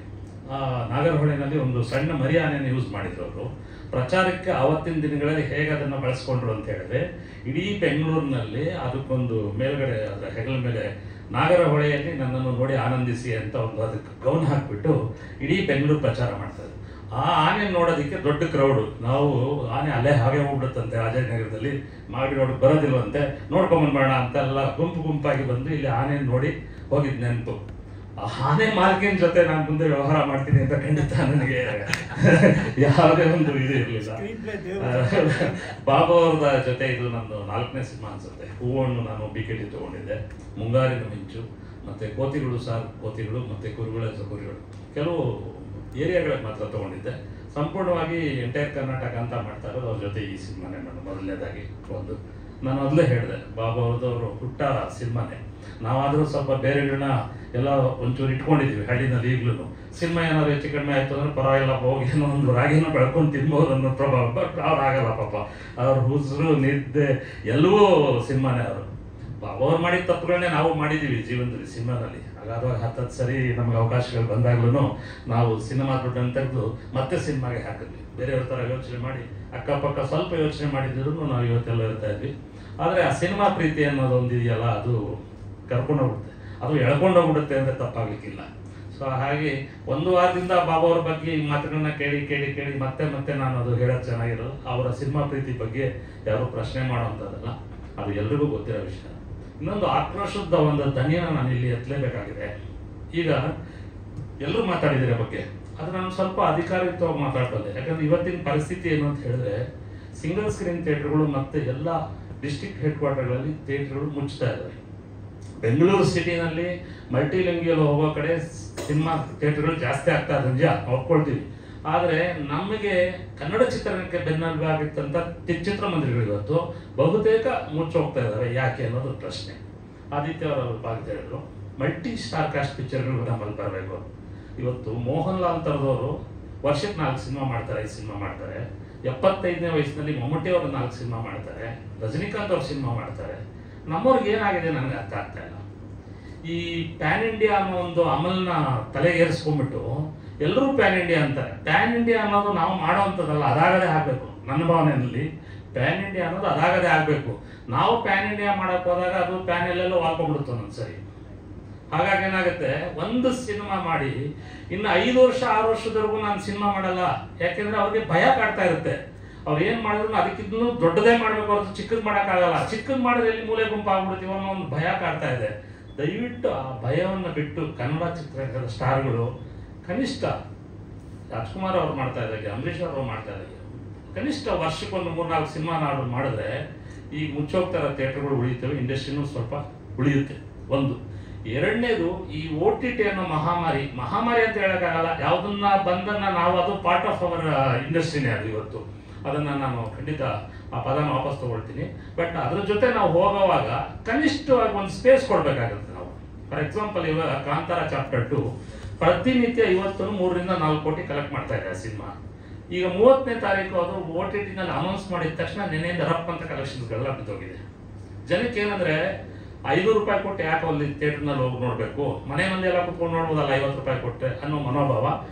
ನಾಗರಹೊಳೆನಲ್ಲಿ ಒಂದು ಸಣ್ಣ ಮರಿ ಆನೆಯನ್ನು ಯೂಸ್ ಮಾಡಿದ್ರು ಅವರು. ಪ್ರಚಾರಕ್ಕೆ ಆವತ್ತಿನ ದಿನಗಳಲ್ಲಿ ಹೇಗೆ ಅದನ್ನು ಬಳಸ್ಕೊಂಡ್ರು ಅಂತ ಹೇಳಿದ್ರೆ, ಇಡೀ ಬೆಂಗಳೂರಿನಲ್ಲಿ ಅದಕ್ಕೊಂದು ಮೇಲ್ಗಡೆ ಅದರ ಹೆಗಲ ಮೇಲೆ ನಾಗರಹೊಳೆಯಲ್ಲಿ ನನ್ನನ್ನು ನೋಡಿ ಆನಂದಿಸಿ ಅಂತ ಒಂದು ಅದಕ್ಕೆ ಗೌನ್ ಹಾಕಿಬಿಟ್ಟು ಇಡೀ ಬೆಂಗಳೂರು ಪ್ರಚಾರ ಮಾಡ್ತಾರೆ. ಆ ಆನೆ ನೋಡೋದಕ್ಕೆ ದೊಡ್ಡ ಕ್ರೌಡು. ನಾವು ಆನೆ ಅಲ್ಲೇ ಹಾಗೆ ಹೋಗ್ಬಿಡುತ್ತಂತೆ ರಾಜನಗರದಲ್ಲಿ, ಮಾಗಡಿ ರೋಡ್ ಬರೋದಿಲ್ವಂತೆ, ನೋಡ್ಕೊಂಬಂದ್ಬೇಡ ಅಂತೆಲ್ಲ ಗುಂಪಾಗಿ ಬಂದು ಇಲ್ಲಿ ಆನೆ ನೋಡಿ ಹೋಗಿದ್ದು ನೆನಪು. ಆನೆ ಮಾರ್ಕಿನ ಜೊತೆ ನಾನು ಮುಂದೆ ವ್ಯವಹಾರ ಮಾಡ್ತೀನಿ ಅಂತ ಖಂಡಿತ ನನಗೆ ಯಾವುದೇ ಒಂದು ಇದು ಇರಲಿಲ್ಲ. ಬಾಬು ಅವ್ರದ ಜೊತೆ ಇದು ನಂದು 4ನೇ ಸಿನಿಮಾ ಅನ್ಸುತ್ತೆ. ಹೂವನ್ನು ನಾನು BKT ತಗೊಂಡಿದ್ದೆ, ಮುಂಗಾರಿನ ಮಿಂಚು, ಮತ್ತು ಕೋತಿಗಳು ಮತ್ತು ಕುರಿಗಳು ಕೆಲವು ಏರಿಯಾಗಳಿಗೆ ಮಾತ್ರ ತಗೊಂಡಿದ್ದೆ. ಸಂಪೂರ್ಣವಾಗಿ ಎಂಟೈರ್ ಕರ್ನಾಟಕ ಅಂತ ಮಾಡ್ತಾ ಇರೋದು ಅವ್ರ ಜೊತೆ ಈ ಸಿನಿಮಾನೇ ನಾನು ಮೊದಲನೇದಾಗಿ ಒಂದು. ನಾನು ಮೊದಲೇ ಹೇಳಿದೆ, ಬಾಬು ಅವ್ರದವರು ಹುಟ್ಟ ಸಿನಿಮಾನೇ. ನಾವಾದರೂ ಸ್ವಲ್ಪ ಬೇರೆಗಳನ್ನ ಎಲ್ಲ ಒಂಚೂರು ಇಟ್ಕೊಂಡಿದ್ದೀವಿ ಹಳ್ಳಿನಲ್ಲಿ. ಈಗಲೂ ಸಿನಿಮಾ ಏನಾದ್ರು ಹೆಚ್ಚು ಕಡಿಮೆ ಆಯಿತು ಅಂದ್ರೆ ಪರವಾಗಿಲ್ಲ, ಹೋಗಿ ಏನೋ ಒಂದು ರಾಗಿನ ಬೆಳ್ಕೊಂಡು ತಿನ್ಬೋದು ಅನ್ನೋ ಪ್ರಭಾವ. ಬಟ್ ಅವ್ರು ಆಗಲ್ಲ ಪಾಪ, ಅವ್ರ ಉಸಿರು ನಿದ್ದೆ ಎಲ್ಲವೂ ಸಿನಿಮಾನೇ. ಅವರು ಬಾಬು ಅವ್ರು ಮಾಡಿದ ತಪ್ಪುಗಳನ್ನೇ ನಾವು ಮಾಡಿದ್ದೀವಿ ಜೀವನದಲ್ಲಿ ಸಿನಿಮಾದಲ್ಲಿ. ಹಾಗಾದಾಗ 10 ಸರಿ ನಮಗೆ ಅವಕಾಶಗಳು ಬಂದಾಗ್ಲೂ ನಾವು ಸಿನಿಮಾ ದುಡ್ಡನ್ನು ತೆಗೆದು ಮತ್ತೆ ಸಿನಿಮಾಗೆ ಹಾಕಿದ್ವಿ. ಬೇರೆಯವ್ರ ಥರ ಯೋಚನೆ ಮಾಡಿ ಅಕ್ಕಪಕ್ಕ ಸ್ವಲ್ಪ ಯೋಚನೆ ಮಾಡಿದ್ರು ನಾವು ಇವತ್ತೆಲ್ಲ ಇರ್ತಾ ಇದ್ವಿ. ಆದರೆ ಆ ಸಿನಿಮಾ ಪ್ರೀತಿ ಅನ್ನೋದೊಂದು ಇದೆಯಲ್ಲ, ಅದು ಕರ್ಕೊಂಡೋಗ್ಬಿಡುತ್ತೆ, ಅದು ಎಳ್ಕೊಂಡೋಗ್ಬಿಡುತ್ತೆ ಅಂದರೆ ತಪ್ಪಾಗಲಿಕ್ಕಿಲ್ಲ. ಸೊ ಹಾಗೆ 1 ವಾರದಿಂದ ಬಾಬು ಅವ್ರ ಬಗ್ಗೆ ಈ ಮಾತುಗಳನ್ನ ಕೇಳಿ ಮತ್ತೆ ನಾನು ಅದು ಹೇಳೋದು ಚೆನ್ನಾಗಿರೋದು. ಅವರ ಸಿನಿಮಾ ಪ್ರೀತಿ ಬಗ್ಗೆ ಯಾರು ಪ್ರಶ್ನೆ ಮಾಡೋವಂಥದ್ದಲ್ಲ, ಅದು ಎಲ್ರಿಗೂ ಗೊತ್ತಿರೋ ವಿಷಯ. ಇನ್ನೊಂದು ಆಕ್ರೋಶದ ಒಂದು ದನಿಯನ್ನು ನಾನು ಇಲ್ಲಿ ಎತ್ತಲೇಬೇಕಾಗಿದೆ. ಈಗ ಎಲ್ಲರೂ ಮಾತಾಡಿದಿರ ಬಗ್ಗೆ, ಅದು ನಾನು ಸ್ವಲ್ಪ ಅಧಿಕಾರಿಯುತವಾಗಿ ಮಾತಾಡ್ಬಲ್ಲೆ. ಯಾಕಂದ್ರೆ ಇವತ್ತಿನ ಪರಿಸ್ಥಿತಿ ಏನು ಅಂತ ಹೇಳಿದ್ರೆ, ಸಿಂಗಲ್ ಸ್ಕ್ರೀನ್ ಥಿಯೇಟರ್ಗಳು ಮತ್ತು ಎಲ್ಲ ಡಿಸ್ಟ್ರಿಕ್ಟ್ ಹೆಡ್ ಕ್ವಾರ್ಟರ್ಗಳಲ್ಲಿ ಥಿಯೇಟರ್ಗಳು ಮುಚ್ತಾ ಇದ್ದಾವೆ. ಬೆಂಗಳೂರು ಸಿಟಿನಲ್ಲಿ ಮಲ್ಟಿಲಿಂಗಿಯಲ್ ಹೋಗೋ ಕಡೆ ಸಿನಿಮಾ ಥಿಯೇಟರ್ಗಳು ಜಾಸ್ತಿ ಆಗ್ತಾ ಇದೆ, ನಿಜ ಒಪ್ಕೊಳ್ತೀವಿ. ಆದರೆ ನಮಗೆ ಕನ್ನಡ ಚಿತ್ರರಂಗಕ್ಕೆ ಬೆನ್ನೆಲುಬು ಆಗಿತ್ತಂತ ಚಿತ್ರಮಂದಿರಗಳು ಇವತ್ತು ಬಹುತೇಕ ಮುಚ್ಚೋಗ್ತಾ ಇದ್ದಾವೆ. ಯಾಕೆ ಅನ್ನೋದು ಪ್ರಶ್ನೆ. ಆದಿತ್ಯ ಅವರು ಭಾಗದ ಹೇಳಿದ್ರು, ಮಲ್ಟಿ ಸ್ಟಾರ್ ಕಾಸ್ಟ್ ಪಿಕ್ಚರ್ಗಳು ನಮ್ಮಲ್ಲಿ ಬರಬೇಕು. ಇವತ್ತು ಮೋಹನ್ ಲಾಲ್ ಥರದವರು ವರ್ಷಕ್ಕೆ 4 ಸಿನಿಮಾ ಮಾಡ್ತಾರೆ, 5 ಸಿನಿಮಾ ಮಾಡ್ತಾರೆ. 75ನೇ ವಯಸ್ಸಿನಲ್ಲಿ ಮಮ್ಮೂಟಿ ಅವರು 4 ಸಿನಿಮಾ ಮಾಡ್ತಾರೆ, ರಜನಿಕಾಂತ್ ಅವ್ರು ಸಿನಿಮಾ ಮಾಡ್ತಾರೆ. ನಮ್ಮವ್ರಿಗೆ ಏನಾಗಿದೆ ನನಗೆ ಅರ್ಥ ಆಗ್ತಾ ಇಲ್ಲ. ಈ ಪ್ಯಾನ್ ಇಂಡಿಯಾ ಅನ್ನೋ ಒಂದು ಅಮಲ್ನ ತಲೆಗೇರಿಸ್ಕೊಂಡ್ಬಿಟ್ಟು ಎಲ್ಲರೂ ಪ್ಯಾನ್ ಇಂಡಿಯಾ ಅಂತಾರೆ. ಪ್ಯಾನ್ ಇಂಡಿಯಾ ಅನ್ನೋದು ನಾವು ಮಾಡೋವಂಥದ್ದಲ್ಲ, ಅದಾಗದೇ ಆಗಬೇಕು. ನನ್ನ ಭಾವನೆಯಲ್ಲಿ ಪ್ಯಾನ್ ಇಂಡಿಯಾ ಅನ್ನೋದು ಅದಾಗದೇ ಆಗಬೇಕು. ನಾವು ಪ್ಯಾನ್ ಇಂಡಿಯಾ ಮಾಡೋಕೆ ಹೋದಾಗ ಅದು ಪ್ಯಾನ್ ಎಲ್ಲೆಲ್ಲೋ ವಾಲ್ಕೊಂಡ್ಬಿಡುತ್ತೆ ಒಂದೊಂದ್ಸರಿ. ಹಾಗಾಗಿ ಏನಾಗುತ್ತೆ, ಒಂದು ಸಿನಿಮಾ ಮಾಡಿ ಇನ್ನು 5 ವರ್ಷ 6 ವರ್ಷದವರೆಗೂ ನಾನು ಸಿನಿಮಾ ಮಾಡಲ್ಲ, ಯಾಕೆಂದ್ರೆ ಅವ್ರಿಗೆ ಭಯ ಕಾಡ್ತಾ ಇರುತ್ತೆ. ಅವ್ರು ಏನು ಮಾಡಿದ್ರು ಅದಕ್ಕಿಂತ ದೊಡ್ಡದೇ ಮಾಡಬೇಕು, ಅವ್ರದ್ದು ಚಿಕ್ಕದು ಮಾಡೋಕ್ಕಾಗಲ್ಲ. ಚಿಕ್ಕದು ಮಾಡಿದ್ರೆ ಎಲ್ಲಿ ಮೂಲೆ ಗುಂಪು ಆಗ್ಬಿಡ್ತೀವಿ ಅನ್ನೋ ಒಂದು ಭಯ ಕಾಡ್ತಾ ಇದೆ. ದಯವಿಟ್ಟು ಆ ಭಯವನ್ನು ಬಿಟ್ಟು ಕನ್ನಡ ಚಿತ್ರರಂಗದ ಸ್ಟಾರ್ಗಳು, ಕನಿಷ್ಠ ರಾಜ್ಕುಮಾರ್ ಅವ್ರು ಮಾಡ್ತಾ ಇದ್ದಾಗೆ, ಅಂಬರೀಷ್ ಅವರು ಮಾಡ್ತಾ ಇದ್ದಾಗೆ, ಕನಿಷ್ಠ ವರ್ಷಕ್ಕೊಂದು 3-4 ಸಿನಿಮಾ ನಾವು ಮಾಡಿದ್ರೆ ಈಗ ಮುಚ್ಚೋಗ್ತಾರ ಥಿಯೇಟರ್ಗಳು ಉಳಿಯುತ್ತವೆ, ಇಂಡಸ್ಟ್ರಿನೂ ಸ್ವಲ್ಪ ಉಳಿಯುತ್ತೆ. ಒಂದು. ಎರಡನೇದು, ಈ OTT ಅನ್ನೋ ಮಹಾಮಾರಿ ಅಂತ ಹೇಳೋಕ್ಕಾಗಲ್ಲ. ಯಾವುದನ್ನ ಬಂದನ್ನ ನಾವು, ಅದು ಪಾರ್ಟ್ ಆಫ್ ಅವರ್ ಇಂಡಸ್ಟ್ರಿನೇ ಅದು ಇವತ್ತು. ಅದನ್ನು ನಾನು ಖಂಡಿತ ಆ ಪದನ ವಾಪಸ್ ತಗೊಳ್ತೀನಿ. ಬಟ್ ಅದ್ರ ಜೊತೆ ನಾವು ಹೋಗೋವಾಗ ಕನಿಷ್ಠವಾಗಿ ಒಂದು ಸ್ಪೇಸ್ ಕೊಡಬೇಕಾಗುತ್ತೆ ನಾವು. ಫಾರ್ ಎಕ್ಸಾಂಪಲ್, ಇವಾಗ ಕಾಂತಾರ ಚಾಪ್ಟರ್ 2 ಪ್ರತಿನಿತ್ಯ ಇವತ್ತು 3-4 ಕೋಟಿ ಕಲೆಕ್ಟ್ ಮಾಡ್ತಾ ಇದೆ ಆ ಸಿನಿಮಾ. ಈಗ 30ನೇ ತಾರೀಕು ಅದು OTTನಲ್ಲಿ ಅನೌನ್ಸ್ ಮಾಡಿದ ತಕ್ಷಣ ನೆನೆಯಿಂದ ರಪ್ ಅಂತ ಕಲೆಕ್ಷನ್ಸ್ಗಳೆಲ್ಲ ಬಿದ್ದೋಗಿದೆ. ಜನಕ್ಕೆ ಏನಂದ್ರೆ 500 ರೂಪಾಯಿ ಕೊಟ್ಟು ಯಾಕೆ ಅಲ್ಲಿ ಥಿಯೇಟರ್ನಲ್ಲಿ ಹೋಗಿ ನೋಡಬೇಕು, ಮನೆ ಮಂದಿ ಎಲ್ಲ ಕುತ್ಕೊಂಡು ನೋಡ್ಬೋದಲ್ಲ 50 ರೂಪಾಯಿ ಕೊಟ್ಟೆ ಅನ್ನೋ ಮನೋಭಾವ.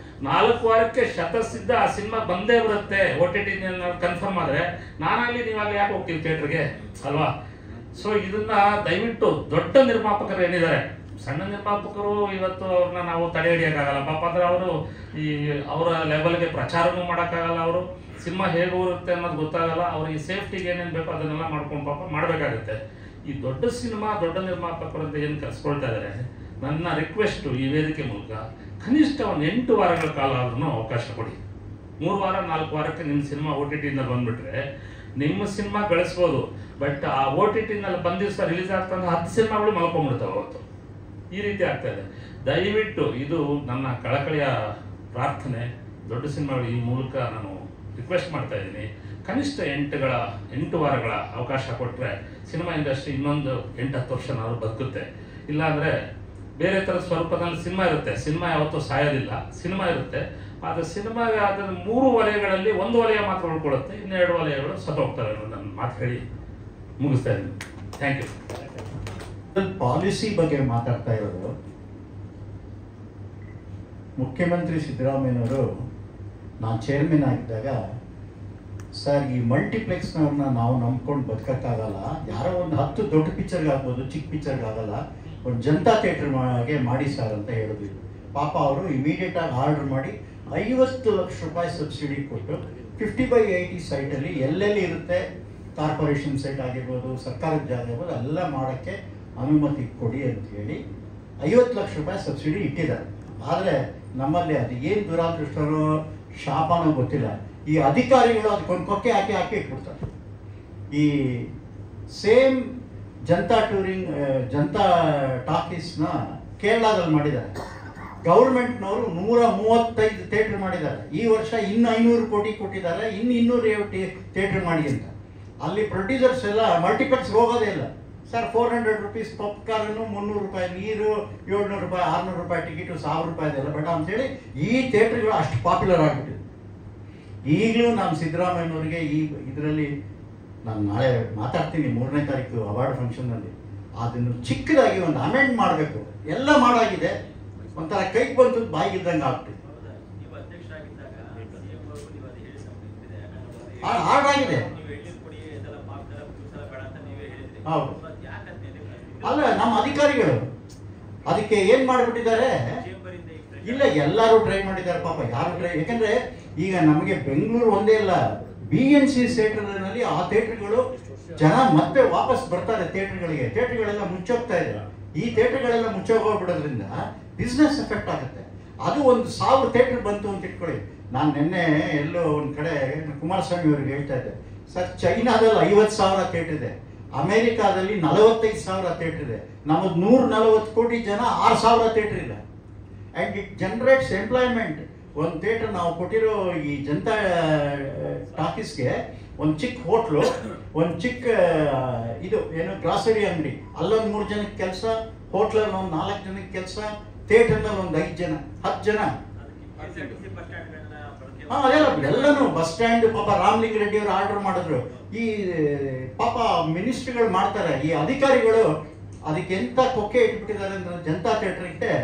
4 ವಾರಕ್ಕೆ ಶತಸಿದ್ಧ ಆ ಸಿನಿಮಾ ಬಂದೇ ಬರುತ್ತೆ OTT ಕನ್ಫರ್ಮ್ ಆದರೆ. ನಾನಾಗಲಿ ನೀವಾಗಲಿ ಯಾಕೆ ಹೋಗ್ತೀವಿ ಥಿಯೇಟರ್ಗೆ ಅಲ್ವಾ? ಸೊ ಇದನ್ನ ದಯವಿಟ್ಟು ದೊಡ್ಡ ನಿರ್ಮಾಪಕರು ಏನಿದ್ದಾರೆ, ಸಣ್ಣ ನಿರ್ಮಾಪಕರು ಇವತ್ತು ಅವ್ರನ್ನ ನಾವು ತಡೆ ಹಿಡಿಯೋಕ್ಕಾಗಲ್ಲ ಪಾಪ. ಅಂದ್ರೆ ಅವರು ಈ ಅವರ ಲೆವೆಲ್ಗೆ ಪ್ರಚಾರನೂ ಮಾಡೋಕ್ಕಾಗಲ್ಲ, ಅವರು ಸಿನಿಮಾ ಹೇಗೆ ಹೋಗುತ್ತೆ ಅನ್ನೋದು ಗೊತ್ತಾಗಲ್ಲ. ಅವ್ರಿಗೆ ಸೇಫ್ಟಿಗೆ ಏನೇನು ಬೇಕೋ ಅದನ್ನೆಲ್ಲ ಮಾಡ್ಕೊಂಡು ಪಾಪ ಮಾಡಬೇಕಾಗುತ್ತೆ. ಈ ದೊಡ್ಡ ಸಿನಿಮಾ ದೊಡ್ಡ ನಿರ್ಮಾಪಕರು ಅಂತ ಏನು ಕರೆಸ್ಕೊಳ್ತಾ ಇದ್ದಾರೆ, ನನ್ನ ರಿಕ್ವೆಸ್ಟು ಈ ವೇದಿಕೆ ಮೂಲಕ ಕನಿಷ್ಠ ಒಂದು 8 ವಾರಗಳ ಕಾಲ ಆದ್ರೂ ಅವಕಾಶ ಕೊಡಿ. 3 ವಾರ 4 ವಾರಕ್ಕೆ ನಿಮ್ಮ ಸಿನಿಮಾ OTTನಲ್ಲಿ ಬಂದ್ಬಿಟ್ರೆ ನಿಮ್ಮ ಸಿನಿಮಾ ಗಳಿಸ್ಬೋದು. ಬಟ್ ಆ OTTನಲ್ಲಿ ಬಂದ ದಿವಸ ರಿಲೀಸ್ ಆಗ್ತಂದ್ರೆ 10 ಸಿನಿಮಾಗಳು ಮಲ್ಕೊಂಡ್ಬಿಡ್ತಾವೆ ಅವತ್ತು. ಈ ರೀತಿ ಆಗ್ತಾ ಇದೆ. ದಯವಿಟ್ಟು ಇದು ನನ್ನ ಕಳಕಳಿಯ ಪ್ರಾರ್ಥನೆ. ದೊಡ್ಡ ಸಿನಿಮಾಗಳು ಈ ಮೂಲಕ ನಾನು ರಿಕ್ವೆಸ್ಟ್ ಮಾಡ್ತಾ ಇದ್ದೀನಿ. ಕನಿಷ್ಠ 8 ವಾರಗಳ ಅವಕಾಶ ಕೊಟ್ಟರೆ ಸಿನಿಮಾ ಇಂಡಸ್ಟ್ರಿ ಇನ್ನೊಂದು 8-10 ವರ್ಷನಾದ್ರು ಬದುಕುತ್ತೆ. ಇಲ್ಲಾಂದರೆ ಬೇರೆ ಥರದ ಸ್ವರೂಪದಲ್ಲಿ ಸಿನಿಮಾ ಇರುತ್ತೆ. ಸಿನಿಮಾ ಯಾವತ್ತೂ ಸಾಯೋದಿಲ್ಲ, ಸಿನಿಮಾ ಇರುತ್ತೆ. ಆದರೆ ಸಿನಿಮಾಗೆ ಅದರ 3 ವಲಯಗಳಲ್ಲಿ 1 ವಲಯ ಮಾತ್ರ ಉಳ್ಕೊಳ್ಳುತ್ತೆ, ಇನ್ನೆರಡು ವಲಯಗಳು ಸತ್ತೋಗ್ತವೆ ಅನ್ನೋದು ನನ್ನ ಮಾತು ಹೇಳಿ ಮುಗಿಸ್ತಾ ಇದ್ದೀನಿ. Thank you. ಪಾಲಿಸಿ ಬಗ್ಗೆ ಮಾತಾಡ್ತಾ ಇರೋದು, ಮುಖ್ಯಮಂತ್ರಿ ಸಿದ್ದರಾಮಯ್ಯನವರು ನಾನು ಚೇರ್ಮನ್ ಆಗಿದ್ದಾಗ, ಸರ್ ಈ ಮಲ್ಟಿಪ್ಲೆಕ್ಸ್ನವ್ರನ್ನ ನಾವು ನಂಬ್ಕೊಂಡು ಬದುಕೋಕ್ಕಾಗಲ್ಲ, ಯಾರೋ ಒಂದು 10 ದೊಡ್ಡ ಪಿಕ್ಚರ್ಗೆ ಆಗ್ಬೋದು, ಚಿಕ್ಕ ಪಿಕ್ಚರ್ಗೆ ಆಗಲ್ಲ, ಒಂದು ಜನತಾ ಥಿಯೇಟರ್ಗೆ ಮಾಡಿ ಸರ್ ಅಂತ ಹೇಳಿದ್ರು. ಪಾಪ ಅವರು ಇಮಿಡಿಯೇಟಾಗಿ ಆರ್ಡರ್ ಮಾಡಿ 50 ಲಕ್ಷ ರೂಪಾಯಿ ಸಬ್ಸಿಡಿ ಕೊಟ್ಟು 50/80 ಸೈಟಲ್ಲಿ ಎಲ್ಲೆಲ್ಲಿ ಇರುತ್ತೆ, ಕಾರ್ಪೊರೇಷನ್ ಸೈಟ್ ಆಗಿರ್ಬೋದು, ಸರ್ಕಾರದ ಜಾಗ ಆಗಿರ್ಬೋದು, ಎಲ್ಲ ಮಾಡೋಕ್ಕೆ ಅನುಮತಿ ಕೊಡಿ ಅಂತ ಹೇಳಿ 50 ಲಕ್ಷ ರೂಪಾಯಿ ಸಬ್ಸಿಡಿ ಇಟ್ಟಿದ್ದಾರೆ. ಆದರೆ ನಮ್ಮಲ್ಲಿ ಅದು ಏನು ದುರಾದೃಷ್ಟನೋ ಶಾಪನೋ ಗೊತ್ತಿಲ್ಲ, ಈ ಅಧಿಕಾರಿಗಳು ಅದಕ್ಕೊಂದು ಕೊಕ್ಕೆ ಹಾಕಿ ಇಟ್ಬಿಡ್ತಾರೆ. ಈ ಸೇಮ್ ಜನತಾ ಟಾಕೀಸ್ನ ಕೇರಳದಲ್ಲಿ ಮಾಡಿದ್ದಾರೆ. ಗೌರ್ಮೆಂಟ್ನವರು 135 ಥಿಯೇಟರ್ ಮಾಡಿದ್ದಾರೆ. ಈ ವರ್ಷ ಇನ್ನು 500 ಕೋಟಿ ಕೊಟ್ಟಿದ್ದಾರೆ, ಇನ್ನು 200 ಥಿಯೇಟರ್ ಮಾಡಿ ಅಂತ. ಅಲ್ಲಿ ಪ್ರೊಡ್ಯೂಸರ್ಸ್ ಎಲ್ಲ ಮಲ್ಟಿಪ್ಲೆಕ್ಸ್ ಹೋಗೋದೇ ಇಲ್ಲ. ಸರ್ 400 ರೂಪೀಸ್ ಪಾಪ್ಕಾರ್ನು, 300 ರೂಪಾಯಿ ನೀರು, 700 ರೂಪಾಯಿ 600 ರೂಪಾಯಿ ಟಿಕೆಟು, 1000 ರೂಪಾಯಿದೆಲ್ಲ ಬೇಡ ಅಂತೇಳಿ ಈ ಥಿಯೇಟರ್ಗಳು ಅಷ್ಟು ಪಾಪ್ಯುಲರ್ ಆಗಿಬಿಟ್ಟಿದೆ. ಈಗಲೂ ನಾನು ಸಿದ್ದರಾಮಯ್ಯನವ್ರಿಗೆ ಇದರಲ್ಲಿ ನಾನು ನಾಳೆ ಮಾತಾಡ್ತೀನಿ 3ನೇ ತಾರೀಕು ಅವಾರ್ಡ್ ಫಂಕ್ಷನ್ನಲ್ಲಿ, ಅದನ್ನು ಚಿಕ್ಕದಾಗಿ ಒಂದು ಅಮೆಂಡ್ ಮಾಡಬೇಕು. ಎಲ್ಲ ಮಾಡಾಗಿದೆ, ಒಂಥರ ಕೈಗೆ ಬಂತು ಬಾಯಿಗಿದ್ದಂಗೆ ಆಗ್ತಿದೆ. ಹಾಗಾಗಿದೆ. ಹೌದು. ಅಲ್ಲ, ನಮ್ಮ ಅಧಿಕಾರಿಗಳು ಅದಕ್ಕೆ ಏನು ಮಾಡಿಬಿಟ್ಟಿದ್ದಾರೆ, ಇಲ್ಲ ಎಲ್ಲರೂ ಟ್ರೈ ಮಾಡಿದ್ದಾರೆ ಪಾಪ, ಯಾರು ಟ್ರೈ. ಯಾಕಂದ್ರೆ ಈಗ ನಮಗೆ ಬೆಂಗಳೂರು ಒಂದೇ ಇಲ್ಲ, BNC ಥಿಯೇಟರ್ನಲ್ಲಿ ಆ ಥಿಯೇಟರ್ಗಳು ಜನ ಮತ್ತೆ ವಾಪಸ್ ಬರ್ತಾರೆ ಥಿಯೇಟರ್ಗಳಿಗೆ. ಥಿಯೇಟರ್ಗಳೆಲ್ಲ ಮುಚ್ಚೋಗ್ತಾ ಇದೆ. ಈ ಥಿಯೇಟರ್ಗಳೆಲ್ಲ ಮುಚ್ಚೋಗ್ಬಿಡೋದ್ರಿಂದ ಬಿಸ್ನೆಸ್ ಎಫೆಕ್ಟ್ ಆಗುತ್ತೆ. ಅದು ಒಂದು 1000 ಥಿಯೇಟರ್ ಬಂತು ಅಂತ ಇಟ್ಕೊಳ್ಳಿ. ನಾನು ನಿನ್ನೆ ಎಲ್ಲೋ ಒಂದು ಕಡೆ ಕುಮಾರಸ್ವಾಮಿ ಅವ್ರಿಗೆ ಹೇಳ್ತಾ ಇದ್ದೆ, ಸರ್ ಚೈನಾದಲ್ಲಿ 50,000 ಥಿಯೇಟರ್ ಇದೆ, ಅಮೇರಿಕಾದಲ್ಲಿ 45,000 ಥಿಯೇಟರ್ ಇದೆ, ನಮ್ಮದು 140 ಕೋಟಿ ಜನ 6,000 ಥಿಯೇಟರ್ ಇದೆ. And it generates employment. ಒಂದು ಥಿಯೇಟರ್ ನಾವು ಕೊಟ್ಟಿರೋ ಈ ಜನತಾ ಟಾಕೀಸ್ಗೆ ಒಂದು ಚಿಕ್ಕ ಹೋಟ್ಲು, ಒಂದು ಚಿಕ್ಕ ಇದು ಏನು ಗ್ರಾಸರಿ ಅಂಗಡಿ, ಅಲ್ಲೊಂದು 3 ಜನಕ್ಕೆ ಕೆಲಸ, ಹೋಟ್ಲಲ್ಲಿ ಒಂದು 4 ಜನಕ್ಕೆ ಕೆಲಸ, ಥಿಯೇಟರ್ನಲ್ಲಿ ಒಂದು 5 ಜನ 10 ಜನ. ಅದೆಲ್ಲ ಎಲ್ಲನೂ ಬಸ್ ಸ್ಟ್ಯಾಂಡ್. ಪಾಪ ರಾಮಲಿಂಗ ರೆಡ್ಡಿ ಅವರು ಆರ್ಡರ್ ಮಾಡಿದ್ರು. ಈ ಪಾಪ ಮಿನಿಸ್ಟ್ರಿಗಳು ಮಾಡ್ತಾರೆ, ಈ ಅಧಿಕಾರಿಗಳು ಅದಕ್ಕೆ ಎಂತ ಕೊಕ್ಕೆ ಇಟ್ಬಿಟ್ಟಿದ್ದಾರೆ ಅಂದ್ರೆ ಜನತಾ ಥಿಯೇಟರ್ಗೆ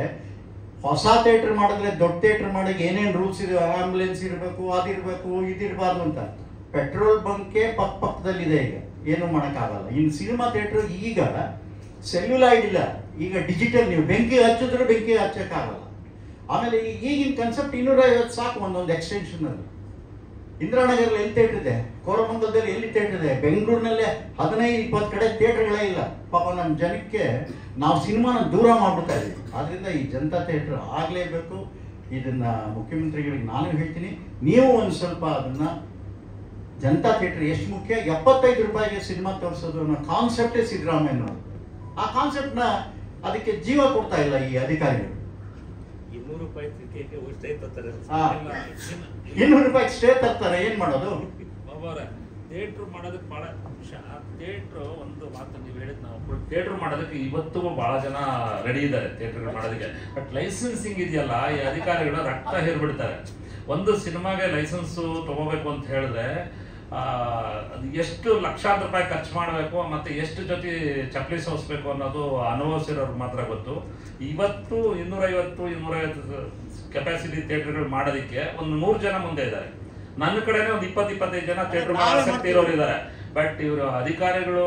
ಹೊಸ ಥಿಯೇಟ್ರ್ ಮಾಡಿದ್ರೆ ದೊಡ್ಡ ಥಿಯೇಟ್ರ್ ಮಾಡೋಕೆ ಏನೇನು ರೂಲ್ಸ್ ಇದೆ, ಆಂಬುಲೆನ್ಸ್ ಇರಬೇಕು, ಅದಿರಬೇಕು, ಇದಿರಬಾರ್ದು ಅಂತ. ಪೆಟ್ರೋಲ್ ಬಂಕೆ ಪಕ್ಕದಲ್ಲಿದೆ, ಈಗ ಏನೂ ಮಾಡೋಕ್ಕಾಗಲ್ಲ. ಇನ್ನು ಸಿನಿಮಾ ಥಿಯೇಟ್ರ್ ಈಗ ಸೆಲ್ಯುಲಾಯ್ಡ್ ಇಲ್ಲ, ಈಗ ಡಿಜಿಟಲ್. ನೀವು ಬೆಂಕಿ ಹಚ್ಚಿದ್ರೆ ಬೆಂಕಿ ಹಚ್ಚೋಕ್ಕಾಗಲ್ಲ. ಆಮೇಲೆ ಈಗಿನ ಕನ್ಸೆಪ್ಟ್ 250 ಸಾಕು ಒಂದೊಂದು ಎಕ್ಸ್ಟೆನ್ಷನಲ್ಲಿ. ಇಂದಿರಾನಗರಲ್ಲಿ ಎಲ್ಲಿ ಥಿಯೇಟ್ರ್ ಇದೆ, ಕೋರಮಂಗಲದಲ್ಲಿ ಎಲ್ಲಿ ಥಿಯೇಟ್ರ್ ಇದೆ, ಬೆಂಗಳೂರಿನಲ್ಲೇ 15-20 ಕಡೆ ಥಿಯೇಟ್ರ್ಗಳೇ ಇಲ್ಲ. ಪಾಪ ನಮ್ಮ ಜನಕ್ಕೆ ನಾವು ಸಿನಿಮಾನ ದೂರ ಮಾಡ್ಬಿಡ್ತಾ ಇದ್ದೀವಿ. ಆದ್ದರಿಂದ ಈ ಜನತಾ ಥಿಯೇಟ್ರ್ ಆಗಲೇಬೇಕು. ಇದನ್ನು ಮುಖ್ಯಮಂತ್ರಿಗಳಿಗೆ ನಾನು ಹೇಳ್ತೀನಿ, ನೀವು ಒಂದು ಸ್ವಲ್ಪ ಅದನ್ನು ಜನತಾ ಥಿಯೇಟ್ರ್ ಎಷ್ಟು ಮುಖ್ಯ, 75 ರೂಪಾಯಿಗೆ ಸಿನಿಮಾ ತೋರಿಸೋದು ಅನ್ನೋ ಕಾನ್ಸೆಪ್ಟೇ ಸಿದ್ದರಾಮಯ್ಯ. ಆ ಕಾನ್ಸೆಪ್ಟ್ನ ಅದಕ್ಕೆ ಜೀವ ಕೊಡ್ತಾ ಇಲ್ಲ ಈ ಅಧಿಕಾರಿಗಳು. 200 ರೂಪಾಯಿ ಸ್ಟೇ ತರ್ತಾರೆ, ಏನ್ ಮಾಡೋದು? ಥಿಯೇಟ್ರ್ ಮಾಡೋದಕ್ಕೆ ಭಾಳ ಥಿಯೇಟ್ರ್ ಒಂದು ಮಾತು ನೀವು ಹೇಳಿದ್ ನಾವು ಥಿಯೇಟ್ರ್ ಮಾಡೋದಕ್ಕೆ ಇವತ್ತಿಗೂ ಭಾಳ ಜನ ರೆಡಿ ಇದ್ದಾರೆ ಥಿಯೇಟ್ರ್ಗಳು ಮಾಡೋದಕ್ಕೆ. ಬಟ್ ಲೈಸೆನ್ಸಿಂಗ್ ಇದೆಯಲ್ಲ, ಈ ಅಧಿಕಾರಿಗಳು ರಕ್ತ ಹೇರ್ಬಿಡ್ತಾರೆ. ಒಂದು ಸಿನಿಮಾಗೆ ಲೈಸೆನ್ಸು ತಗೋಬೇಕು ಅಂತ ಹೇಳಿದ್ರೆ ಅದು ಎಷ್ಟು ಲಕ್ಷಾಂತರ ರೂಪಾಯಿ ಖರ್ಚು ಮಾಡಬೇಕು, ಮತ್ತೆ ಎಷ್ಟು ಜೊತೆ ಚಪ್ಪಲಿ ಸೋಸ್ಬೇಕು ಅನ್ನೋದು ಅನುಭವಿಸಿರೋರು ಮಾತ್ರ ಗೊತ್ತು. ಇವತ್ತು 250 ಕೆಪಾಸಿಟಿ ಥಿಯೇಟರ್ಗಳು ಮಾಡೋದಕ್ಕೆ ಒಂದು 100 ಜನ ಮುಂದೆ ಇದ್ದಾರೆ. ನನ್ನ ಕಡೆನೇ ಒಂದು 20-25 ಜನ ಥಿಯೇಟರ್ ಆಸಕ್ತಿ ಇರೋರು ಇದ್ದಾರೆ. ಬಟ್ ಇವರು ಅಧಿಕಾರಿಗಳು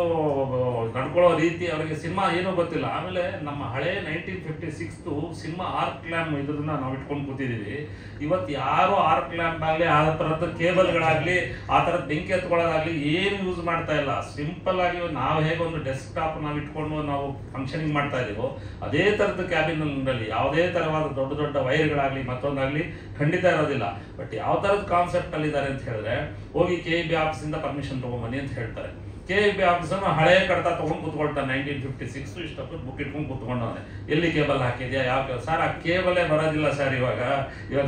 ನಡ್ಕೊಳ್ಳೋ ರೀತಿ, ಅವರಿಗೆ ಸಿನಿಮಾ ಏನೂ ಗೊತ್ತಿಲ್ಲ. ಆಮೇಲೆ ನಮ್ಮ ಹಳೆ 1956 ಸಿನಿಮಾ ಆರ್ಕ್ ಲ್ಯಾಂಪ್ ಇದನ್ನ ನಾವು ಇಟ್ಕೊಂಡು ಕೂತಿದ್ದೀವಿ. ಇವತ್ತು ಯಾರು ಆರ್ಕ್ ಲ್ಯಾಂಪ್ ಆಗಲಿ, ಆ ಥರದ್ದು ಕೇಬಲ್ಗಳಾಗಲಿ, ಆ ಥರದ್ದು ಬೆಂಕಿ ಹತ್ಕೊಳ್ಳೋದಾಗಲಿ ಏನು ಯೂಸ್ ಮಾಡ್ತಾ ಇಲ್ಲ. ಸಿಂಪಲ್ ಆಗಿ ನಾವು ಹೇಗೆ ಒಂದು ಡೆಸ್ಕ್ಟಾಪ್ ನಾವು ಇಟ್ಕೊಂಡು ನಾವು ಫಂಕ್ಷನಿಂಗ್ ಮಾಡ್ತಾ ಇದೀವೋ, ಅದೇ ಥರದ್ದು ಕ್ಯಾಬಿನಲ್ಲಿ ಯಾವುದೇ ಥರವಾದ ದೊಡ್ಡ ದೊಡ್ಡ ವೈರ್ಗಳಾಗಲಿ ಮತ್ತೊಂದಾಗಲಿ ಖಂಡಿತ ಇರೋದಿಲ್ಲ. ಬಟ್ ಯಾವ ಥರದ ಕಾನ್ಸೆಪ್ಟ್ ಅಲ್ಲಿ ಇದ್ದಾರೆ ಅಂತ ಹೇಳಿದ್ರೆ, ಹೋಗಿ KEB ಆಫೀಸಿಂದ ಪರ್ಮಿಷನ್ ತಗೊಂಬನ್ನಿ ಅಂತ ಹೇಳ್ತಾರೆ. KEB ಆಫೀಸನ್ನು ಹಳೆ ಕಡತ ತೊಗೊಂಡು ಕೂತ್ಕೊಳ್ತಾನೆ. 1956 ಇಷ್ಟೊತ್ತು ಬುಕ್ ಇಟ್ಕೊಂಡು ಕೂತ್ಕೊಂಡವನೆ. ಎಲ್ಲಿ ಕೇಬಲ್ ಹಾಕಿದ್ಯಾ, ಯಾವ ಸರ್, ಆ ಕೇಬಲೇ ಬರೋದಿಲ್ಲ ಸರ್. ಇವಾಗ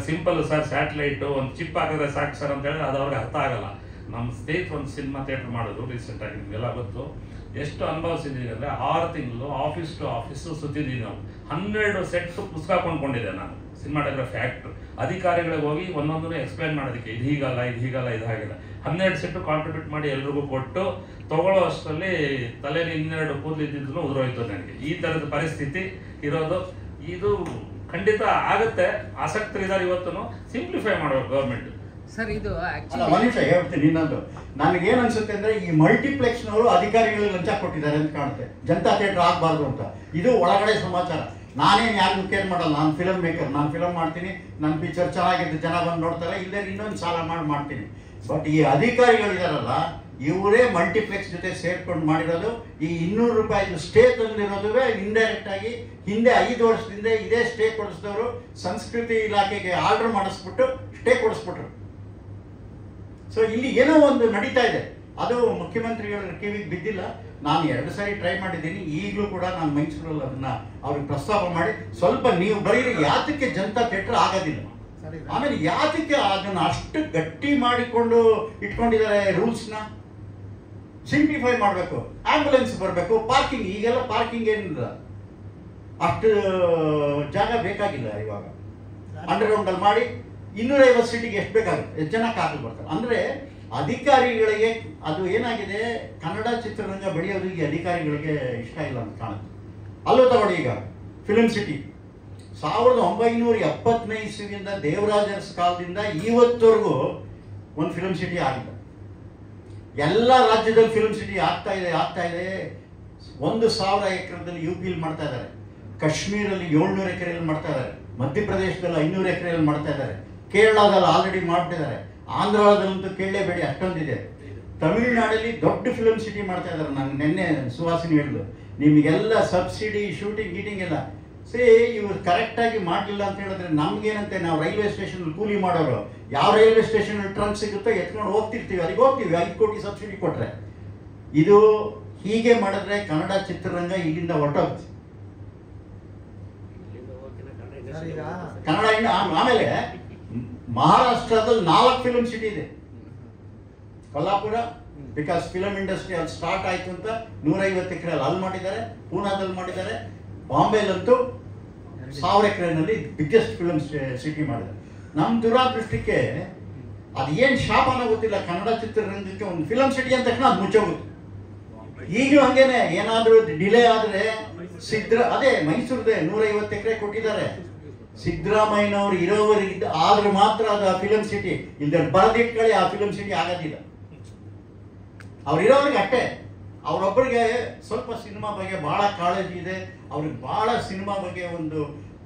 ಸಿಂಪಲ್ ಸರ್, ಸ್ಯಾಟಲೈಟು ಒಂದು ಚಿಪ್ ಹಾಕಿದ್ರೆ ಸಾಕು ಸರ್ ಅಂತ ಹೇಳಿದ್ರೆ ಅದು ಅವ್ರಿಗೆ ಅರ್ಥ ಆಗಲ್ಲ. ನಮ್ಮ ಸ್ನೇಹಿತರು ಒಂದು ಸಿನಿಮಾ ಥಿಯೇಟ್ರ್ ಮಾಡೋದು ರೀಸೆಂಟಾಗಿ, ನಿಮಗೆಲ್ಲ ಗೊತ್ತು. ಎಷ್ಟು ಅನುಭವಿಸಿದ್ದೀವಿ ಅಂದರೆ 6 ತಿಂಗಳು ಆಫೀಸ್ ಟು ಆಫೀಸು ಸುತ್ತಿದ್ದೀವಿ ನಾವು. 12 ಸೆಟ್ ಪುಸ್ತಕ ಕೊಂಡ್ಕೊಂಡಿದ್ದೆ ನಾನು, ಸಿನಿಮಾಟೋಗ್ರಫಿ ಆ್ಯಕ್ಟ್ರು. ಅಧಿಕಾರಿಗಳಿಗೆ ಹೋಗಿ ಒಂದೊಂದನ್ನು ಎಕ್ಸ್ಪ್ಲೈನ್ ಮಾಡೋದಕ್ಕೆ, ಇದು ಹೀಗಲ್ಲ, ಇದು ಹೀಗಲ್ಲ, ಇದು ಹಾಗಿಲ್ಲ. 12 ಸೆಟ್ಟು ಕಾಂಟ್ರಿಬ್ಯೂಟ್ ಮಾಡಿ ಎಲ್ರಿಗೂ ಕೊಟ್ಟು ತಗೊಳ್ಳೋ ಅಷ್ಟರಲ್ಲಿ ತಲೆಯಲ್ಲಿ 12 ಕೂದಲು ಇದ್ದಿದ್ದು ಉದುರೋಯ್ತು ನನಗೆ. ಈ ಥರದ ಪರಿಸ್ಥಿತಿ ಇರೋದು. ಇದು ಖಂಡಿತ ಆಗುತ್ತೆ. ಆಸಕ್ತರಿದ್ದಾರೆ. ಇವತ್ತು ಸಿಂಪ್ಲಿಫೈ ಮಾಡಬೇಕು ಗೌರ್ಮೆಂಟ್. ಸರ್, ಇದು ಮನುಷ್ಯ ಹೇಳ್ತೀನಿ ಇನ್ನೊಂದು, ನನಗೇನು ಅನ್ಸುತ್ತೆ ಅಂದ್ರೆ ಈ ಮಲ್ಟಿಪ್ಲೆಕ್ಸ್ನವರು ಅಧಿಕಾರಿಗಳಿಗೆ ಲಂಚ ಕೊಟ್ಟಿದ್ದಾರೆ ಅಂತ ಕಾಣುತ್ತೆ, ಜನತಾ ಥಿಯೇಟರ್ ಆಗಬಾರ್ದು ಅಂತ. ಇದು ಒಳಗಡೆ ಸಮಾಚಾರ. ನಾನೇನು ಯಾರಿಗೂ ಕೇರ್ ಮಾಡಲ್ಲ, ನಾನು ಫಿಲಮ್ ಮೇಕರ್, ನಾನು ಫಿಲಮ್ ಮಾಡ್ತೀನಿ, ನನ್ನ ಪಿಕ್ಚರ್ ಚೆನ್ನಾಗಿದ್ದು ಜನ ಬಂದು ನೋಡ್ತಾರೆ, ಇಲ್ಲೇ ಇನ್ನೊಂದು ಸಾಲ ಮಾಡ್ತೀನಿ. ಬಟ್ ಈ ಅಧಿಕಾರಿಗಳಿದಾರಲ್ಲ, ಇವರೇ ಮಲ್ಟಿಪ್ಲೆಕ್ಸ್ ಜೊತೆ ಸೇರ್ಕೊಂಡು ಮಾಡಿರೋದು. ಈ 200 ರೂಪಾಯಿದು ಸ್ಟೇ ತಂದಿರೋದುವೇ ಇಂಡೈರೆಕ್ಟ್ ಆಗಿ. ಹಿಂದೆ 5 ವರ್ಷದಿಂದ ಇದೇ ಸ್ಟೇ ಕೊಡಿಸಿದವರು ಸಂಸ್ಕೃತಿ ಇಲಾಖೆಗೆ ಆರ್ಡರ್ ಮಾಡಿಸ್ಬಿಟ್ಟು ಸ್ಟೇ ಕೊಡಿಸ್ಬಿಟ್ರು. ಸೊ ಇಲ್ಲಿ ಏನೋ ಒಂದು ನಡೀತಾ ಇದೆ, ಅದು ಮುಖ್ಯಮಂತ್ರಿಗಳ ಕಿವಿಗೆ ಬಿದ್ದಿಲ್ಲ. ನಾನು 2 ಸಾರಿ ಟ್ರೈ ಮಾಡಿದ್ದೀನಿ. ಈಗಲೂ ಕೂಡ ನಾನು ಮೈಸೂರಲ್ಲಿ ಅದನ್ನ ಅವ್ರಿಗೆ ಪ್ರಸ್ತಾಪ ಮಾಡಿ, ಸ್ವಲ್ಪ ನೀವು ಬರೀರಿ, ಯಾತಕ್ಕೆ ಜನತಾ ಥಿಯೇಟರ್ ಆಗೋದಿಲ್ಲ, ಆಮೇಲೆ ಯಾತಕ್ಕೆ ಅದನ್ನ ಅಷ್ಟು ಗಟ್ಟಿ ಮಾಡಿಕೊಂಡು ಇಟ್ಕೊಂಡಿದ್ದಾರೆ, ರೂಲ್ಸ್ನ ಸಿಂಪ್ಲಿಫೈ ಮಾಡಬೇಕು. ಆಂಬುಲೆನ್ಸ್ ಬರಬೇಕು, ಪಾರ್ಕಿಂಗ್, ಈಗೆಲ್ಲ ಪಾರ್ಕಿಂಗ್ ಏನಿಲ್ಲ, ಅಷ್ಟು ಜಾಗ ಬೇಕಾಗಿಲ್ಲ. ಇವಾಗ ಅಂಡರ್ಗ್ರೌಂಡಲ್ಲಿ ಮಾಡಿ 250 ಸೀಟಿಗೆ ಎಷ್ಟು ಬೇಕಾಗುತ್ತೆ, ಎಷ್ಟು ಜನ ಕಾರಲ್ಲಿ ಬರ್ತಾರೆ. ಅಂದರೆ ಅಧಿಕಾರಿಗಳಿಗೆ ಅದು ಏನಾಗಿದೆ, ಕನ್ನಡ ಚಿತ್ರರಂಗ ಬೆಳೆಯೋದು ಈ ಅಧಿಕಾರಿಗಳಿಗೆ ಇಷ್ಟ ಇಲ್ಲ ಅಂತ ಕಾಣುತ್ತೆ. ಅಲ್ಲೂ ತಗೊಳ್ಳಿ, ಈಗ ಫಿಲ್ಮ್ ಸಿಟಿ 1975 ಇಸ್ವಿಯಿಂದ ದೇವರಾಜ ಅರಸ್ ಕಾಲದಿಂದ ಇವತ್ತವರೆಗೂ ಒಂದು ಫಿಲ್ಮ್ ಸಿಟಿ ಆಗಿಲ್ಲ. ಎಲ್ಲ ರಾಜ್ಯದಲ್ಲಿ ಫಿಲ್ಮ್ ಸಿಟಿ ಆಗ್ತಾ ಇದೆ. 1,000 ಎಕರೆದಲ್ಲಿ UP ಮಾಡ್ತಾ ಇದ್ದಾರೆ, ಕಾಶ್ಮೀರಲ್ಲಿ 700 ಎಕರೆಯಲ್ಲಿ ಮಾಡ್ತಾ ಇದ್ದಾರೆ, ಮಧ್ಯಪ್ರದೇಶದಲ್ಲಿ 500 ಎಕರೆಯಲ್ಲಿ ಮಾಡ್ತಾ ಇದ್ದಾರೆ, ಕೇರಳದಲ್ಲಿ ಆಲ್ರೆಡಿ ಮಾಡ್ತಿದ್ದಾರೆ, ಆಂಧ್ರದಲ್ಲಂತೂ ಕೇಳಲೇಬೇಡಿ ಅಷ್ಟೊಂದಿದೆ. ತಮಿಳುನಾಡಲ್ಲಿ ದೊಡ್ಡ ಫಿಲ್ಮ್ ಸಿಟಿ ಮಾಡ್ತಾ ಇದ್ದಾರೆ. ನಾನು ನಿನ್ನೆ ಸುಹಾಸಿನಿ ಹೇಳಿದ್ರು, ನಿಮಗೆಲ್ಲ ಸಬ್ಸಿಡಿ, ಶೂಟಿಂಗ್ ಗೀಟಿಂಗ್ ಎಲ್ಲ ಇವ್ರು ಕರೆಕ್ಟಾಗಿ ಮಾಡಲಿಲ್ಲ ಅಂತ ಹೇಳಿದ್ರೆ ನಮ್ಗೇನಂತೆ, ನಾವು ರೈಲ್ವೆ ಸ್ಟೇಷನ್ ಕೂಲಿ ಮಾಡೋರು, ಯಾವ ರೈಲ್ವೆ ಸ್ಟೇಷನ್ ಟ್ರಂಕ್ ಸಿಗುತ್ತೋ ಎತ್ಕೊಂಡು ಹೋಗ್ತಿರ್ತೀವಿ, ಅಲ್ಲಿಗೆ ಹೋಗ್ತೀವಿ 5 ಕೋಟಿ ಸಬ್ಸಿಡಿ ಕೊಟ್ಟರೆ. ಇದು ಹೀಗೆ ಮಾಡಿದ್ರೆ ಕನ್ನಡ ಚಿತ್ರರಂಗ ಇಲ್ಲಿಂದ ಹೊರಟೋಗುತ್ತೆ. ಕನ್ನಡ ಆಮೇಲೆ ಮಹಾರಾಷ್ಟ್ರದಲ್ಲಿ 4 ಫಿಲ್ಮ್ ಸಿಟಿ ಇದೆ. ಕೊಲ್ಲಾಪುರ, ಬಿಕಾಸ್ ಫಿಲಮ್ ಇಂಡಸ್ಟ್ರಿ ಅಲ್ಲಿ ಸ್ಟಾರ್ಟ್ ಆಯ್ತು ಅಂತ 150 ಎಕರೆಯಲ್ಲಿ ಅಲ್ಲಿ ಮಾಡಿದ್ದಾರೆ, ಪೂನಾದಲ್ಲಿ ಮಾಡಿದ್ದಾರೆ, ಬಾಂಬೆಲಂತೂ 1000 ಎಕರೆನಲ್ಲಿ ಬಿಗ್ಗೆಸ್ಟ್ ಫಿಲಮ್ ಸಿಟಿ ಮಾಡಿದ್ದಾರೆ. ನಮ್ಮ ದುರಾದೃಷ್ಟಕ್ಕೆ ಅದು ಏನು ಶಾಪನ ಗೊತ್ತಿಲ್ಲ, ಕನ್ನಡ ಚಿತ್ರರಂಗಕ್ಕೆ ಒಂದು ಫಿಲಮ್ ಸಿಟಿ ಅಂದ ತಕ್ಷಣ ಅದು ಮುಚ್ಚೋಗುತ್ತೆ. ಈಗಲೂ ಹಂಗೇನೆ, ಏನಾದರೂ ಡಿಲೇ ಆದರೆ ಅದೇ ಮೈಸೂರದೇ 150 ಎಕರೆ ಕೊಟ್ಟಿದ್ದಾರೆ, ಸಿದ್ದರಾಮಯ್ಯನವರು ಇರೋವರೆಗಿದ್ದ ಆದ್ರೆ ಮಾತ್ರ ಅದು ಆ ಫಿಲಮ್ ಸಿಟಿ ಇಲ್ದ ಬರೆದಿಟ್ಕೊಳ್ಳಿ ಆ ಫಿಲಮ್ ಸಿಟಿ ಆಗೋದಿಲ್ಲ. ಅವ್ರು ಇರೋವ್ರಿಗೆ ಅಷ್ಟೇ. ಅವರೊಬ್ಬರಿಗೆ ಸ್ವಲ್ಪ ಸಿನಿಮಾ ಬಗ್ಗೆ ಭಾಳ ಕಾಳಜಿ ಇದೆ, ಅವ್ರಿಗೆ ಭಾಳ ಸಿನಿಮಾ ಬಗ್ಗೆ ಒಂದು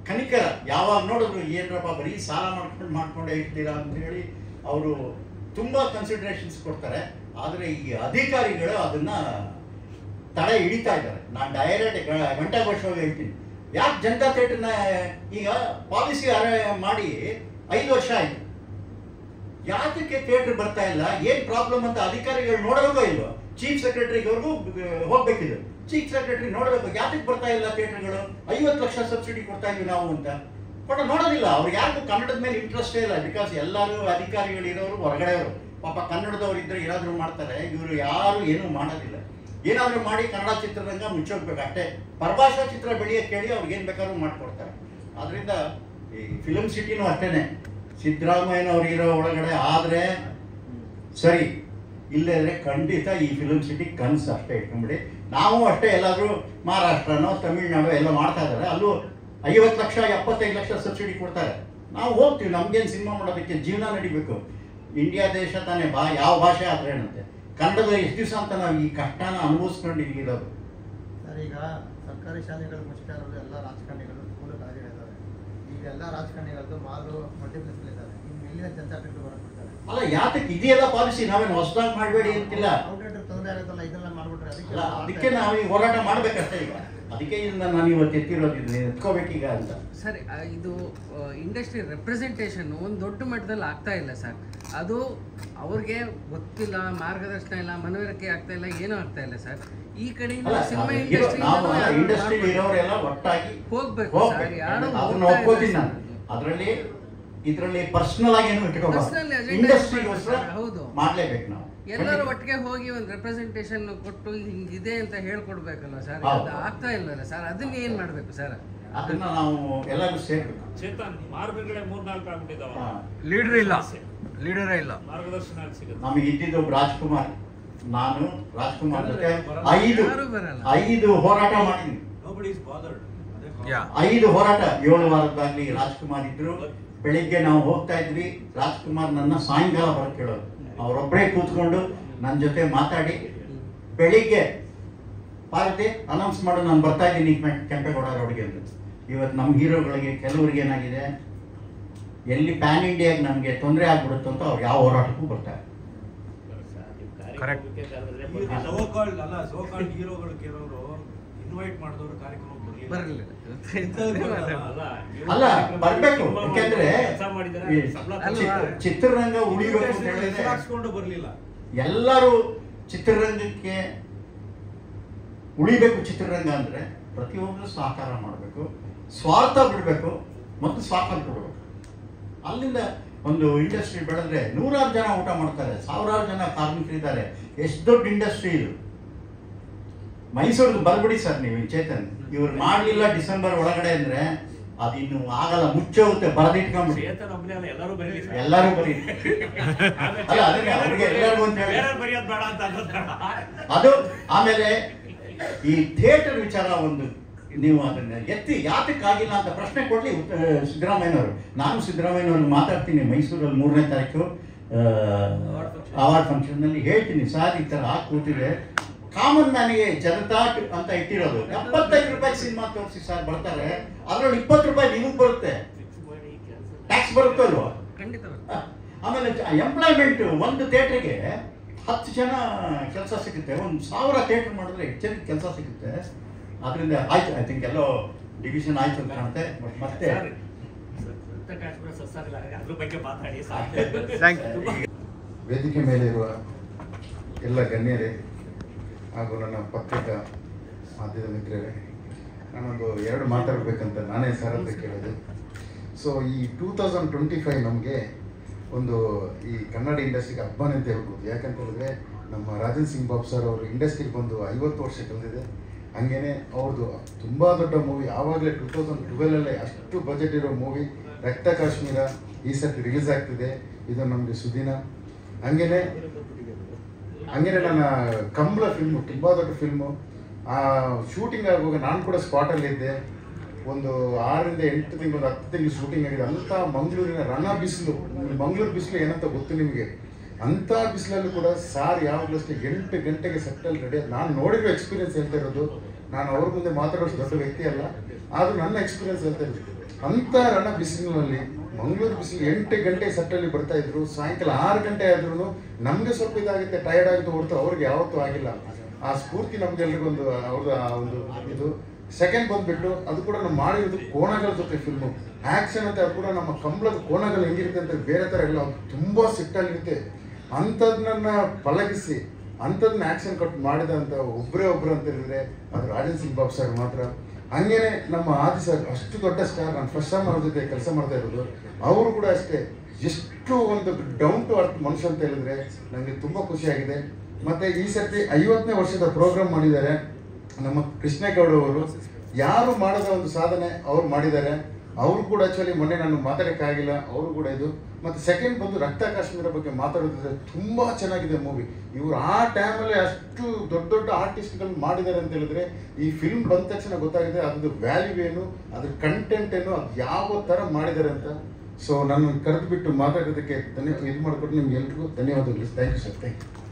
ಕನಿಕರ. ಯಾವಾಗ ನೋಡಿದ್ರು ಏನರಪ್ಪ ಬರೀ ಸಾಲ ಮಾಡ್ಕೊಂಡೇ ಇರ್ತೀರಾ ಅಂತ ಹೇಳಿ ಅವರು ತುಂಬ ಕನ್ಸಿಡರೇಷನ್ಸ್ ಕೊಡ್ತಾರೆ. ಆದರೆ ಈ ಅಧಿಕಾರಿಗಳು ಅದನ್ನ ತಡೆ ಹಿಡಿತಾ ಇದ್ದಾರೆ. ನಾನು ಡೈರೆಕ್ಟ್ ಗಂಟಾಘೋಷವಾಗಿ ಹೇಳ್ತೀನಿ, ಯಾಕೆ ಜನತಾ ಥಿಯೇಟರ್ನ ಈಗ ಪಾಲಿಸಿ ಮಾಡಿ 5 ವರ್ಷ ಆಯಿತು, ಯಾತಕ್ಕೆ ಥಿಯೇಟರ್ ಬರ್ತಾ ಇಲ್ಲ, ಏನು ಪ್ರಾಬ್ಲಮ್ ಅಂತ ಅಧಿಕಾರಿಗಳು ನೋಡೋದೋ ಇಲ್ವೋ? ಚೀಫ್ ಸೆಕ್ರೆಟರಿವರೆಗೂ ಹೋಗ್ಬೇಕಿದ್ರು. ಚೀಫ್ ಸೆಕ್ರೆಟರಿ ನೋಡಬೇಕು, ಯಾತಕ್ಕೆ ಬರ್ತಾ ಇಲ್ಲ ಥಿಯೇಟರ್ಗಳು, 50 ಲಕ್ಷ ಸಬ್ಸಿಡಿ ಕೊಡ್ತಾ ಇದ್ವಿ ನಾವು ಅಂತ ನೋಡೋದಿಲ್ಲ. ಅವ್ರಿಗೆ ಯಾರಿಗೂ ಕನ್ನಡದ ಮೇಲೆ ಇಂಟ್ರೆಸ್ಟೇ ಇಲ್ಲ. ಬಿಕಾಸ್ ಎಲ್ಲರೂ ಅಧಿಕಾರಿಗಳು ಇರೋರು ಹೊರಗಡೆಯವರು. ಪಾಪ ಕನ್ನಡದವ್ರು ಇದ್ರೆ ಏನಾದರೂ ಮಾಡ್ತಾರೆ, ಇವರು ಯಾರು ಏನೂ ಮಾಡೋದಿಲ್ಲ. ಏನಾದರೂ ಮಾಡಿ ಕನ್ನಡ ಚಿತ್ರರಂಗ ಮುಚ್ಚೋಗ್ಬೇಕು ಅಷ್ಟೇ. ಪರಭಾಷಾ ಚಿತ್ರ ಬೆಳೆಯೋಕ್ಕೆ ಕೇಳಿ ಅವ್ರಿಗೆ ಏನು ಬೇಕಾದ್ರೂ ಮಾಡಿಕೊಡ್ತಾರೆ. ಆದ್ದರಿಂದ ಈ ಫಿಲಮ್ ಸಿಟಿನೂ ಅಷ್ಟೇ, ಸಿದ್ದರಾಮಯ್ಯನವ್ರು ಇರೋ ಒಳಗಡೆ ಆದರೆ ಸರಿ, ಇಲ್ಲದ್ರೆ ಖಂಡಿತ ಈ ಫಿಲಮ್ ಸಿಟಿ ಕನಸು ಅಷ್ಟೇ ಇಟ್ಕೊಂಡ್ಬಿಡಿ. ನಾವು ಅಷ್ಟೇ ಎಲ್ಲಾದರೂ ಮಹಾರಾಷ್ಟ್ರನೋ ತಮಿಳ್ನಾಡು ಎಲ್ಲ ಮಾಡ್ತಾ ಇದ್ದಾರೆ, ಅಲ್ಲೂ 50 ಲಕ್ಷ 75 ಲಕ್ಷ ಸಬ್ಸಿಡಿ ಕೊಡ್ತಾರೆ. ನಾವು ಹೋಗ್ತೀವಿ, ನಮ್ಗೇನು ಸಿನಿಮಾ ಮಾಡೋದಕ್ಕೆ ಜೀವನ ನಡಿಬೇಕು. ಇಂಡಿಯಾ ದೇಶ ತಾನೇ, ಯಾವ ಭಾಷೆ ಆದರೆ ಏನಂತೆ, ಕನ್ನಡದ ಎಷ್ಟು ದಿವಸ ಅಂತ ನಾವು ಈ ಕಷ್ಟನ ಅನುಭವಿಸ್ಕೊಂಡಿರೋದು. ಸರ್, ಈಗ ಸರ್ಕಾರಿ ಶಾಲೆಗಳು ಮುಚ್ತಾ ಇರೋದು ಎಲ್ಲ ರಾಜಕಾರಣಿಗಳು ಸ್ಕೂಲ್ ಕಾಲೇಜುಗಳಿದ್ದಾವೆ. ಈಗ ಎಲ್ಲ ರಾಜಕಾರಣಿಗಳದ್ದು ಮಾಲು ಮಲ್ಟಿಪ್ಲೆಕ್ಸ್ ಇದ್ದಾರೆ. ಇನ್ನು ಎಲ್ಲಿನ ಜನತಾ ಥಿಯೇಟರ್ ಬರಕ್ಬಿಡ್ತಾರೆ. ಅಲ್ಲ, ಯಾತಕ್ಕೆ ಇದೆಯಲ್ಲ ಪಾಲಿಸಿ, ನಾವೇನು ಹೊಸದಾಗಿ ಮಾಡಬೇಡಿ ಅಂತಿಲ್ಲ. ಔಟ್ಲೆಟ್ ತೊಂದರೆ ಆಗುತ್ತಲ್ಲ, ಇದೆಲ್ಲ ಮಾಡ್ಬಿಟ್ರೆ ಅದಕ್ಕೆ ನಾವು ಈ ಹೋರಾಟ ಮಾಡ್ಬೇಕಷ್ಟೇ. ಈಗ ಅದಕ್ಕೆ ಇದನ್ನ ನಾನು ಇವತ್ತು ಎತ್ತಿರೋದು, ಎತ್ಕೋಬೇಕೀಗ ಅಂತ. ಸರ್, ಇದು ಇಂಡಸ್ಟ್ರಿ ರೆಪ್ರೆಸೆಂಟೇಷನ್ ಒಂದು ದೊಡ್ಡ ಮಟ್ಟದಲ್ಲಿ ಆಗ್ತಾ ಇಲ್ಲ ಸರ್. ಅದು ಅವ್ರಿಗೆ ಗೊತ್ತಿಲ್ಲ, ಮಾರ್ಗದರ್ಶನ ಇಲ್ಲ, ಮನವರಿಕೆ ಆಗ್ತಾ ಇಲ್ಲ, ಏನೂ ಆಗ್ತಾ ಇಲ್ಲ ಸರ್. ಈ ಕಡೆಯಿಂದ ಸಿನಿಮಾ ಇಂಡಸ್ಟ್ರಿ ಇರೋರೆಲ್ಲ ಒಟ್ಟಾಗಿ ಹೋಗ್ಬೇಕು ಸರ್. ಯಾರು ಒಪ್ಕೋತೀನಿ ನಾನು. ಇದರಲ್ಲಿ ಪರ್ಸನಲ್ ಆಗಿ ಏನು ಇಟ್ಕೋಬಾರ್ದು, ಹೌದು, ಮಾಡ್ಲೇಬೇಕು ನಾವು. ಎಲ್ಲರೂ ಒಟ್ಟಿಗೆ ಹೋಗಿ ಒಂದು ರೆಪ್ರೆಸೆಂಟೇಷನ್ ಕೊಟ್ಟು ಹಿಂಗಿದೆ ಅಂತ ಹೇಳ್ಕೊಡ್ಬೇಕಲ್ಲ ಸರ್. ಅದು ಆಗ್ತಾ ಇಲ್ಲಲ್ಲ ಸರ್. ಅದನ್ನ ಏನ್ ಮಾಡ್ಬೇಕು ಸರ್? ಅದನ್ನ ನಾವು ಎಲ್ಲರೂ ಸೇರ್ಬೇಕು. ಚೇತನ್, ಮಾರ್ಗಗಳೇ 3-4 ಆಗ್ಬಿಟ್ಟಿದಾವ, ಲೀಡರ್ ಇಲ್ಲ, ಲೀಡರೇ ಇಲ್ಲ, ಮಾರ್ಗದರ್ಶನ ಸಿಗುತ್ತೆ. ನಮಗೆ ಇದ್ದಿದ್ದು ರಾಜ್ಕುಮಾರ್. ನಾನು ರಾಜ್ಕುಮಾರ್ ಜೊತೆ 5 ಹೋರಾಟ ಮಾಡಿದ್ವಿ. 5 ಹೋರಾಟ, 7 ವಾರದಾಗ್ಲಿ ರಾಜ್ಕುಮಾರ್ ಇದ್ರು. ಬೆಳಿಗ್ಗೆ ನಾವು ಹೋಗ್ತಾ ಇದ್ವಿ, ರಾಜ್ಕುಮಾರ್ ನನ್ನ ಸಾಯಂಕಾಲ ಬರಕ್ಕೆ ಹೇಳೋದು. ಅವರೊಬ್ಬರೇ ಕೂತ್ಕೊಂಡು ನನ್ನ ಜೊತೆ ಮಾತಾಡಿ ಬೆಳಿಗ್ಗೆ ಪಾರ್ಟಿ ಅನೌನ್ಸ್ ಮಾಡು, ನಾನು ಬರ್ತಾ ಇದ್ದೀನಿ ಕೆಂಪೇಗೌಡ ರೋಡ್ಗೆ ಅಂತ. ಇವತ್ತು ನಮ್ಮ ಹೀರೋಗಳಿಗೆ ಕೆಲವರಿಗೆ ಏನಾಗಿದೆ, ಎಲ್ಲಿ ಪ್ಯಾನ್ ಇಂಡಿಯಾಗೆ ನಮಗೆ ತೊಂದರೆ ಆಗ್ಬಿಡುತ್ತೆ ಅಂತ ಅವ್ರು ಯಾವ ಹೋರಾಟಕ್ಕೂ ಬರ್ತಾರೆ. ಇನ್ವೈಟ್ ಮಾಡಿದವರು ಕಾರ್ಯಕ್ರಮ ಬರಲಿಲ್ಲ. ಅಲ್ಲ, ಬರ್ಬೇಕು. ಯಾಕೆಂದ್ರೆ ಚಿತ್ರರಂಗ ಉಳಿಬೇಕು ಅಂತ ಹೇಳಿದ್ರೆ ಬರಲಿಲ್ಲ. ಎಲ್ಲರೂ ಚಿತ್ರರಂಗಕ್ಕೆ ಉಳಿಬೇಕು. ಚಿತ್ರರಂಗ ಅಂದ್ರೆ ಪ್ರತಿಯೊಬ್ಬರು ಸಹಕಾರ ಮಾಡಬೇಕು, ಸ್ವಾರ್ಥ ಬಿಡಬೇಕು ಮತ್ತು ಸ್ವಾತಂತ್ರ್ಯ ಕೊಡಬೇಕು. ಅಲ್ಲಿಂದ ಒಂದು ಇಂಡಸ್ಟ್ರಿ ಬೆಳೆದ್ರೆ 100 ಜನ ಊಟ ಮಾಡ್ತಾರೆ, 1000 ಜನ ಕಾರ್ಮಿಕರಿದ್ದಾರೆ. ಎಷ್ಟು ದೊಡ್ಡ ಇಂಡಸ್ಟ್ರಿ ಇದು. ಮೈಸೂರಿಗೆ ಬರ್ಬಿಡಿ ಸರ್ ನೀವು, ಚೇತನ್. ಇವ್ರು ಮಾಡಲಿಲ್ಲ ಡಿಸೆಂಬರ್ ಒಳಗಡೆ ಅಂದ್ರೆ ಅದಿನ್ನು ಆಗಲ್ಲ, ಮುಚ್ಚೋಗುತ್ತೆ. ಬರೆದಿಟ್ಕೊಂಡ್ಬಿಡಿ, ಎಲ್ಲರೂ ಬರೀ. ಅದು ಆಮೇಲೆ ಈ ಥಿಯೇಟರ್ ವಿಚಾರ ಒಂದು ನೀವು ಅದನ್ನ ಎತ್ತಿ ಯಾತಕ್ಕಾಗಿಲ್ಲ ಅಂತ ಪ್ರಶ್ನೆ ಕೊಡ್ಲಿ ಸಿದ್ದರಾಮಯ್ಯನವರು. ನಾನು ಸಿದ್ದರಾಮಯ್ಯನವ್ರು ಮಾತಾಡ್ತೀನಿ ಮೈಸೂರಲ್ಲಿ 3ನೇ ತಾರೀಕು ಅವಾರ್ಡ್ ಫಂಕ್ಷನ್ನಲ್ಲಿ ಹೇಳ್ತೀನಿ, ಸರ್ ಈ ಥರ ಕೂತಿದೆ. ಕಾಮನ್ ಮ್ಯಾನಿಗೆ ಜನತಾ ಅಂತ ಇಟ್ಟಿರೋದು 75 ರೂಪಾಯಿ ಸಿನಿಮಾ ತೋರಿಸಿ ಸರ್ ಬರ್ತಾರೆ, ಅದ್ರಲ್ಲಿ 20 ರೂಪಾಯಿ ನಿಮಗೆ ಬರುತ್ತೆ, ಟ್ಯಾಕ್ಸ್ ಬರುತ್ತಲ್ವಾ? ಆಮೇಲೆ ಎಂಪ್ಲಾಯ್ಮೆಂಟ್, ಒಂದು ಥಿಯೇಟ್ರಿಗೆ 10 ಜನ ಕೆಲಸ ಸಿಗುತ್ತೆ. 1000 ಥಿಯೇಟರ್ ಮಾಡಿದ್ರೆ 8 ಜನಕ್ಕೆ ಕೆಲಸ ಸಿಗುತ್ತೆ. ಅದರಿಂದ ಆಯ್ತು, ಐ ಥಿಂಕ್ ಎಲ್ಲೋ ಡಿವಿಷನ್ ಆಯ್ತು ಅಂತ ಕಾಣುತ್ತೆ. ಮತ್ತೆ ವೇದಿಕೆ ಮೇಲೆ ಇರುವ ಎಲ್ಲ ಗಣ್ಯರೇ ಹಾಗೂ ನನ್ನ ಪತ್ರಿಕಾ ಮಾಧ್ಯಮ ಮಿತ್ರರೇ, ನಾನೊಂದು 2 ಮಾತಾಡಬೇಕಂತ ನಾನೇ ಸರ್ ಅಂತ ಕೇಳೋದು. ಸೊ ಈ 2025 ನಮಗೆ ಒಂದು ಈ ಕನ್ನಡ ಇಂಡಸ್ಟ್ರಿಗೆ ಹಬ್ಬನೇ ಅಂತ ಹೇಳ್ಬೋದು. ಯಾಕಂತ ಹೇಳಿದ್ರೆ ನಮ್ಮ ರಾಜನ್ ಸಿಂಗ್ ಬಾಬು ಸರ್ ಅವರು ಇಂಡಸ್ಟ್ರಿಗೆ ಬಂದು 50 ವರ್ಷ ಕಳೆದಿದೆ. ಹಾಗೇನೆ ಅವ್ರದ್ದು ತುಂಬ ದೊಡ್ಡ ಮೂವಿ, ಆವಾಗಲೇ 2012 ಅಷ್ಟು ಬಜೆಟ್ ಇರೋ ಮೂವಿ ರಕ್ತ ಕಾಶ್ಮೀರ ಈ ಸರ್ತಿ ರಿಲೀಸ್ ಆಗ್ತಿದೆ. ಇದು ನಮಗೆ ಸುದಿನ. ಹಾಗೇನೆ ನನ್ನ ಕಂಬಳ ಫಿಲ್ಮು ತುಂಬ ದೊಡ್ಡ ಫಿಲ್ಮು. ಶೂಟಿಂಗ್ ಆಗುವಾಗ ನಾನು ಕೂಡ ಸ್ಪಾಟಲ್ಲಿದ್ದೆ. ಒಂದು 6 ರಿಂದ 8 ತಿಂಗಳು 10 ತಿಂಗಳು ಶೂಟಿಂಗ್ ಆಗಿದೆ. ಅಂಥ ಮಂಗಳೂರಿನ ರಣ ಬಿಸಿಲು, ಮಂಗಳೂರು ಬಿಸಿಲು ಏನಂತ ಗೊತ್ತು ನಿಮಗೆ. ಅಂಥ ಬಿಸಿಲಲ್ಲೂ ಕೂಡ ಸಾರ್ ಯಾವಾಗಲೂ ಅಷ್ಟೇ 8 ಗಂಟೆಗೆ ಸೆಟ್ಟಲ್ಲಿ ರೆಡಿ. ನಾನು ನೋಡಿರೋ ಎಕ್ಸ್ಪೀರಿಯನ್ಸ್ ಹೇಳ್ತಾ ಇರೋದು, ನಾನು ಅವ್ರ ಮುಂದೆ ಮಾತಾಡೋಷ್ಟು ದೊಡ್ಡ ವ್ಯಕ್ತಿ ಅಲ್ಲ, ಆದರೂ ನನ್ನ ಎಕ್ಸ್ಪೀರಿಯನ್ಸ್ ಹೇಳ್ತಾ ಇರೋದು. ಅಂಥ ರಣ ಬಿಸಿಲಿನಲ್ಲಿ ಮಂಗಳೂರು ಬಿಸಿಲು 8 ಗಂಟೆ ಸೆಟ್ಟಲ್ಲಿ ಬರ್ತಾ ಇದ್ರು. ಸಾಯಂಕಾಲ 6 ಗಂಟೆ ಆದ್ರೂ ನಮಗೆ ಸ್ವಲ್ಪ ಇದಾಗುತ್ತೆ, ಟಯರ್ಡ್ ಆಗುತ್ತೆ ಹೊರತು ಅವ್ರಿಗೆ ಯಾವತ್ತೂ ಆಗಿಲ್ಲ. ಆ ಸ್ಫೂರ್ತಿ ನಮ್ಗೆಲ್ರಿಗೊಂದು ಅವ್ರದ್ದು ಆ ಒಂದು ಇದು. ಸೆಕೆಂಡ್ ಬಂದ್ಬಿಟ್ಟು ಅದು ಕೂಡ ನಾವು ಮಾಡಿರೋದು ಕೋಣಗಳ ಜೊತೆ ಫಿಲ್ಮು. ಆ್ಯಕ್ಷನ್ ಅಂತ ಅದು ಕೂಡ ನಮ್ಮ ಕಂಬಳದ ಕೋಣಗಳು ಹೆಂಗಿರುತ್ತೆ ಅಂತ ಬೇರೆ ಥರ ಎಲ್ಲ ತುಂಬ ಸಿಟ್ಟಲ್ಲಿರುತ್ತೆ. ಅಂಥದ್ದನ್ನ ಪಳಗಿಸಿ ಅಂಥದ್ದನ್ನ ಆ್ಯಕ್ಷನ್ ಕಟ್ ಮಾಡಿದಂಥ ಒಬ್ಬರೇ ಅಂತ ಹೇಳಿದ್ರೆ ಅದು ರಾಜನ್ ಸಿಂಗ್ ಬಾಬು ಸರ್ ಮಾತ್ರ. ಹಂಗೇನೆ ನಮ್ಮ ಆದಿ ಸರ್, ಅಷ್ಟು ದೊಡ್ಡ ಸ್ಟಾರ್. ನಾನು ಫಸ್ಟ್ ಟೈಮ್ ಅವ್ರ ಜೊತೆ ಕೆಲಸ ಮಾಡ್ತಾ ಇರೋದು. ಅವರು ಕೂಡ ಅಷ್ಟೇ ಎಷ್ಟು ಒಂದು ಡೌನ್ ಟು ಅರ್ತ್ ಮನುಷ್ಯ ಅಂತ ಹೇಳಿದ್ರೆ ನನಗೆ ತುಂಬ ಖುಷಿಯಾಗಿದೆ. ಮತ್ತು ಈ ಸರ್ತಿ 50ನೇ ವರ್ಷದ ಪ್ರೋಗ್ರಾಮ್ ಮಾಡಿದ್ದಾರೆ ನಮ್ಮ ಕೃಷ್ಣೇಗೌಡ ಅವರು. ಯಾರು ಮಾಡದ ಒಂದು ಸಾಧನೆ ಅವ್ರು ಮಾಡಿದ್ದಾರೆ. ಅವರು ಕೂಡ ಆ್ಯಕ್ಚುಲಿ ಮೊನ್ನೆ ನಾನು ಮಾತಾಡೋಕ್ಕಾಗಿಲ್ಲ, ಅವರು ಕೂಡ ಇದು. ಮತ್ತು ಸೆಕೆಂಡ್ ಬಂದು ರಕ್ತ ಕಾಶ್ಮೀರ ಬಗ್ಗೆ ಮಾತಾಡೋದಿದ್ರೆ ತುಂಬ ಚೆನ್ನಾಗಿದೆ ಮೂವಿ. ಇವರು ಆ ಟೈಮಲ್ಲಿ ಅಷ್ಟು ದೊಡ್ಡ ಆರ್ಟಿಸ್ಟ್ಗಳು ಮಾಡಿದ್ದಾರೆ ಅಂತ ಹೇಳಿದ್ರೆ ಈ ಫಿಲ್ಮ್ ಬಂದ ತಕ್ಷಣ ಗೊತ್ತಾಗಿದೆ ಅದ್ರದ್ದು ವ್ಯಾಲ್ಯೂ ಏನು, ಅದ್ರ ಕಂಟೆಂಟ್ ಏನು, ಅದು ಯಾವ ಥರ ಮಾಡಿದ್ದಾರೆ ಅಂತ. ಸೊ ನಾನು ಕರೆದು ಬಿಟ್ಟು ಮಾತಾಡೋದಕ್ಕೆ ಇದು ಮಾಡಿಕೊಟ್ಟು ನಿಮ್ಗೆ ಎಲ್ರಿಗೂ ಧನ್ಯವಾದಗಳು. Thank you sir. Thank you.